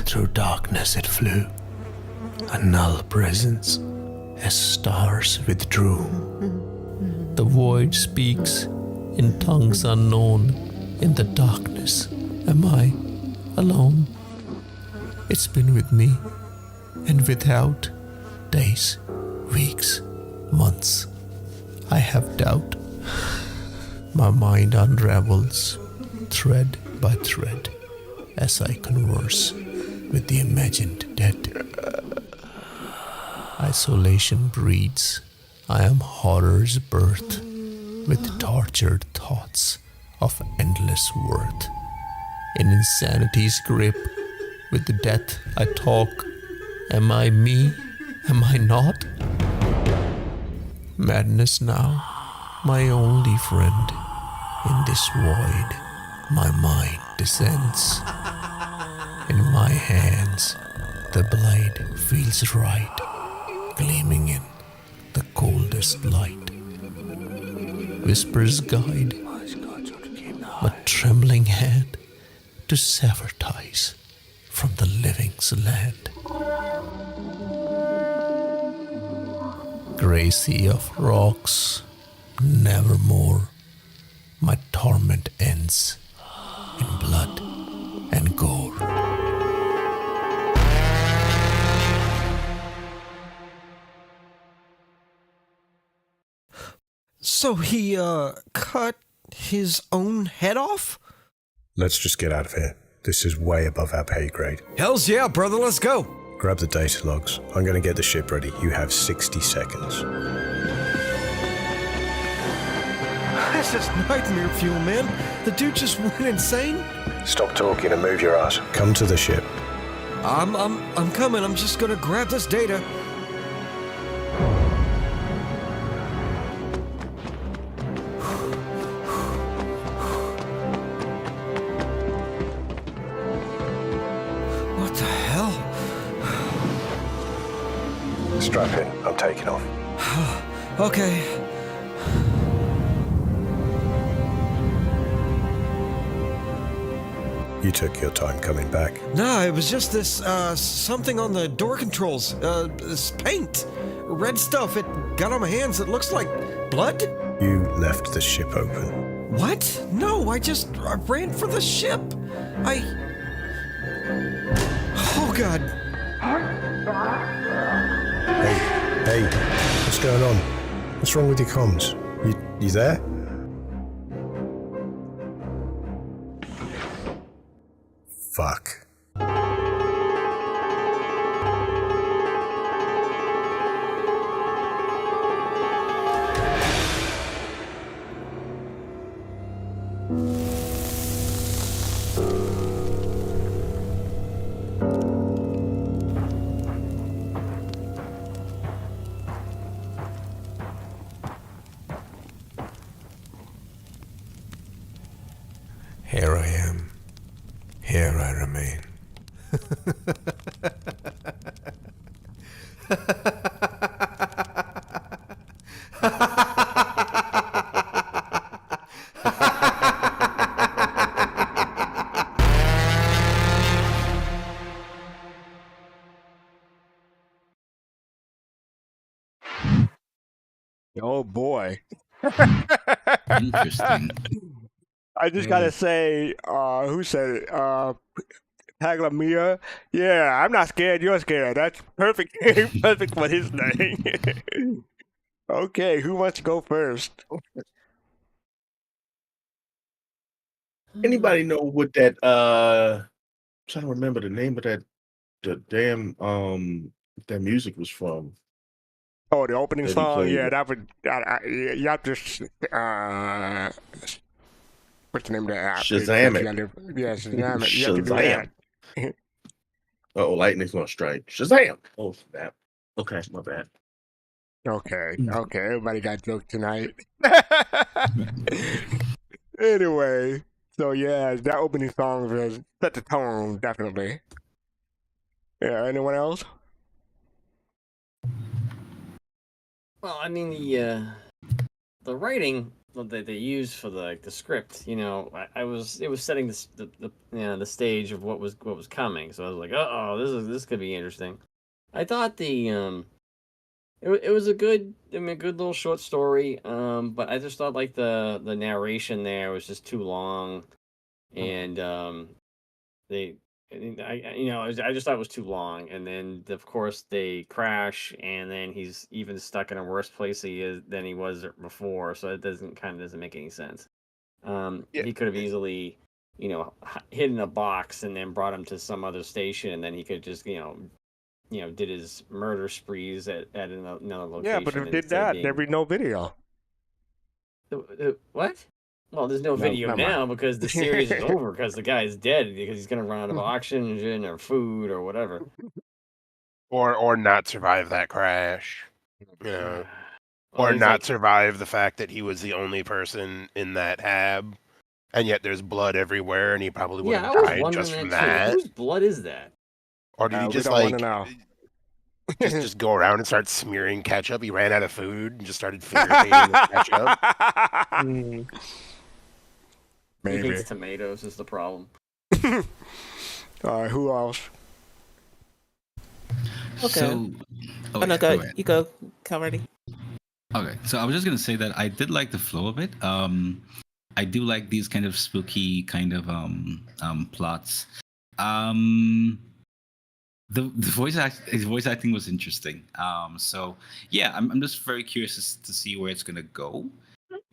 through darkness it flew, a null presence as stars withdrew. The void speaks in tongues unknown. In the darkness, am I alone? It's been with me and without, days, weeks, months. I have doubt. My mind unravels thread by thread as I converse with the imagined dead. Isolation breeds. I am horror's birth, with tortured thoughts of endless worth. In insanity's grip, with death I talk. Am I me? Am I not? Madness now, my only friend. In this void, my mind descends. In my hands, the blade feels right, gleaming in the coldest light. Whispers guide my trembling hand to sever ties from the living's land. Grey sea of rocks, nevermore. My torment ends in blood and gore. So he, cut his own head off? Let's just get out of here. This is way above our pay grade. Hells yeah, brother, let's go. Grab the data logs. I'm going to get the ship ready. You have 60 seconds. This is nightmare fuel, man. The dude just went insane. Stop talking and move your ass. Come to the ship. I'm coming. I'm just gonna grab this data. What the hell? Strap in. I'm taking off. Okay. You took your time coming back. No, it was just this, something on the door controls. This paint. Red stuff. It got on my hands. It looks like blood. You left the ship open. What? No, I ran for the ship. Oh, God. Hey, what's going on? What's wrong with your comms? You there? Fuck. Here I am. Here I remain. Oh boy. Interesting. I just gotta say, who said it? Paglamia. Yeah, I'm not scared. You're scared. That's perfect. Perfect for his name. Okay, who wants to go first? Anybody know what that trying to remember the name of the damn that music was from? Oh, the opening That he song. played. Yeah, that would. You have to. What's the name of that app? Shazam it. Yeah, Shazam it. You have to do that. Shazam. Oh, lightning's gonna strike. Shazam! Oh, snap. Okay, my bad. Okay, everybody got jokes tonight. Anyway, so yeah, that opening song was set the tone, definitely. Yeah, anyone else? Well, I mean the writing that they used for the script, it was setting the stage of what was coming. So I was like, this could be interesting. I thought it was a good little short story. But I just thought like the narration there was just too long, and I just thought it was too long, and then of course they crash, and then he's even stuck in a worse place than he was before. So it doesn't make any sense. He could have easily, hidden a box and then brought him to some other station, and then he could just, did his murder sprees at another location. Yeah, but if it did that, there'd be no video. What? Well, there's no video now because the series is over because the guy's dead because he's going to run out of oxygen or food or whatever. Or not survive that crash. Yeah. Or not survive the fact that he was the only person in that hab, and yet there's blood everywhere, and he probably would have died just from that. Whose blood is that? Or did he just just go around and start smearing ketchup? He ran out of food and just started finger painting with ketchup. Maybe. He hates tomatoes is the problem. All right, who else? Okay. So, you go, Kalrati. Okay, so I was just gonna say that I did like the flow of it. I do like these kind of spooky kind of plots. The voice acting was interesting. So yeah, I'm just very curious to see where it's gonna go.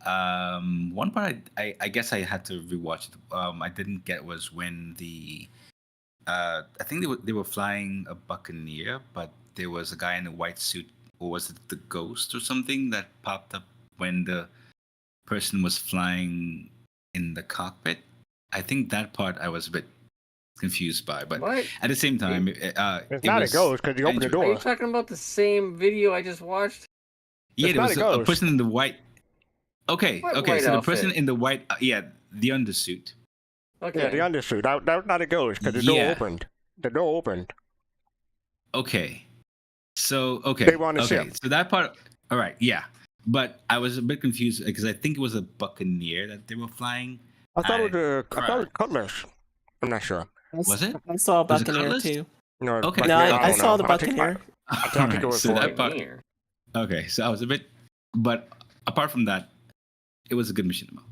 One part I guess I had to rewatch. I didn't get was when I think they were flying a Buccaneer, but there was a guy in a white suit, or was it the Ghost or something that popped up when the person was flying in the cockpit. I think that part I was a bit confused by, but What? at the same time, It's not a ghost because you open the Are you door. talking about the same video I just watched? Yeah, It's there not was a a ghost. person in the white. Okay, What okay. white So the person outfit? in the white, the undersuit. Okay. Yeah, the undersuit. That's not a ghost because the door Yeah. opened. The door opened. Okay. So okay, They were on the okay. ship. So that part, all right, yeah. But I was a bit confused because I think it was a Buccaneer that they were flying. I thought it was Crap. Cutlass. I'm not sure. Was it? I saw a Was it Buccaneer Cutlass? too. No, Okay. No, Buccaneer, I don't saw know. the Buccaneer. I think All it right, was so for that it. part. Okay, so I was a bit, but apart from that, it was a good machinima.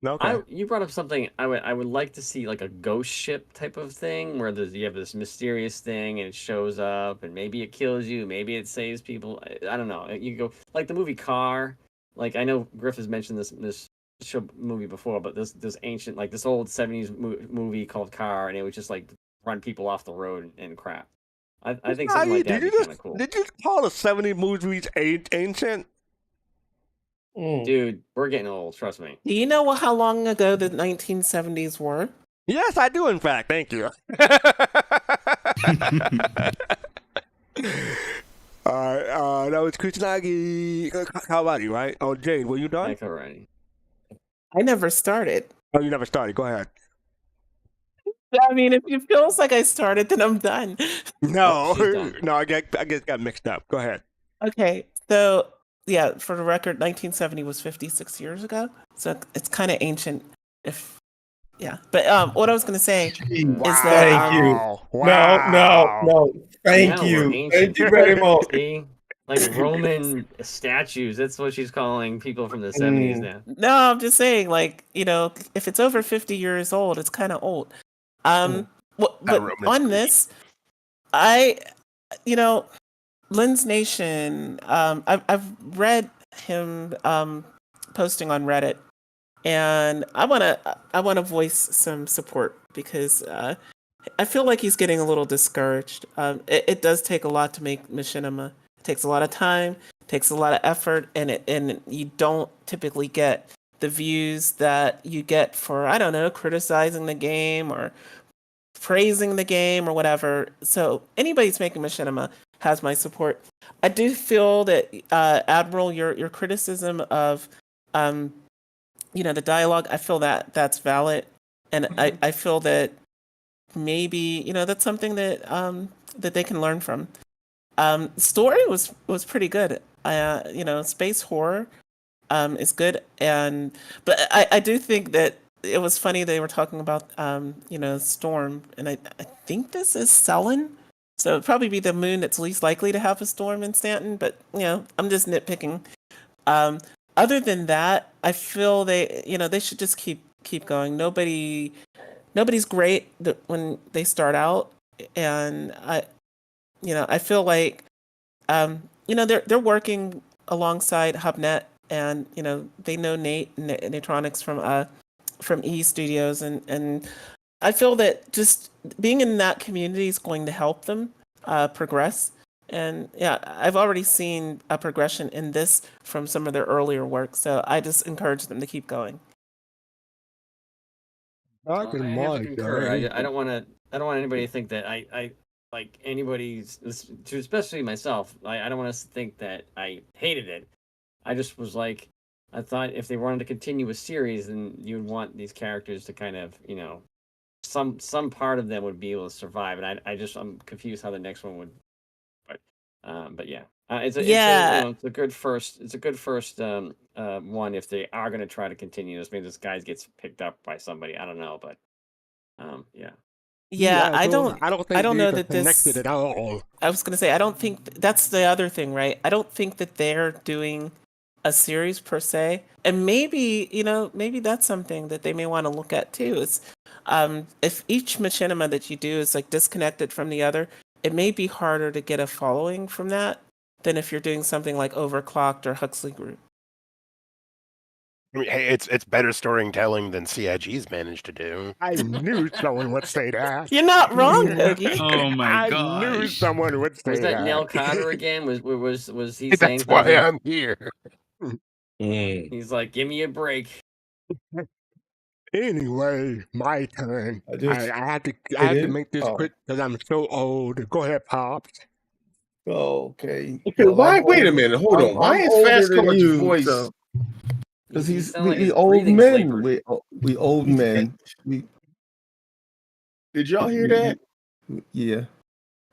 Okay. You brought up something I would like to see, like a ghost ship type of thing where you have this mysterious thing and it shows up and maybe it kills you, maybe it saves people. I don't know. You go like the movie Car. Like I know Griff has mentioned this show movie before, but this ancient like this old 70s movie called Car, and it would just like run people off the road and crap. I think something like that would be kind of cool. Did you call the 70 movies ancient? Dude, we're getting old. Trust me. Do you know how long ago the 1970s were? Yes, I do. In fact, thank you. All right, that was Kusanagi Kalrati, right? Oh, Jade, were you done? Kalrati. I never started. Oh, you never started. Go ahead. I mean, if it feels like I started, then I'm done. No, she's done. no, I guess got mixed up. Go ahead. Okay, so yeah, for the record, 1970 was 56 years ago, so it's kind of ancient. But what I was going to say is that Thank you. No. Thank Now you. we're ancient. Thank you very much. See? Like Roman statues. That's what she's calling people from the 70s now. No, I'm just saying, like, if it's over 50 years old, it's kind of old. But on this, LensNation, I've read him posting on Reddit, and I wanna voice some support because I feel like he's getting a little discouraged. It does take a lot to make machinima. It takes a lot of time, takes a lot of effort, and you don't typically get the views that you get for, I don't know, criticizing the game or praising the game or whatever. So anybody's making machinima has my support. I do feel that Admiral, your criticism of the dialogue, I feel that that's valid, and I feel that maybe that's something that that they can learn from. Story was pretty good. Space horror is good, but I do think that it was funny they were talking about storm, and I think this is Sullen, so it'd probably be the moon that's least likely to have a storm in Stanton. But I'm just nitpicking. Other than that, I feel they should just keep going. Nobody's great when they start out, and I feel like they're working alongside HubNet, and they know Natronics from E Studios, and I feel that just being in that community is going to help them progress. And yeah, I've already seen a progression in this from some of their earlier work, so I just encourage them to keep going. I have to concur. I don't want anybody to think that I like anybody's, especially myself. I don't want us to think that I hated it. I just was like, I thought if they wanted to continue a series, then you would want these characters to kind of, some part of them would be able to survive, and I'm confused how the next one would. But yeah, it's a good first. It's a good first one if they are going to try to continue this. Maybe this guy gets picked up by somebody. I don't know, but yeah. Yeah, I don't know that connected at all. I was going to say, I don't think that's the other thing, right? I don't think that they're doing a series per se, and maybe that's something that they may want to look at too. Is if each machinima that you do is like disconnected from the other, it may be harder to get a following from that than if you're doing something like Overclocked or Huxley Group. I mean, hey, it's better storytelling than CIG's managed to do. I knew someone would say that. You're not wrong, Hoagie. Oh my god! I knew someone would say Was that that. Nell Carter again? Was he That's saying why something? I'm here. He's like, give me a break. Anyway, my turn. I had to make this Oh. quick because I'm so old. Go ahead, Pops. Okay. Okay, Well, why? I'm Wait a older- minute. Hold on. Why I'm is older Fast than Car's you, voice? so- Because You he's sound like we his old breathing's men. labored. We old men. Did y'all hear that? Yeah.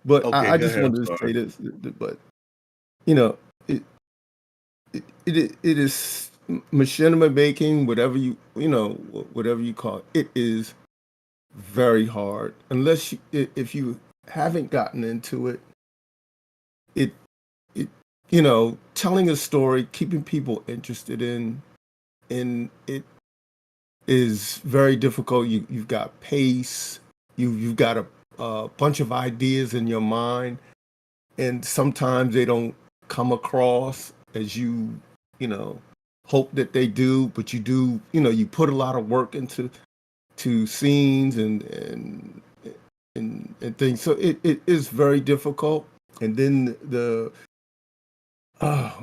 But Okay, I go just ahead, wanted I'm to sorry. say this. But you know, it is machinima making, whatever whatever you call it. It is very hard unless if you haven't gotten into it. It telling a story, keeping people interested in it is very difficult. You've got pace. You've got a bunch of ideas in your mind, and sometimes they don't come across as you hope that they do. But you do. You put a lot of work into scenes and things. So it is very difficult. And then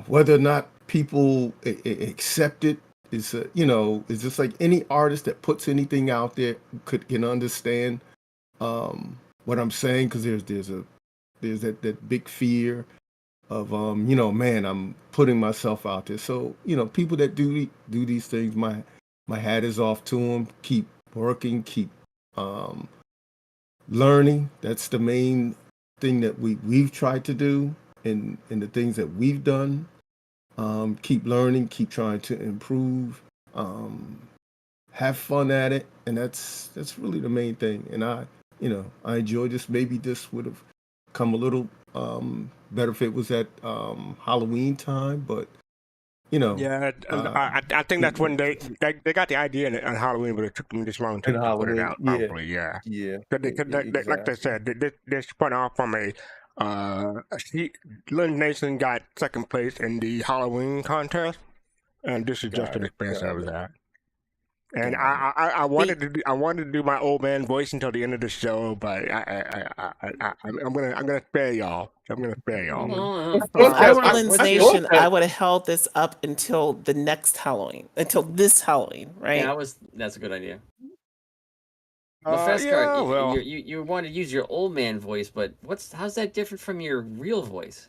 whether or not people accept it is, it's just like any artist that puts anything out there can understand what I'm saying, because there's that big fear of man, I'm putting myself out there. So people that do these things, my hat is off to them. Keep working, keep learning. That's the main thing that we've tried to do, and the things that we've done. Keep learning, keep trying to improve, have fun at it, and that's really the main thing. And I enjoy this. Maybe this would have come a little better if it was at Halloween time, but Yeah, I think that's when they got the idea on Halloween, but it took them this long to put it out. Probably, yeah. Like they said, they spun off from LensNation got second place in the Halloween contest, and this is just an expansion of that. And I wanted to do my old man voice until the end of the show, but I'm gonna spare y'all. I'm gonna spare y'all. If I were LensNation, I would have held this up until the next Halloween, until this Halloween, right? Yeah, that's a good idea. But Fastcart, you want to use your old man voice, but how's that different from your real voice?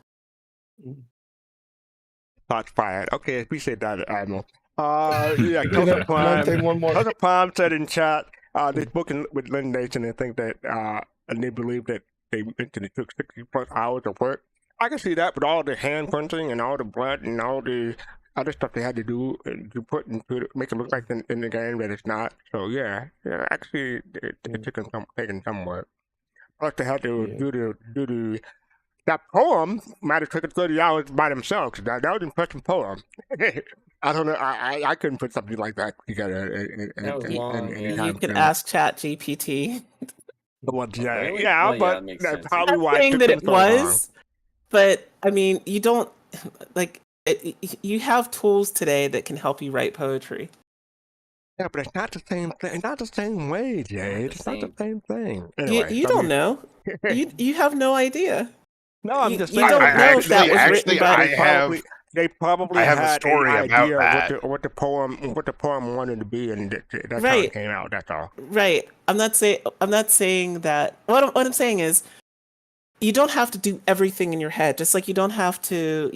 Shots fired. Okay, appreciate that, Admiral. Yeah, Joseph Palm said in chat, they're booking with LensNation and think that, and they believe that they mentioned it took 60 plus hours of work. I can see that with all the hand punching and all the blood and all the other stuff they had to do to put into it, make it look like in the game that it's not. So yeah, actually, it took taking some work. Plus, they had to do that poem might have taken 30 hours by themselves. That was an impressive poem. I don't know. I couldn't put something like that together. That was long. You can ask Chat GPT. Well, yeah, Really? yeah, Well, but makes that's sense. probably I'm why saying it that took it them so long. was, but I mean, you don't like you have tools today that can help you write poetry. Yeah, but it's not the same thing. It's not the same way, Jade. It's not the same thing. Anyway, You don't know. You have no idea. No, I'm just you saying. don't know if that was written by. They probably I have had a story an about idea that. of what the poem wanted to be, and that's how Right. it came out. That's all. Right. I'm not saying that. What I'm saying is, you don't have to do everything in your head. Just like you don't have to,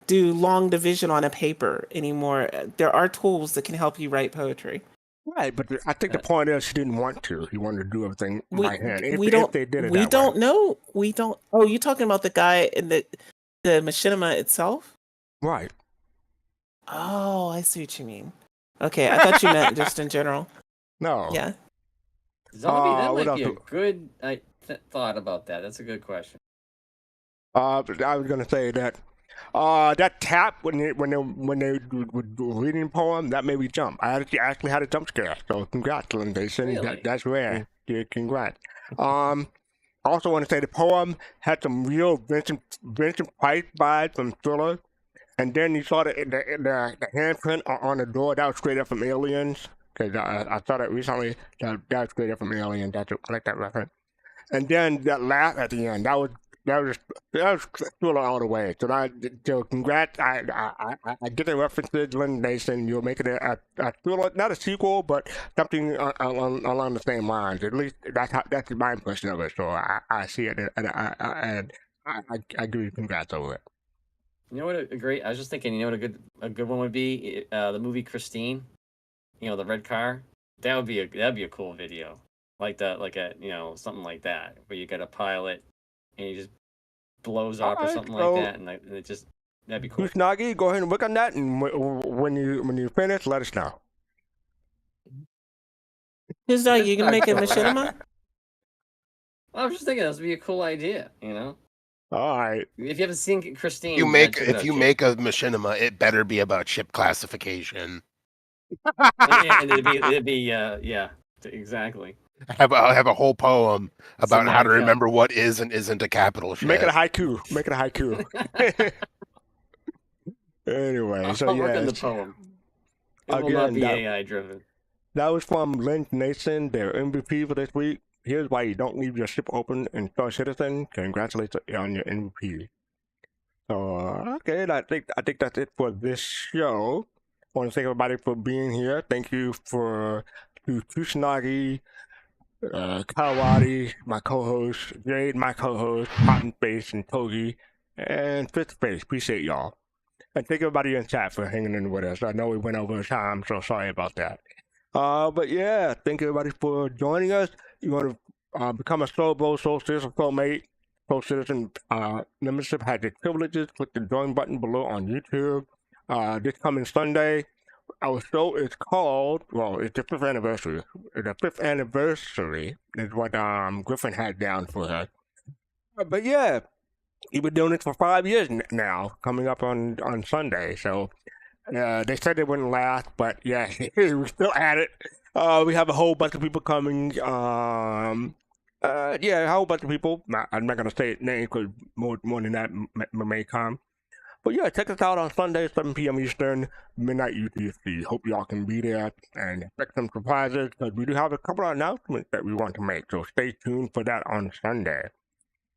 do long division on a paper anymore. There are tools that can help you write poetry. Right, but I think the point is she didn't want to. He wanted to do everything by hand. If they did it We that don't way. know. We don't. Oh, you're talking about the guy in the machinima itself? Right. Oh, I see what you mean. Okay, I thought you meant just in general. No. Yeah. Zombie, that what might be a else? good thought about that. That's a good question. I was gonna say that that tap when they were reading the poem, that made me jump. I actually had a jump scare. So congrats, LensNation. Really? That's rare. Yeah, congrats. Also want to say the poem had some real Vincent Price vibes from Thriller, and then you saw the handprint on the door. That was straight up from Aliens, because I saw that recently. That was straight up from Aliens. I like that reference. And then that laugh at the end, that was that was cool all the way. So congrats. I get the references, LensNation. You're making it not a sequel, but something along the same lines. At least that's my impression of it. So I see it, and I give you congrats over it. You know what I was just thinking. You know what a good one would be? The movie Christine. You know, the red car. That'd be a cool video. Like something like that, where you got a pilot and he just blows up or something like that, and it just that'd be cool. Kusanagi, go ahead and work on that, and when you finish, let us know. Kusanagi, you gonna make a machinima? I was just thinking this would be a cool idea, you know. All right. If you haven't seen Christine, if you make a machinima, it better be about ship classification. and it'd be yeah, exactly. I'll have a whole poem about how to remember what is and isn't a capital ship. Make it a haiku. Anyway, I'll work on the poem. It will not be AI driven. That was from LensNation, their MVP for this week. Here's why you don't leave your ship open in Star Citizen. Congratulations on your MVP. So okay, I think that's it for this show. I want to thank everybody for being here. Thank you to Kusanagi, Kalrati, my co-host, Jade, my co-host, Cotton Face, and Togi, and Fifth Face. Appreciate y'all. And thank everybody in chat for hanging in with us. I know we went over time, so sorry about that. But yeah, thank everybody for joining us. You want to become a Soul Citizen, Soulmate, Soul Citizen membership has its privileges. Click the join button below on YouTube. This coming Sunday, our show is called, well, it's the 5th anniversary. The 5th anniversary is what Griffin had down for us. But yeah, we've been doing this for 5 years now, coming up on Sunday. So they said they wouldn't last, but yeah, we're still at it. We have a whole bunch of people coming. Yeah, a whole bunch of people. I'm not going to say names because more than that may come. But yeah, check us out on Sunday, 7 p.m. Eastern, midnight UTC. Hope y'all can be there and expect some surprises because we do have a couple of announcements that we want to make. So stay tuned for that on Sunday.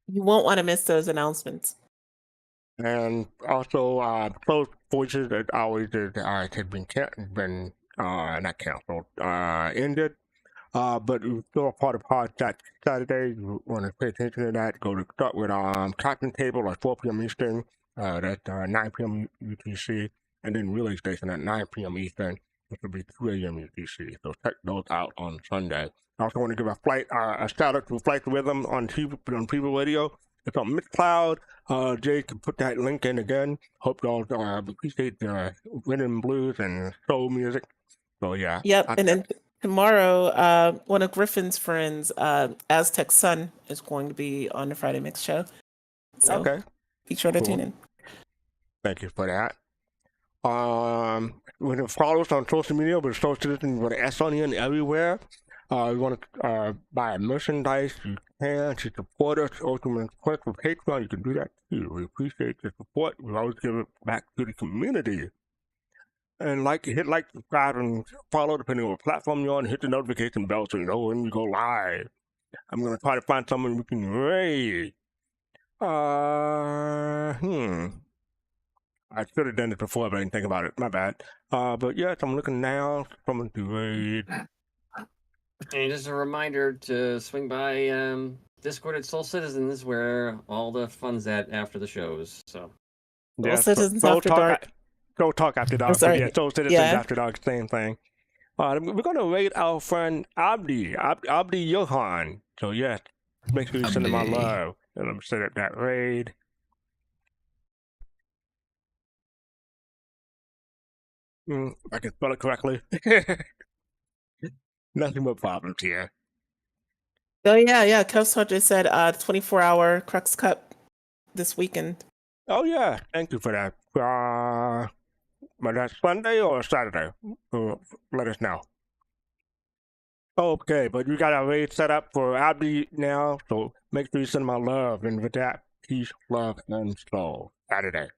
You won't want to miss those announcements. And also, Closed Voices, as always, has been not canceled, ended. But we're still a part of Podcast Saturday. You want to pay attention to that. Start with Captain Table at 4 p.m. Eastern. That's 9 p.m. UTC, and then Relay Station at 9 p.m. Eastern, which will be 2 a.m. UTC. So check those out on Sunday. I also want to give a shout out to Flight to Rhythm on People Radio. It's on Mixcloud. Jade can put that link in again. Hope y'all appreciate the rhythm blues and soul music. So yeah. Yep, and then tomorrow, one of Griffin's friends, Aztec Sun, is going to be on the Friday Mix show. So okay. Be sure to tune in. Thank you for that. You can follow us on social media with Soul Citizen with an S on the end everywhere. You want to buy merchandise, you can. To support us, ultimately support for Patreon, you can do that too. We appreciate the support. We always give it back to the community. And hit like, subscribe, and follow depending on what platform you're on. Hit the notification bell so you know when we go live. I'm going to try to find someone we can raid. I should have done it before, but I didn't think about it. My bad. But yes, I'm looking now. Someone to raid. And just a reminder to swing by Discord at Soul Citizens, where all the fun's at after the shows. So yeah, Soul Citizens After Dark. Go Talk After Dark. Sorry. Yeah, Soul Citizens After Dark, same thing. We're going to raid our friend Abdi Johan. So yes, make sure you send him my love. And I'm set up that raid. I can spell it correctly. Nothing but problems here. Oh yeah. Kevstar just said 24-hour Crux Cup this weekend. Oh yeah, thank you for that. But that's Sunday or Saturday? Let us know. Okay, but we got our raid set up for Abdi now, so make sure you send my love. And with that, peace, love, and soul. Saturday.